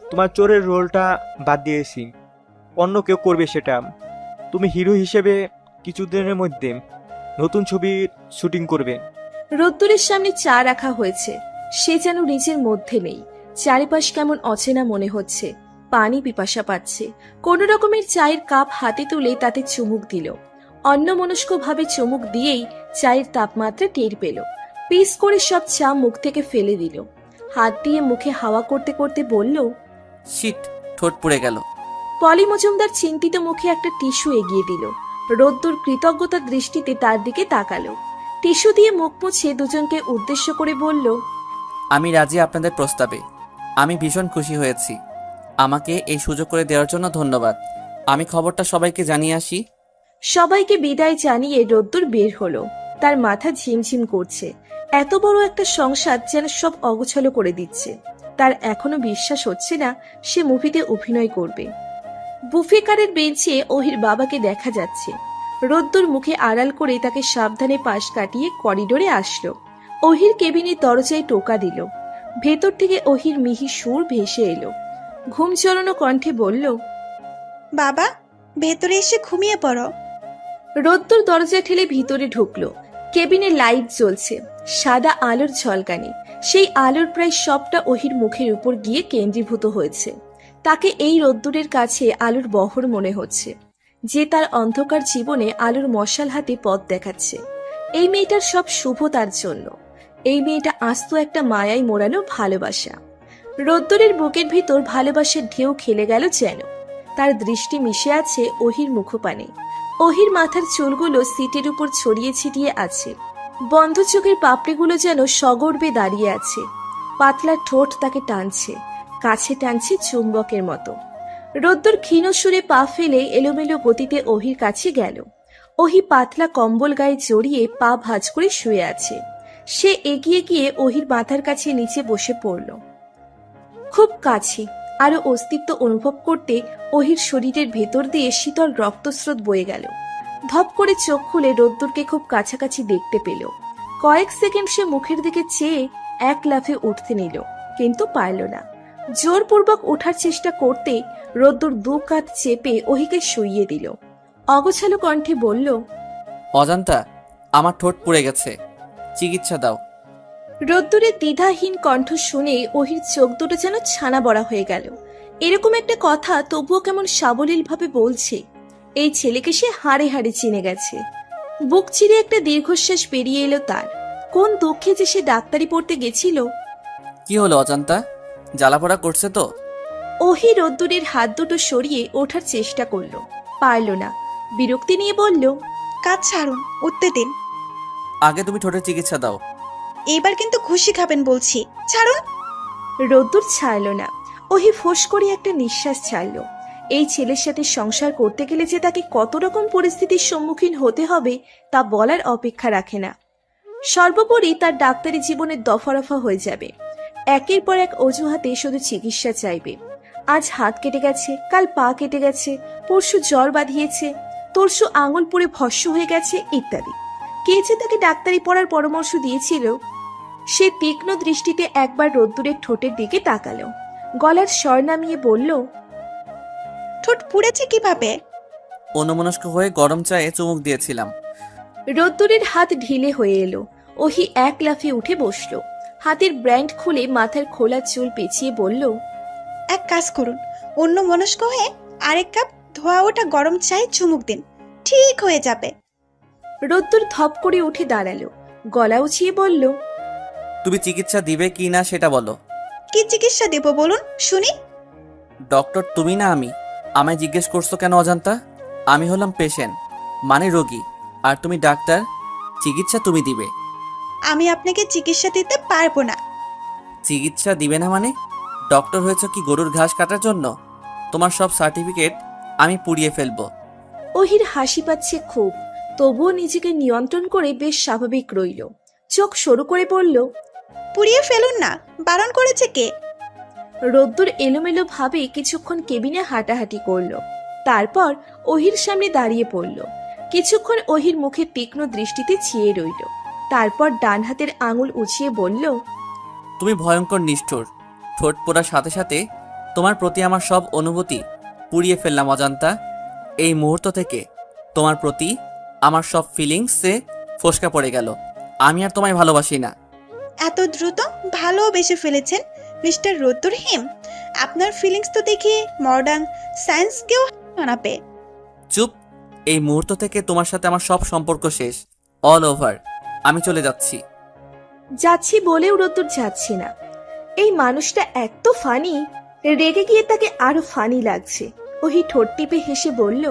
[SPEAKER 7] তোমার চোরের রোলটা বাদ দিয়েছি। অন্য কেউ করবে সেটা। তুমি হিরো হিসেবে কিছুদিনের মধ্যে নতুন ছবির শুটিং করবে।
[SPEAKER 1] রোদ্দুরের সামনে চা রাখা হয়েছে। সে যেন নিজের মধ্যে নেই। চারিপাশ কেমন অচেনা মনে হচ্ছে। পানি পিপাসা পাচ্ছে। কোনো রকমের চায়ের কাপ হাতে তুলে তাতে চুমুক দিল। অন্যমনস্কভাবে চুমুক দিয়েই চায়ের তাপমাত্রা টের পেল। পিস করে সব চা মুখ থেকে ফেলে দিল। হাত দিয়ে মুখে হাওয়া করতে করতে বলল,
[SPEAKER 3] শিট, ঠোঁট পুড়ে গেল।
[SPEAKER 1] পলি মজুমদার চিন্তিত মুখে একটা টিস্যু এগিয়ে দিল। রোদ্দুর কৃতজ্ঞতার দৃষ্টিতে তার দিকে তাকালো। টিস্যু দিয়ে মুখ মুছে দুজনকে উদ্দেশ্য করে বলল,
[SPEAKER 3] আমি রাজি আপনাদের প্রস্তাবে। আমি ভীষণ খুশি হয়েছি। আমাকে এই সুযোগ করে দেওয়ার জন্য ধন্যবাদ। আমি খবরটা সবাইকে জানিয়ে আসি।
[SPEAKER 1] সবাইকে বিদায় জানিয়ে রোদ্দুর বের হলো। তার মাথা ঝিমঝিম করছে। এত বড় একটা সংসার যেন সব অগোছালো করে দিচ্ছে। তার এখনো বিশ্বাস হচ্ছে না সে মুভিতে অভিনয় করবে। বুফে কারের বেঞ্চে ওহির বাবাকে দেখা যাচ্ছে। রোদ্দুর মুখে আড়াল করে তাকে সাবধানে পাশ কাটিয়ে করিডোরে আসলো। ওহির কেবিনের দরজায় টোকা দিল। ভেতর থেকে ওহির মিহি সুর ভেসে এলো। ঘুম চড়ানো কণ্ঠে বলল,
[SPEAKER 6] বাবা, ভেতরে এসে ঘুমিয়ে পড়ো।
[SPEAKER 1] রোদ্দুর দরজা ঠেলে ভিতরে ঢুকলো। কেবিনে লাইট জ্বলছে, সাদা আলোর ঝলকানি। সেই আলোর প্রায় সবটা ওহির মুখের উপর গিয়ে কেন্দ্রীভূত হয়েছে। তাকে এই রোদ্দুরের কাছে আলোর বহর মনে হচ্ছে, যে তার অন্ধকার জীবনে আলোর মশাল হাতে পথ দেখাচ্ছে। এই মেয়েটার সব শুভ তার জন্য। এই মেয়েটা আস্ত একটা মায়ায় মোড়ানো ভালোবাসা। রোদ্দুরের বুকের ভিতর ভালোবাসার ঢেউ খেলে গেল যেন। তার দৃষ্টি মিশে আছে ওহির মুখপানে। ওহির মাথার চুলগুলো সিটের উপর ছড়িয়ে ছিটিয়ে আছে। বন্ধ চোখের পাপড়িগুলো যেন সগর্বে দাঁড়িয়ে আছে। পাতলা ঠোঁট তাকে টানছে, কাছে টানছে চুম্বকের মতো। রোদ্দুর ক্ষীণ সুরে পা ফেলে এলোমেলো গতিতে ওহির কাছে গেল। ওহি পাতলা কম্বল গায়ে জড়িয়ে পা ভাঁজ করে শুয়ে আছে। সে এগিয়ে গিয়ে ওহির মাথার কাছে নিচে বসে পড়ল। খুব কাছে, আরো অস্তিত্ব অনুভব করতে ওহির শরীরের ভেতর দিয়ে শীতল রক্তস্রোত বয়ে গেল। ধপ করে চোখ খুলে রোদ্দুরকে খুব কাছাকাছি দেখতে পেল। কয়েক সেকেন্ড সে মুখের দিকে চেয়ে এক লাফে উঠতে নিল, কিন্তু পারল না। জোরপূর্বক ওঠার চেষ্টা করতে রোদ্দুর দু কাঁধ চেপে ওহিকে শুইয়ে দিল। অগোছালো কণ্ঠে বলল,
[SPEAKER 3] অজান্তা, আমার ঠোঁট পুড়ে গেছে, চিকিৎসা দাও।
[SPEAKER 1] রোদ্দুরের দ্বিধাহীন কণ্ঠ শুনে ওহির চোখ দুটো যেন ছানা বড়া হয়ে গেল। এরকম একটা কথা তবুও কেমন সাবলীল ভাবে বলছে। এই ছেলেকে সে হাড়ে হাড়ে চিনে গেছে। বুক চিরে একটা দীর্ঘশ্বাস বেরিয়ে এলো তার। কোন দুঃখে যে সে ডাক্তারি পড়তে গেছিল।
[SPEAKER 3] কি হলো অজান্তা, জ্বালাপোড়া করছে তো?
[SPEAKER 1] ওহি রোদ্দুরের হাত দুটো সরিয়ে ওঠার চেষ্টা করলো। পারল না, বিরক্তি নিয়ে বলল,
[SPEAKER 6] কাজ ছাড়ুন, উঠতে দিন।
[SPEAKER 3] আগে তুমি ঠোঁটের চিকিৎসা দাও।
[SPEAKER 6] এইবার কিন্তু খুশি খাবেন বলছি, ছাড়ুন।
[SPEAKER 1] রোদ্দুর ছাড়ল না। ওহি ফোঁস করে একটা নিঃশ্বাস ছাড়ল। এই ছেলের সাথে সংসার করতে গেলে যে তাকে কত রকম পরিস্থিতির সম্মুখীন হতে হবে তা বলার অপেক্ষা রাখে না। সর্বোপরি তার ডাক্তারি জীবনের দফারফা হয়ে যাবে। একের পর এক অজুহাতে শুধু চিকিৎসা চাইবে। আজ হাত কেটে গেছে, কাল পা কেটে গেছে, পরশু জ্বর বাঁধিয়েছে, তরশু আঙুল পুড়ে ভস্ম হয়ে গেছে ইত্যাদি। কে যে তাকে ডাক্তারি পড়ার পরামর্শ দিয়েছিল? সে তীক্ষ্ণ দৃষ্টিতে একবার রোদ্দুরের ঠোঁটের দিকে তাকালো, গলার স্বর নামিয়ে বলল,
[SPEAKER 6] ঠোঁট পুড়েছে কিভাবে?
[SPEAKER 3] অন্যমনস্ক হয়ে গরম চায়ে চুমুক দিয়েছিলাম।
[SPEAKER 1] রোদ্দুরের হাত ঢিলে হয়ে এলো। ওহি এক লাফে উঠে বসলো। হাতের ব্র্যান্ড খুলে মাথার খোলা চুল পেঁচিয়ে বলল,
[SPEAKER 6] এক কাজ করুন, অন্য মনস্ক হয়ে আরেক কাপ ধোয়া ওঠা গরম চায়ে চুমুক দিন, ঠিক হয়ে যাবে।
[SPEAKER 1] রোদ্দুর ধপ করে উঠে দাঁড়ালো, গলা উঁচিয়ে বলল,
[SPEAKER 3] তুমি চিকিৎসা দিবে কি না সেটা বলো।
[SPEAKER 6] কি চিকিৎসা দেব বলুন শুনি।
[SPEAKER 3] ডক্টর তুমি না আমি? আমায় জিজ্ঞেস করছো কেন অজান্তা? আমি হলাম পেশেন্ট, মানে রোগী, আর তুমি ডাক্তার। চিকিৎসা তুমি দিবে।
[SPEAKER 6] আমি আপনাকে চিকিৎসা দিতে পারবো না।
[SPEAKER 3] চিকিৎসা দিবে না মানে? ডক্টর হয়েছ কি গরুর ঘাস কাটার জন্য? তোমার সব সার্টিফিকেট আমি পুড়িয়ে ফেলবো।
[SPEAKER 1] ওহির হাসি পাচ্ছে খুব, তবুও নিজেকে নিয়ন্ত্রণ করে বেশ স্বাভাবিক রইল। চোখ সরু করে বলল,
[SPEAKER 6] পুড়িয়ে ফেলুন না, বারণ করেছে কে?
[SPEAKER 1] রোদ্দুর এলোমেলো ভাবে কিছুক্ষণ কেবিনে হাঁটাহাঁটি করলো, তারপর ওহির সামনে দাঁড়িয়ে পড়ল। কিছুক্ষণ ওহির মুখে তীক্ষ্ণ দৃষ্টিতে চেয়ে রইল, তারপর ডান হাতের আঙুল উঁচিয়ে বলল,
[SPEAKER 3] তুমি ভয়ঙ্কর নিষ্ঠুর। ঠোঁট পোড়ার সাথে সাথে তোমার প্রতি আমার সব অনুভূতি পুড়িয়ে ফেললাম অজান্তা। এই মুহূর্ত থেকে তোমার প্রতি আমার সব ফিলিংসে ফোসকা পড়ে গেল। আমি আর তোমায় ভালোবাসি না।
[SPEAKER 6] এত দ্রুত ভালোবেসে ফেলেছেন মিস্টার রোদ্দুর হিম? আপনার ফিলিংস তো দেখি মডার্ন সায়েন্সকেও মানাবে।
[SPEAKER 3] চুপ! এই মুহূর্ত থেকে তোমার সাথে আমার সব সম্পর্ক শেষ, অল ওভার। আমি চলে যাচ্ছি।
[SPEAKER 1] যাচ্ছি বলেও রোদ্দুর যাচ্ছে না। এই মানুষটা এত ফানি, রেগে গিয়ে তাকে আরো ফানি লাগছে। ওহি ঠোঁট টিপে হেসে বলল,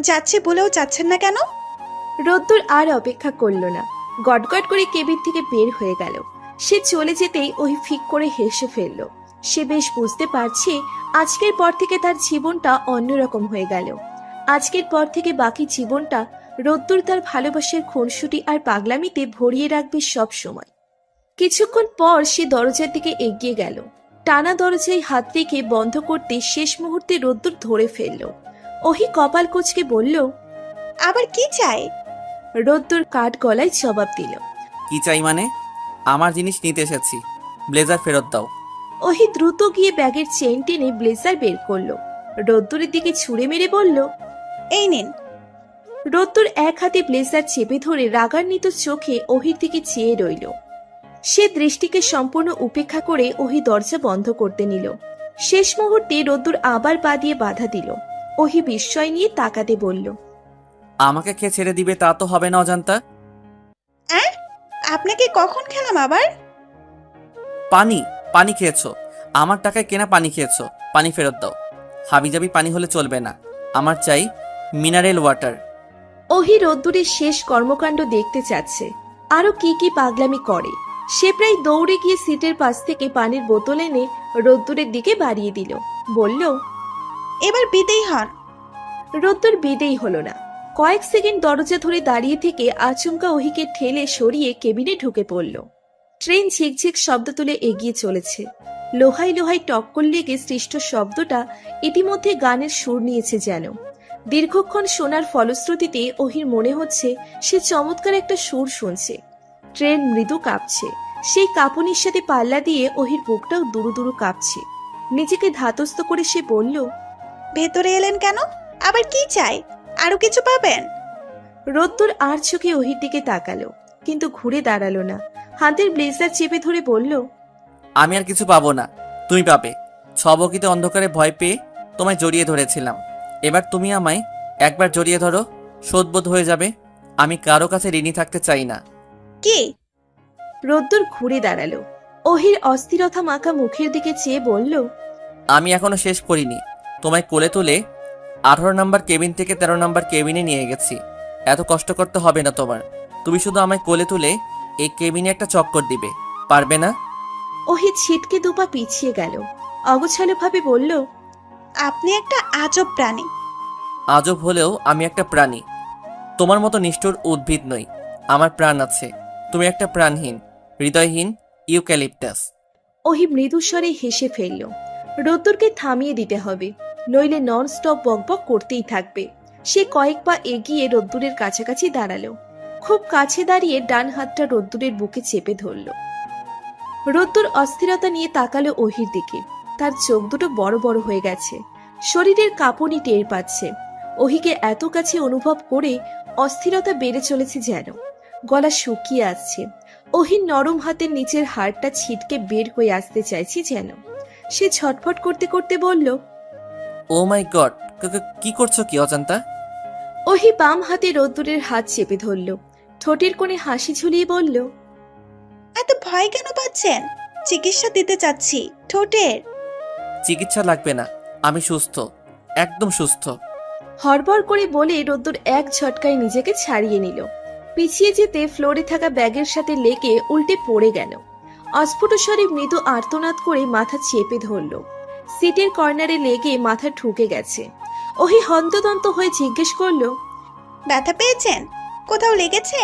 [SPEAKER 6] যাচ্ছে বলেও যাচ্ছেন না কেন?
[SPEAKER 1] রোদ্দুর আর অপেক্ষা করল না, গটগট করে কেবিন থেকে বের হয়ে গেল। সে চলে যেতেই ওই ফিক করে হেসে ফেলল। সে বেশ বুঝতে পারছে আজকের পর থেকে তার জীবনটা অন্যরকম হয়ে গেল। আজকের পর থেকে বাকি জীবনটা রোদ্দুর তার ভালোবাসার খুনসুটি আর পাগলামিতে ভরিয়ে রাখবে সব সময়। কিছুক্ষণ পর সে দরজার দিকে এগিয়ে গেল। টানা দরজায় হাত রেখে বন্ধ করতে শেষ মুহূর্তে রোদ্দুর ধরে ফেলল। ওহি কপাল কুঁচকে বলল,
[SPEAKER 6] আবার কি চাই?
[SPEAKER 1] রোদ্দুর কাঠ গলায় জবাব দিল,
[SPEAKER 3] কি চাই মানে? আমার জিনিস নিতে এসেছি, ব্লেজার ফেরত দাও।
[SPEAKER 1] ওহি দ্রুত গিয়ে ব্যাগের চেইন টেনে ব্লেজার বের করলো। রোদ্দুরের দিকে ছুঁড়ে মেরে বলল,
[SPEAKER 6] এই নিন।
[SPEAKER 1] রোদ্দুর এক হাতে ব্লেজার চেপে ধরে রাগান্বিত চোখে ওহির দিকে চেয়ে রইল। সে দৃষ্টিকে সম্পূর্ণ উপেক্ষা করে ওহি দরজা বন্ধ করতে নিল। শেষ মুহূর্তে রোদ্দুর আবার পা দিয়ে বাধা দিল। ওহি বিস্ময় নিয়ে তাকাতে বলল,
[SPEAKER 3] আমাকে খেয়ে ছেড়ে দিবে তা তো হবে না অজান্তা।
[SPEAKER 6] আপনাকে কখন খেলাম আবার?
[SPEAKER 3] পানি পানি খেয়েছো, আমার টাকায় কেনা পানি খেয়েছো, পানি ফেরত দাও। হাবিজাবি পানি হলে চলবে না, আমার চাই মিনারেল ওয়াটার।
[SPEAKER 1] ওহি রোদ্দুরের শেষ কর্মকাণ্ড দেখতে চাচ্ছে, আরো কি কি পাগলামি করে। সে প্রায় দৌড়ে গিয়ে সিটের পাশ থেকে পানির বোতল এনে রোদ্দুরের দিকে বাড়িয়ে দিল। বলল,
[SPEAKER 6] এবার বিদেই হন।
[SPEAKER 1] রোদ্দুর বিদেই হলো না। কয়েক সেকেন্ড দরজা ধরে দাঁড়িয়ে থেকে আচমকা ওহিকে ঠেলে সরিয়ে কেবিনে ঢুকে পড়ল। ট্রেন ঝিকঝিক শব্দ তুলে এগিয়ে চলেছে। লোহায় লোহায় টক্কর লেগে সৃষ্ট শব্দটা ইতিমধ্যে গানের সুর নিয়েছে যেন। দীর্ঘক্ষণ শোনার ফলশ্রুতিতে ওহির মনে হচ্ছে সে চমৎকার একটা সুর শুনছে। ট্রেন মৃদু কাঁপছে। সেই কাঁপুনির সাথে পাল্লা দিয়ে ওহির বুকটাও দুরু দুরু কাঁপছে। নিজেকে ধাতস্থ করে সে বলল,
[SPEAKER 6] ভেতরে এলেন কেন? আবার কি চাই? আরো কিছু পাবেন?
[SPEAKER 1] রোদ্দুর আর চোখে ওহির দিকে তাকালো, কিন্তু ঘুরে দাঁড়ালো না। হাতের ব্লেজার চেপে ধরে বলল,
[SPEAKER 3] আমি আর কিছু পাবো না, তুমি পাবে। ছবকিতে অন্ধকারে ভয় পেয়ে তোমায় জড়িয়ে ধরেছিলাম, এবার তুমি আমায় একবার জড়িয়ে ধরো, শোধবোধ হয়ে যাবে। আমি কারো কাছে ঋণী থাকতে চাই না।
[SPEAKER 6] কি?
[SPEAKER 1] রোদ্দুর ঘুরে দাঁড়ালো। ওহির অস্থিরতা মাখা মুখের দিকে চেয়ে বলল,
[SPEAKER 3] আমি এখনো শেষ করিনি। তোমায় কোলে তুলে 18 নম্বর কেবিন থেকে 13 নম্বর কেবিনে নিয়ে গেছি। এত কষ্ট করতে হবে না তোমার। তুমি শুধু আমায় কোলে তুলে এই কেবিনে একটা চক্কর দিবে, পারবে না?
[SPEAKER 1] ওহি ছিটকে দুপা পিছিয়ে গেল। অগোছালোভাবে বলল,
[SPEAKER 6] আপনি একটা আজব প্রাণী।
[SPEAKER 3] আজব হলেও আমি একটা প্রাণী। তোমার মতো নিষ্ঠুর উদ্ভিদ নই। আমার প্রাণ আছে। তুমি একটা প্রাণহীন, হৃদয়হীন ইউক্যালিপটাস।
[SPEAKER 1] ওহি মৃদুস্বরে হেসে ফেলল। রোদ্দুরকে থামিয়ে দিতে হবে, নইলে নন স্টপ বকবক করতেই থাকবে। সে কয়েক পা এগিয়ে রোদ্দুরের কাছাকাছি দাঁড়ালো। খুব কাছে দাঁড়িয়ে ডান হাতটা রোদ্দুরের বুকে চেপে ধরল। রোদ্দুর অস্থিরতা নিয়ে তাকালো ওহির দিকে। তার চোখ দুটো বড় বড় হয়ে গেছে, শরীরের কাঁপুনি টের পাচ্ছে। ওহিকে এত কাছে অনুভব করে অস্থিরতা বেড়ে চলেছে যেন। গলা শুকিয়ে আসছে। ওহির নরম হাতের নিচের হাড়টা ছিটকে বের হয়ে আসতে চাইছে যেন। সে ছটফট করতে করতে বলল,
[SPEAKER 3] ও মাই গড, কি করছো কি অজান্তা?
[SPEAKER 1] ওহি বাম হাতে রোদ্দুরের হাত চেপে ধরল। ঠোঁটের কোণে হাসি ঝুলিয়ে বলল,
[SPEAKER 6] এত ভয় কেন পাচ্ছেন? চিকিৎসা দিতে চাচ্ছি ঠোঁটের।
[SPEAKER 3] চিকিৎসা লাগবে না, আমি সুস্থ, একদম সুস্থ।
[SPEAKER 1] হড়বড় করে বলে রোদ্দুর এক ঝটকায় নিজেকে ছাড়িয়ে নিল। পিছিয়ে যেতে ফ্লোরে থাকা ব্যাগের সাথে লেগে উল্টে পড়ে গেল। অস্ফুট স্বরে মৃদু আর্তনাদ করে মাথা চেপে ধরল। সিটের কর্নারে লেগে মাথা ঠুকে গেছে। ওহি হন্তদন্ত হয়ে জিজ্ঞেস করলো,
[SPEAKER 6] ব্যথা পেয়েছেন? কোথাও লেগেছে?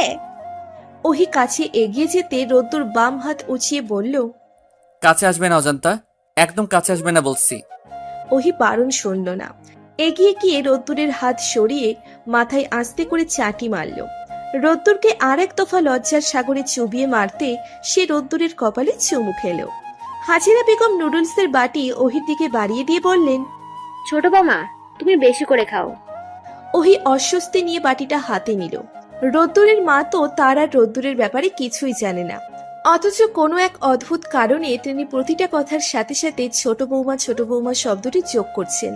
[SPEAKER 1] ওহি কাছে এগিয়ে যেতে রোদ্দুর বাম হাত উঁচিয়ে বলল,
[SPEAKER 3] কাছে আসবে না অজান্তা, একদম কাছে আসবে না বলছি।
[SPEAKER 1] ওহি বারণ শুনল না। এগিয়ে গিয়ে রোদ্দুরের হাত সরিয়ে মাথায় আস্তে করে চাটি মারল। রোদ্দুরকে আর এক দফা লজ্জার সাগরে চুবিয়ে মারতে সে রোদ্দুরের কপালে চুমু খেল। হাজিরা বেগম নুডলসের বাটি ওহির দিকে বাড়িয়ে দিয়ে বললেন,
[SPEAKER 4] ছোট বৌমা, তুমি বেশি করে খাও।
[SPEAKER 1] ওহি অস্বস্তি নিয়ে বাটিটা হাতে নিল। রোদ্দুরের মা তো তার আর রোদ্দুরের ব্যাপারে কিছুই জানে না, অথচ কোনো এক অদ্ভুত কারণে তিনি প্রতিটা কথার সাথে সাথে ছোট বৌমা শব্দটি যোগ করছেন।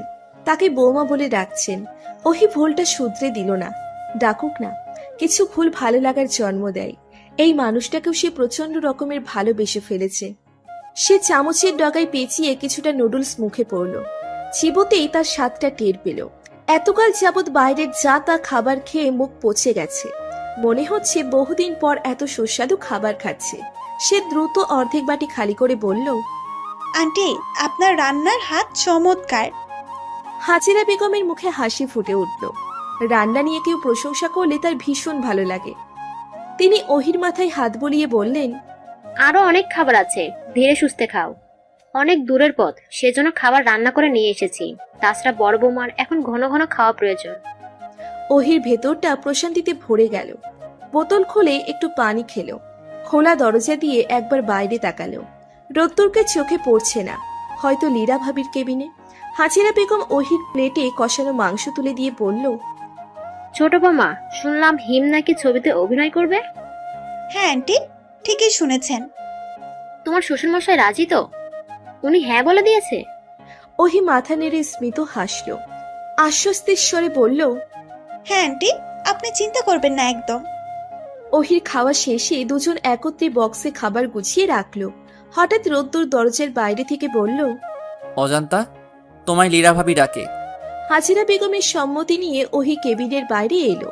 [SPEAKER 1] তাকে বৌমা বলে ডাকছেন। ওহি ভুলটা শুধরে দিল না। ডাকুক না, কিছু ভুল ভালো লাগার জন্ম দেয়। এই মানুষটাকেও সে প্রচন্ড রকমের ভালোবেসে ফেলেছে। সে চামচের ডগায় পেঁচিয়ে কিছুটা নুডলস মুখে পড়ল। চিবোতেই তার স্বাদটা টের পেল। এতকাল যাবৎ বাইরের যা তা খাবার খেয়ে মুখ পচে গেছে। মনে হচ্ছে বহুদিন পর এত সুস্বাদু খাবার খাচ্ছে। সে দ্রুত অর্ধেক বাটি খালি করে বলল,
[SPEAKER 6] আন্টি, আপনার রান্নার হাত চমৎকার।
[SPEAKER 1] হাজিরা বেগমের মুখে হাসি ফুটে উঠল। রান্না নিয়ে কেউ প্রশংসা করলে তার ভীষণ ভালো লাগে। তিনি ওহির মাথায় হাত বুলিয়ে বললেন,
[SPEAKER 4] আরো অনেক খাবার আছে, ধীরে সুস্থে খাও। অনেক দূরের পথ, সেজন্য খাবার রান্না করে নিয়ে এসেছি। তাছাড়া বড় বৌমার এখন ঘন ঘন খাওয়া প্রয়োজন।
[SPEAKER 1] ওহির ভেতরটা প্রশান্তিতে ভরে গেল। বোতল খুলে একটু পানি খেলো। খোলা দরজা দিয়ে একবার বাইরে তাকালো। রোদ্দুরকে চোখে পড়ছে না, হয়তো লীরা ভাবির কেবিনে। হাজিরা বেগম ওহির প্লেটে কষানো মাংস তুলে দিয়ে বলল,
[SPEAKER 4] ছোট বৌমা, শুনলাম হিম নাকি ছবিতে অভিনয় করবে।
[SPEAKER 6] হ্যাঁ আন্টি, ঠিকই শুনেছেন।
[SPEAKER 4] তোমার শ্বশুরমশাই রাজি তো? উনি হ্যাঁ বলে দিয়েছে?
[SPEAKER 1] ওহি মাথা নেড়ে স্মিত হাসল। আশ্বস্তির স্বরে বলল,
[SPEAKER 6] হ্যাঁ আন্টি, আপনি চিন্তা করবেন না একদম।
[SPEAKER 1] ওহির খাওয়া শেষে দুজন একত্রে বক্সে খাবার গুছিয়ে রাখলো। হঠাৎ রোদ্দুর দরজার বাইরে থেকে বলল,
[SPEAKER 3] অজান্তা, তোমায় লীরা ভাবি ডাকে।
[SPEAKER 1] হাজিরা বেগমের সম্মতি নিয়ে ওহি কেবিনের বাইরে এলো।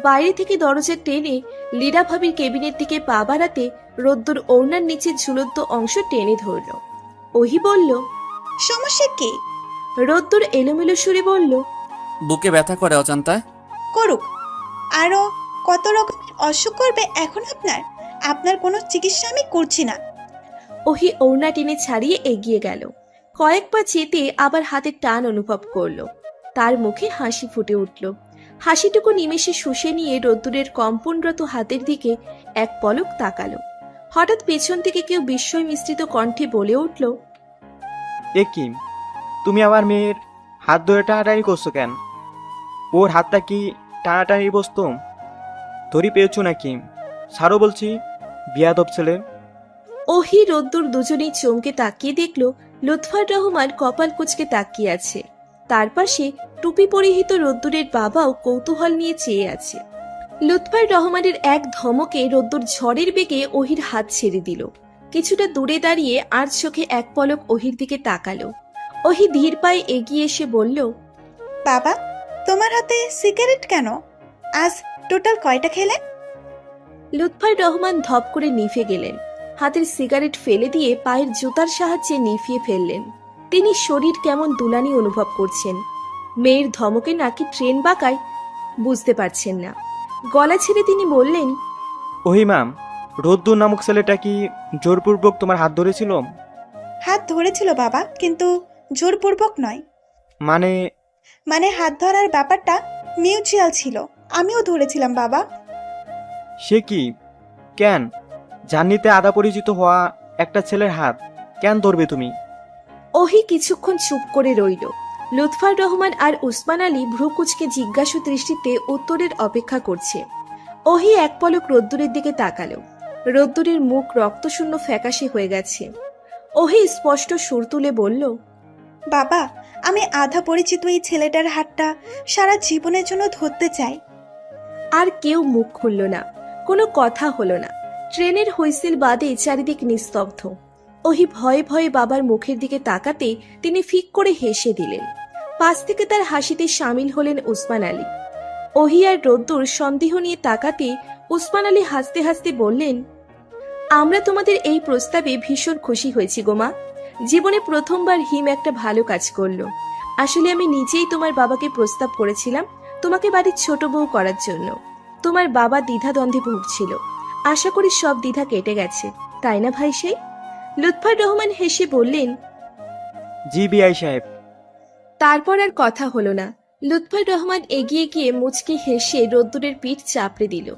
[SPEAKER 1] বাইরে থেকে দরজা টেনে লীরা ভাবির কেবিনের দিকে পা বাড়াতে রোদ্দুর ওড়নার নিচে ঝুলন্ত অংশ টেনে ধরল। ওহি বলল,
[SPEAKER 6] সমস্যা কি?
[SPEAKER 1] রোদ্দুর এলোমেলো সুরে বলল,
[SPEAKER 3] বুকে ব্যথা করে অজান্তা।
[SPEAKER 6] করুক। আরো কত রকমের অসুখ করবে এখন আপনার? আপনার কোনো চিকিৎসা আমি করছি না।
[SPEAKER 1] ওহি ওড়না টেনে ছাড়িয়ে এগিয়ে গেল। কয়েক পা যেতে আবার হাতে টান অনুভব করলো। তার মুখে হাসি ফুটে উঠল। হাসিটুকু নিমেষে শুষে নিয়ে রোদ্দুরের কম্পনরত হাতের দিকে এক পলক তাকালো। হঠাৎ পেছন থেকে কেউ বিস্ময় মিশ্রিত কণ্ঠে বলে উঠল,
[SPEAKER 7] এ কি, তুমি আমার মেয়ের হাত ধরে টানাটানি করছো কেন? ওর হাতটা কি টানাটানি বস্তু? ধরি পেয়েছো নাকি? ছাড়ো বলছি, বিয়াদব ছেলে।
[SPEAKER 1] ওহি রোদ্দুর দুজনেই চমকে তাকিয়ে দেখল লুৎফার রহমান কপাল কুঁচকে তাকিয়ে আছে। তার পাশে টুপি পরিহিত রোদ্দুরের বাবাও কৌতূহল নিয়ে চেয়ে আছে। লুৎফার রহমানের এক ধমকে রোদ্দুর ঝড়ের বেগে ওহির হাত ছেড়ে দিল। কিছুটা দূরে দাঁড়িয়ে আর চোখে এক পলক ওহির দিকে তাকালো। ওহি ধীর পায়ে এগিয়ে এসে বলল,
[SPEAKER 6] বাবা, তোমার হাতে সিগারেট কেন? আজ টোটাল কয়টা খেলেন?
[SPEAKER 1] লুৎফর রহমান ধপ করে নিভে গেলেন। হাতের সিগারেট ফেলে দিয়ে পায়ের জুতার সাহায্যে নিভিয়ে ফেললেন। তিনি শরীর কেমন দুলানি অনুভব করছেন। মেয়ের ধমকে নাকি ট্রেন বাঁকায় বুঝতে পারছেন না। গলা ছেড়ে তিনি বললেন,
[SPEAKER 7] ওহিমাম, রোদ্দুর নামক ছেলেটা কি জোরপূর্বক তোমার হাত ধরেছিল?
[SPEAKER 6] হাত ধরেছিল বাবা, কিন্তু জোরপূর্বক নয়।
[SPEAKER 7] মানে?
[SPEAKER 6] মানে হাত ধরার ব্যাপারটা মিউচুয়াল ছিল। আমিও ধরেছিলাম বাবা।
[SPEAKER 7] সে কি? কেন? জার্নিতে আধা পরিচিত হওয়া একটা ছেলের হাত কেন ধরবে তুমি?
[SPEAKER 1] ওহি কিছুক্ষণ চুপ করে রইল। লুৎফর রহমান আর উসমান আলী ভ্রুকুচকে জিজ্ঞাসু দৃষ্টিতে উত্তরের অপেক্ষা করছে। ওহি এক পলক রোদ্দুরের দিকে তাকালো। রোদ্দুরের মুখ রক্তশূন্য ফ্যাকাশে হয়ে গেছে। ওহি স্পষ্ট সুর তুলে বলল,
[SPEAKER 6] বাবা, আমি আধা পরিচিত এই ছেলেটার হাতটা সারা জীবনের জন্য ধরতে চাই।
[SPEAKER 1] আর কেউ মুখ খুলল না, কোনো কথা হলো না। ট্রেনের হুইসেল বাদে চারিদিক নিস্তব্ধ। ওহি ভয়ে ভয়ে বাবার মুখের দিকে তাকাতে তিনি ফিক করে হেসে দিলেন। পাশ থেকে তার হাসিতে সামিল হলেন উসমান আলী। ওহি আর রোদ্দুর সন্দেহ নিয়ে তাকাতে উসমান আলী হাসতে হাসতে বললেন, আমরা তোমাদের এই প্রস্তাবে ভীষণ খুশি হয়েছি গোমা। জীবনে প্রথমবার হিম একটা ভালো কাজ করলো। আসলে আমি নিজেই তোমার বাবাকে প্রস্তাব করেছিলাম তোমাকে বাড়ির ছোট বউ করার জন্য। তোমার বাবা দ্বিধাদ্বন্দ্বে ভুগছিল। আশা করি সব দ্বিধা কেটে গেছে, তাই না ভাই? সেই লুৎফর রহমান হেসে বললেন,
[SPEAKER 7] জি বিআই সাহেব।
[SPEAKER 1] তারপর আর কথা হলো না। লুৎফর রহমান এগিয়ে গিয়ে মুচকি হেসে রোদ্দুরের পিঠ চাপড়ে দিল।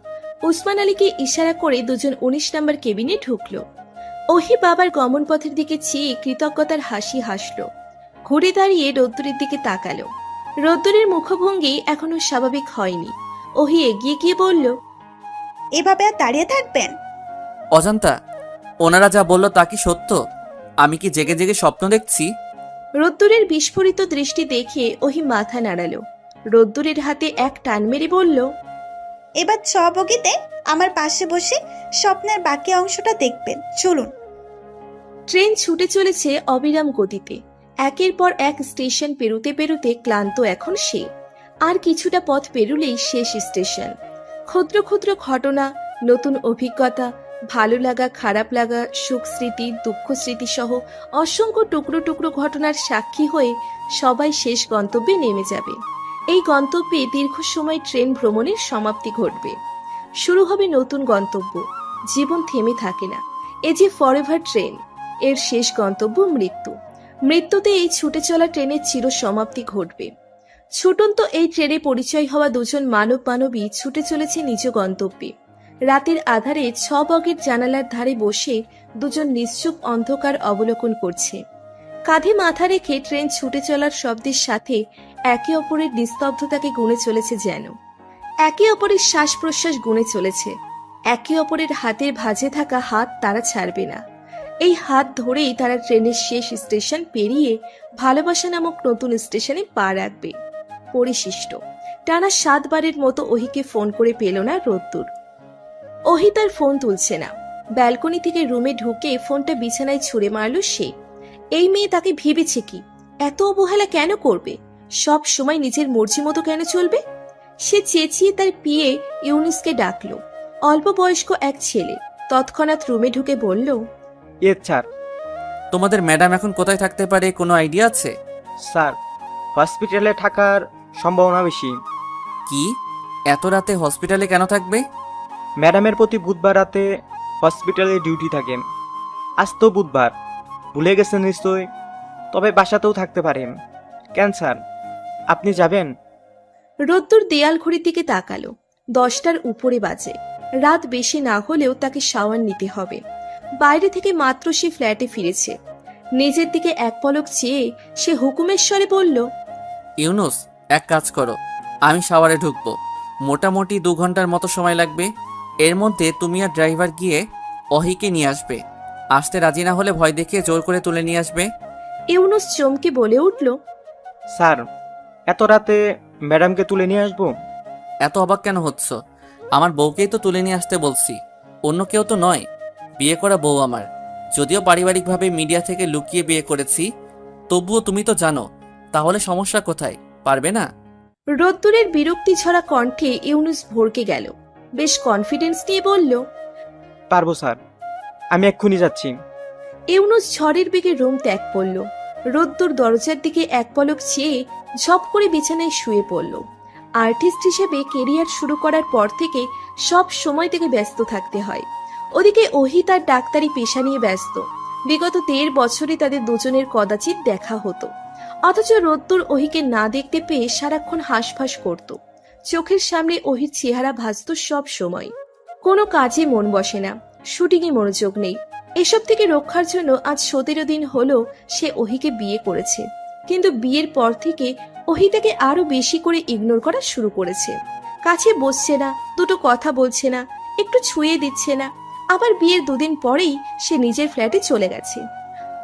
[SPEAKER 1] উসমান আলীকে ইশারা করে দুজন 19 নম্বর কেবিনে ঢুকলো। ওহি বাবার গমন পথের দিকে চেয়ে কৃতজ্ঞতার হাসি হাসল। ঘুরে দাঁড়িয়ে রোদ্দুরের দিকে তাকালো। রোদ্দুরের মুখভঙ্গি এখনো স্বাভাবিক হয়নি। ওহি এগিয়ে গিয়ে বলল,
[SPEAKER 6] এভাবে আর দাঁড়িয়ে থাকবেন?
[SPEAKER 3] অজান্তা, ওনারা যা বলল তা কি সত্য? আমি কি জেগে জেগে স্বপ্ন দেখছি?
[SPEAKER 1] রোদ্দুরের বিস্ফোরিত দৃষ্টি দেখে ওহি মাথা নাড়ালো। রোদ্দুরের হাতে এক টান মেরে বলল,
[SPEAKER 6] এবার বগিতে আমার পাশে বসে স্বপ্নের বাকি অংশটা দেখবেন। চলুন।
[SPEAKER 1] ট্রেন ছুটে চলেছে অবিরাম গতিতে। একের পর এক স্টেশন পেরুতে পেরুতে ক্লান্ত এখন সে। আর কিছুটা পথ পেরুলেই শেষ স্টেশন। ক্ষুদ্র ক্ষুদ্র ঘটনা, নতুন অভিজ্ঞতা, ভালো লাগা, খারাপ লাগা, সুখ স্মৃতি, দুঃখ স্মৃতি সহ অসংখ্য টুকরো টুকরো ঘটনার সাক্ষী হয়ে সবাই শেষ গন্তব্যে নেমে যাবে। এই গন্তব্যে দীর্ঘ সময় ট্রেন ভ্রমণের সমাপ্তি ঘটবে। শুরু হবে নতুন গন্তব্য। জীবন থেমে থাকে না। এ যে ফরএভার ট্রেন। এর শেষ গন্তব্য মৃত্যু। মৃত্যুতে এই ছুটে চলা ট্রেনের চির সমাপ্তি ঘটবে। ছুটন্ত এই ট্রেনে পরিচয় হওয়া দুজন মানব মানবী ছুটে চলেছে নিজ গন্তব্যে। রাতের আধারে 6 বগের জানালার ধারে বসে দুজন নিশ্চুপ অন্ধকার অবলোকন করছে। কাঁধে মাথা রেখে ট্রেন ছুটে চলার শব্দের সাথে একে অপরের নিস্তব্ধতাকে গুণে চলেছে যেন। একে অপরের শ্বাস প্রশ্বাস গুণে চলেছে। একে অপরের হাতের ভাঁজে থাকা হাত তারা ছাড়বে না। এই হাত ধরেই তারা ট্রেনের শেষ স্টেশন পেরিয়ে ভালোবাসা নামক নতুন স্টেশনে পা রাখবে। পরিশিষ্ট টানা 7 বারের মতো ওহিকে ফোন করে পেল না রোদ্দুর। ওহি তার ফোন তুলছে না। ব্যালকনি থেকে রুমে ঢুকে ফোনটা বিছানায় ছুঁড়ে মারল সে। এই মেয়ে তাকে ভেবেছে কি? এত অবহেলা কেন করবে? সব সময় নিজের মর্জি মতো কেন চলবে? সে চেঁচিয়ে তার পিএ ইউনিসকে ডাকলো। অল্প বয়স্ক এক ছেলে তৎক্ষণাৎ রুমে ঢুকে বলল,
[SPEAKER 7] স্যার।
[SPEAKER 3] তোমাদের ম্যাডাম এখন কোথায় থাকতে পারে, কোনো আইডিয়া আছে?
[SPEAKER 7] স্যার, হসপিটালে থাকার সম্ভাবনা বেশি।
[SPEAKER 3] কি? এত রাতে হসপিটালে কেন থাকবে?
[SPEAKER 7] ম্যাডামের প্রতি বুধবার রাতে হসপিটালে ডিউটি থাকে। আজ তো বুধবার, ভুলে গেছেন নিশ্চয়। তবে বাসাতেও থাকতে পারেন। কেন স্যার, আপনি যাবেন?
[SPEAKER 1] রোদ্দুর দেয়াল ঘড়ির দিকে তাকালো। 10টার উপরে বাজে। রাত বেশি না হলেও তাকে শাওয়ার নিতে হবে। বাইরে থেকে মাত্র সে ফ্ল্যাটে ফিরেছে। নিজের দিকে এক পলক চেয়ে সে হুকুমের স্বরে বলল,
[SPEAKER 3] ইউনুস, এক কাজ করো, আমি শাওয়ারে ঢুকবো। মোটামুটি 2 ঘন্টার মতো সময় লাগবে। এর মধ্যে তুমি আর ড্রাইভার গিয়ে অহিকে নিয়ে আসবে। আসতে রাজি না হলে ভয় দেখিয়ে জোর করে তুলে নিয়ে আসবে।
[SPEAKER 1] ইউনুস চমকে বলে উঠল,
[SPEAKER 7] স্যার, এত রাতে ম্যাডামকে তুলে নিয়ে আসবো?
[SPEAKER 3] এত অবাক কেন হচ্ছ? আমার বউকেই তো তুলে নিয়ে আসতে বলছি, অন্য কেউ তো নয়। বিয়ে করা বউ আমার। যদিও পারিবারিকভাবে মিডিয়া থেকে লুকিয়ে বিয়ে করেছি, তবুও তুমি তো জানো। তাহলে সমস্যা কোথায়? পারবে না?
[SPEAKER 1] রোদ্দুরের বিরক্তি ঝরা কণ্ঠে ইউনুস ভড়কে গেল। বেশ কনফিডেন্স নিয়ে বলল,
[SPEAKER 7] পারবো স্যার, আমি এক্ষুনি যাচ্ছি।
[SPEAKER 1] ইউনুস ঝড়ের বেগে রুম ত্যাগ করল। রোদ্দুর দরজার দিকে এক পলক চেয়ে ঝপ করে বিছানায় শুয়ে পড়ল। আর্টিস্ট হিসেবে কেরিয়ার শুরু করার পর থেকে সব সময় থেকে ব্যস্ত থাকতে হয়। ওদিকে ওহি তার ডাক্তারি পেশা নিয়ে ব্যস্ত। বিগত 13 বছরে তাদের দুজনের কদাচিৎ দেখা হতো, অথচ রোদ্দুর ওহিকে না দেখতে পেয়ে সারাক্ষণ হাঁসফাঁস করত। চোখের সামনে ওহির চেহারা ভাসত সব সময়। কোনো কাজে মন বসে না, শুটিংয়ে মনোযোগ নেই। এসব থেকে রক্ষার জন্য আজ 17 দিন হলো সে ওহিকে বিয়ে করেছে, কিন্তু বিয়ের পর থেকে ওহি তাকে আরো বেশি করে ইগনোর করা শুরু করেছে। কাছে বসছে না, দুটো কথা বলছে না, একটু ছুঁয়ে দিচ্ছে না। আবার বিয়ের 2 দিন পরেই সে নিজের ফ্ল্যাটে চলে গেছে।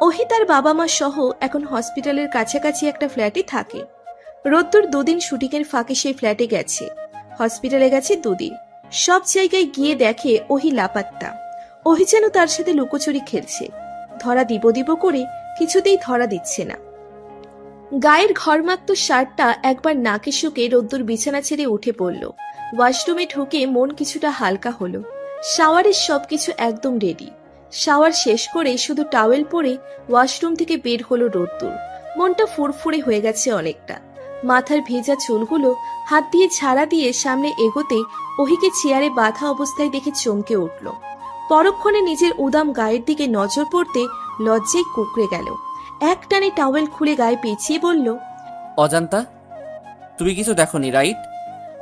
[SPEAKER 1] ওহি তার বাবা মা সহ এখন হসপিটালের কাছাকাছি একটা ফ্ল্যাটে থাকে। রোদ্দুর 2 দিন শুটিংয়ের ফাঁকে সেই ফ্ল্যাটে গেছে, হসপিটালে গেছে 2 দিন। সব জায়গায় গিয়ে দেখে ওহি লাপাত্তা। ওহি যেন তার সাথে লুকোচুরি খেলছে। ধরা দিব দিব করে কিছুতেই ধরা দিচ্ছে না। গায়ের ঘরমাক্ত শার্টটা একবার নাকে শুকে রোদ্দুর বিছানা ছেড়ে উঠে পড়ল। ওয়াশরুমে ঢুকে মন কিছুটা হালকা হলো। শাওয়ারের সবকিছু একদম রেডি। শাওয়ার শেষ করে শুধু টাওয়েল পরে ওয়াশরুম থেকে বের হলো রোদ্দুর। মনটা ফুরফুরে হয়ে গেছে অনেকটা। মাথার ভেজা চুলগুলো হাত দিয়ে ঝাড়া দিয়ে সামনে এগোতে ওহিকে চেয়ারে বাঁধা অবস্থায় দেখে চমকে উঠল। পরক্ষণে নিজের উদাম গায়ের দিকে নজর পড়তে লজ্জায় কুঁকড়ে গেল। এক টানে টাওয়েল খুলে গায়ে পেঁচিয়ে বলল,
[SPEAKER 3] অজান্তা, তুমি কিছু দেখোনি রাইট?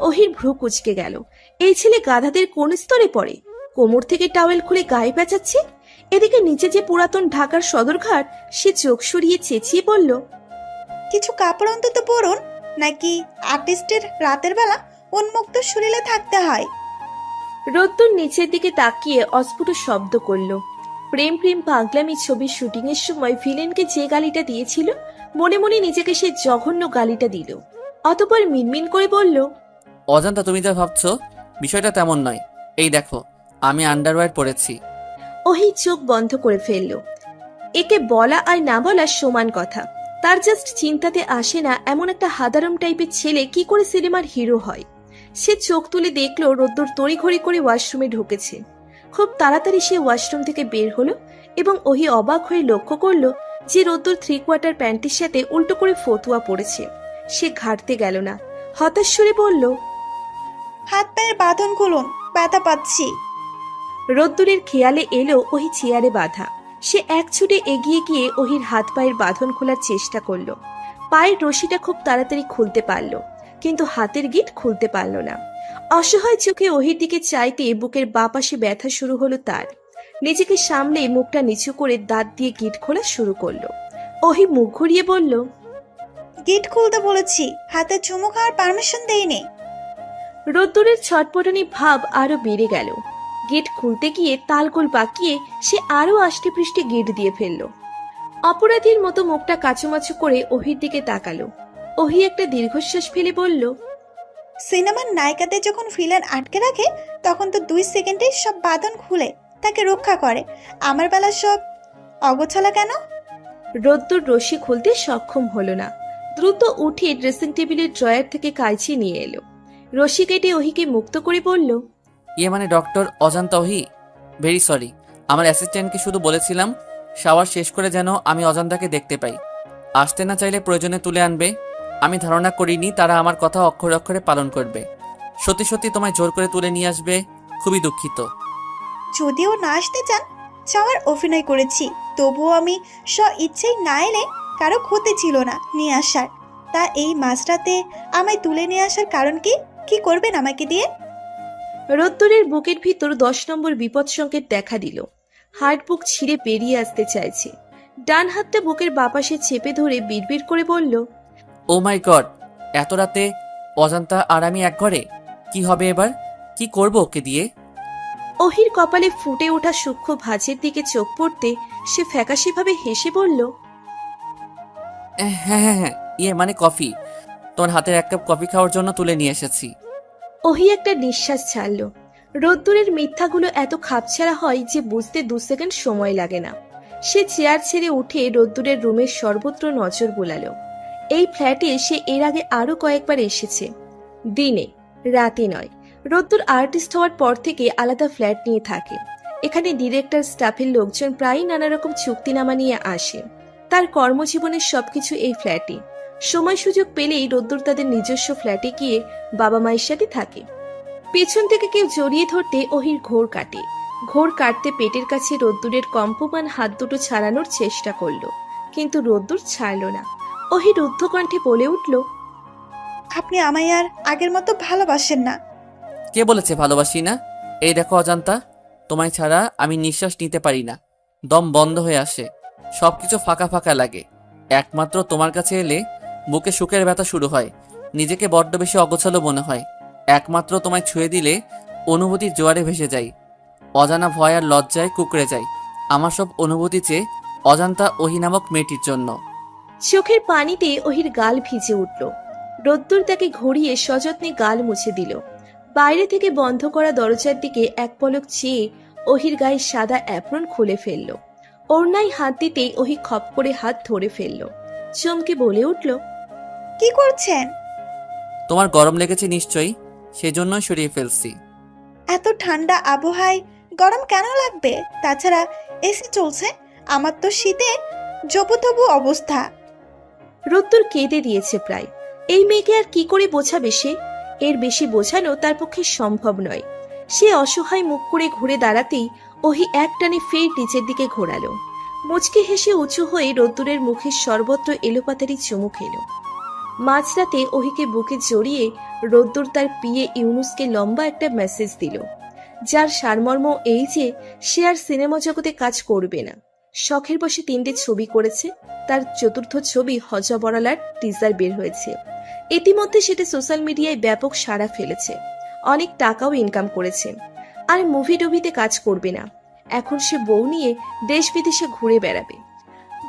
[SPEAKER 1] ওহির ভ্রু কুচকে গেল। এই ছেলে গাধাদের কোন স্তরে পড়ে? কোমর থেকে টাওয়েল খুলে গায়ে পেঁচাচ্ছে। এদিকে নিচে যে পুরাতন ঢাকার সদরঘাট, সে চোখ সরিয়ে চেঁচিয়ে বলল,
[SPEAKER 6] কিছু কাপড় অন্তত পরুন, নাকি আর্টিস্টের রাতের বেলা উন্মুক্ত শরীরে থাকতে হয়?
[SPEAKER 1] রোদ্দুর নিচের দিকে তাকিয়ে অস্ফুট শব্দ করল। প্রেম প্রেম পাগলামি ছবির শুটিং এর সময় ভিলেনকে যে গালিটা দিয়েছিল, মনে মনে নিজেকে সে জঘন্য গালিটা দিল। অতঃপর মিনমিন করে বলল,
[SPEAKER 3] অজান্তা, তুমি যা ভাবছো বিষয়টা তেমন নয়। এই দেখো, আমি আন্ডারওয়্যার পরেছি।
[SPEAKER 1] ওহি চোখ বন্ধ করে ফেলল। একে বলা আর না বলা সমান কথা। তার জাস্ট চিন্তাতে আসে না এমন একটা হাদারম টাইপের ছেলে কি করে সিনেমার হিরো হয়। সে চোখ তুলে দেখলো রোদ্দুর তড়িঘড়ি করে ওয়াশরুমে ঢুকেছে। খুব তাড়াতাড়ি সে ওয়াশরুম থেকে বের হলো এবং ওহি অবাক হয়ে লক্ষ্য করলো যে রোদ্দুর 3/4 প্যান্টের সাথে উল্টো করে ফতুয়া পড়েছে। সে ঘাটতে গেল না, হতাশ সুরে বলল,
[SPEAKER 6] হাত পায়ের বাঁধন খুলুন, ব্যথা পাচ্ছি।
[SPEAKER 1] রোদ্দুরের খেয়ালে এলো ওহি চেয়ারে বাঁধা। সে এক ছুটে এগিয়ে গিয়ে ওহির হাত পায়ের বাঁধন খোলার চেষ্টা করলো। পায়ের রশিটা খুব তাড়াতাড়ি খুলতে পারলো, কিন্তু হাতের গিঁট খুলতে পারল না। অসহায় চোখে ওহির দিকে চাইতে বুকের বাঁ পাশে ব্যথা শুরু হলো তার। নিজেকে সামলে মুখটা নিচু করে দাঁত দিয়ে গিঁট খোলা শুরু করলো। ওহি মুখ ঘুরিয়ে বলল,
[SPEAKER 6] গিট খুলতে বলেছি, হাতে চুমু খাওয়ার পারমিশন দেইনি।
[SPEAKER 1] রোদ্দুরের ছটপটানি ভাব আরো বেড়ে গেল। গেট খুলতে গিয়ে তালগোল পাকিয়ে সে আরো আষ্টে পৃষ্ঠে গেট দিয়ে ফেলল। অপরাধীর মতো মুখটা কাচুমাচু করে ওহির দিকে তাকালো। ওহি একটা দীর্ঘশ্বাস ফেলে বলল,
[SPEAKER 6] সিনেমার নায়িকাদের যখন ভিলেন আটকে রাখে তখন তো 2 সেকেন্ডে সব বাঁধন খুলে তাকে রক্ষা করে। আমার বেলা সব অগোছালা কেন?
[SPEAKER 1] রোদ্দুর রশি খুলতে সক্ষম হলো না। দ্রুত উঠে ড্রেসিং টেবিলের ড্রয়ার থেকে কাঁচি নিয়ে এলো। রশি কেটে ওহিকে মুক্ত করে বলল,
[SPEAKER 3] মানে ডক্টর অজান্তা ওহি, ভেরি সরি। আমার অ্যাসিস্ট্যান্টকে শুধু বলেছিলাম শাওয়ার শেষ করে যেন আমি অজান্তাকে দেখতে পাই। আসতে না চাইলে প্রয়োজনে তুলে আনবে। আমি ধারণা করিনি তারা আমার কথা অক্ষরে অক্ষরে পালন করবে। সত্যি সত্যি তোমায় জোর করে তুলে নিয়ে আসবে। খুবই দুঃখিত।
[SPEAKER 6] যদিও না আসতে চান, চাওয়ার অভিনয় করেছি, তবুও আমি ইচ্ছেই না এলে কারো ক্ষতি ছিল না নিয়ে আসার। তা এই মাঝরাতে আমায় তুলে নিয়ে আসার কারণ কি? কি করবেন আমাকে দিয়ে?
[SPEAKER 1] রোদ্দুরের বুকের ভিতর 10 নম্বর বিপদ সংকেত দেখা দিল। হার্ট বুক ছিঁড়ে বেরিয়ে আসতে চাইছে। ডান হাতটা বুকের বাপাশে চেপে ধরে বিড়বিড় করে বলল,
[SPEAKER 3] ও মাই গড, এত রাতে অজান্তা আর আমি এক ঘরে? কি হবে এবার? কি করব ওকে দিয়ে?
[SPEAKER 1] ওহির কপালে ফুটে ওঠা সূক্ষ্ম ভাঁজের দিকে চোখ পড়তে সে ফ্যাকাশেভাবে হেসে বলল,
[SPEAKER 3] হ্যাঁ হ্যাঁ হ্যাঁ, মানে কফি। তোমার হাতের 1 কাপ কফি খাওয়ার জন্য তুলে নিয়ে এসেছি।
[SPEAKER 1] ওহি একটা নিঃশ্বাস ছাড়ল। রোদ্দুরের মিথ্যাগুলো এত খাপছাড়া হয় যে বুঝতে 2 সেকেন্ড সময় লাগে না। সে চেয়ার ছেড়ে উঠে রোদ্দুরের রুমের সর্বত্র নজর বোলালো। এই ফ্ল্যাটে সে এর আগে আরো কয়েকবার এসেছে, দিনে, রাতে নয়। রোদ্দুর আর্টিস্ট হওয়ার পর থেকে আলাদা ফ্ল্যাট নিয়ে থাকে। এখানে ডিরেক্টর, স্টাফের লোকজন প্রায়ই নানা রকম চুক্তিনামা নিয়ে আসে। তার কর্মজীবনের সবকিছু এই ফ্ল্যাটে। সময় সুযোগ পেলেই রোদ্দুর তাদের নিজস্ব ফ্ল্যাটে গিয়ে বাবা মায়ের সাথে থাকে। পেছন থেকে কেউ জড়িয়ে ধরতে অহির ঘোর কাটে। ঘোর কাটতে পেটের কাছে রোদ্দুরের কম্পমান হাত দুটো ছাড়ানোর চেষ্টা করলো, কিন্তু রোদ্দুর ছাড়ল না। অহি রুদ্ধ কণ্ঠে বলে উঠল,
[SPEAKER 6] আপনি আমায় আর আগের মতো ভালোবাসেন না।
[SPEAKER 3] কে বলেছে ভালোবাসি না? এই দেখো অজান্তা, তোমায় ছাড়া আমি নিঃশ্বাস নিতে পারি না। দম বন্ধ হয়ে আসে, সবকিছু ফাঁকা ফাঁকা লাগে। একমাত্র তোমার কাছে এলে বুকে সুখের ব্যথা শুরু হয়। নিজেকে বড্ড বেশি অগোছালো মনে হয়। একমাত্র তোমায় ছুঁয়ে দিলে অনুভূতির জোয়ারে ভেসে যাই। অজানা ভয় আর লজ্জায় কুঁকড়ে যাই। আমার সব অনুভূতি চেয়ে অজান্তা ওহি নামক মেয়েটির জন্য।
[SPEAKER 1] চোখের পানিতে অহির গাল ভিজে উঠল। রোদ্দুর তাকে ঘুরিয়ে সযত্নে গাল মুছে দিল। বাইরে থেকে বন্ধ করা দরজার দিকে এক পলক চেয়ে অহির গায়ে সাদা অ্যাপ্রন খুলে ফেলল। ওড়নায় হাত দিতেই অহি খপ করে হাত ধরে ফেলল। চমকে বলে উঠল,
[SPEAKER 6] কি করছেন?
[SPEAKER 3] তোমার গরম লেগেছে নিশ্চয়ই, সেজন্যই সরিয়ে ফেলছি।
[SPEAKER 6] এত ঠান্ডা আবহাওয়ায় গরম কেন লাগবে? তাছাড়া এসি চলছে। আমার তো শীতে জবুতবু অবস্থা।
[SPEAKER 1] রোদ্দুর কেঁদে দিয়েছে প্রায়। এই মেয়েকে আর কি করে বোঝাবে সে? এর বেশি বোঝানো তার পক্ষে সম্ভব নয়। সে অসহায় মুখ করে ঘুরে দাঁড়াতেই ওহি এক টানে ফের নিচের দিকে ঘোরালো। মুচকে হেসে উঁচু হয়ে রোদ্দুরের মুখের সর্বত্র এলোপাতারি চুমু খেল। মাঝরাতে ওহিকে বুকে জড়িয়ে রোদ্দুর তার পিয়ে ইউনুসকে লম্বা একটা মেসেজ দিল, যার সারমর্ম এই যে সে আর সিনেমা জগতে কাজ করবে না। শখের বসে 3টে ছবি করেছে। তার 4র্থ ছবি হজবরালার টিজার বের হয়েছে। ইতিমধ্যে সেটা সোশ্যাল মিডিয়ায় ব্যাপক সাড়া ফেলেছে। অনেক টাকাও ইনকাম করেছে। আর মুভি টুভিতে কাজ করবে না। এখন সে বউ নিয়ে দেশ বিদেশে ঘুরে বেড়াবে।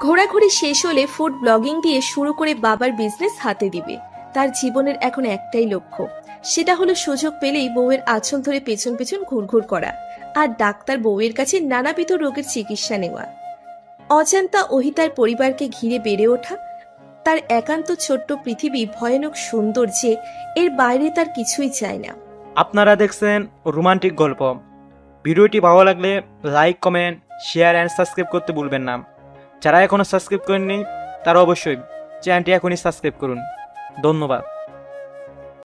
[SPEAKER 1] ঘোরাঘুরি শেষ হলে ফুড ব্লগিং দিয়ে শুরু করে বাবার বিজনেস হাতে দিবে। তার জীবনের এখন একটাই লক্ষ্য, সেটা হলো সুযোগ পেলেই বউয়ের আঁচল ধরে পেছন পেছন ঘুরঘুর করা আর ডাক্তার বউয়ের কাছে নানাবিধ রোগের চিকিৎসা নেওয়া। অজান্তা ওহি তার পরিবারকে ঘিরে বেড়ে ওঠা। তার একান্ত ছোট্ট পৃথিবী ভয়ানক সুন্দর যে এর বাইরে তার কিছুই চায় না।
[SPEAKER 7] আপনারা দেখছেন রোমান্টিক গল্প। ভিডিওটি ভালো লাগলে like, comment, share and subscribe করতে ভুলবেন না। যারা এখনও সাবস্ক্রাইব করেননি তারা অবশ্যই চ্যানেলটি এখনই সাবস্ক্রাইব করুন। ধন্যবাদ।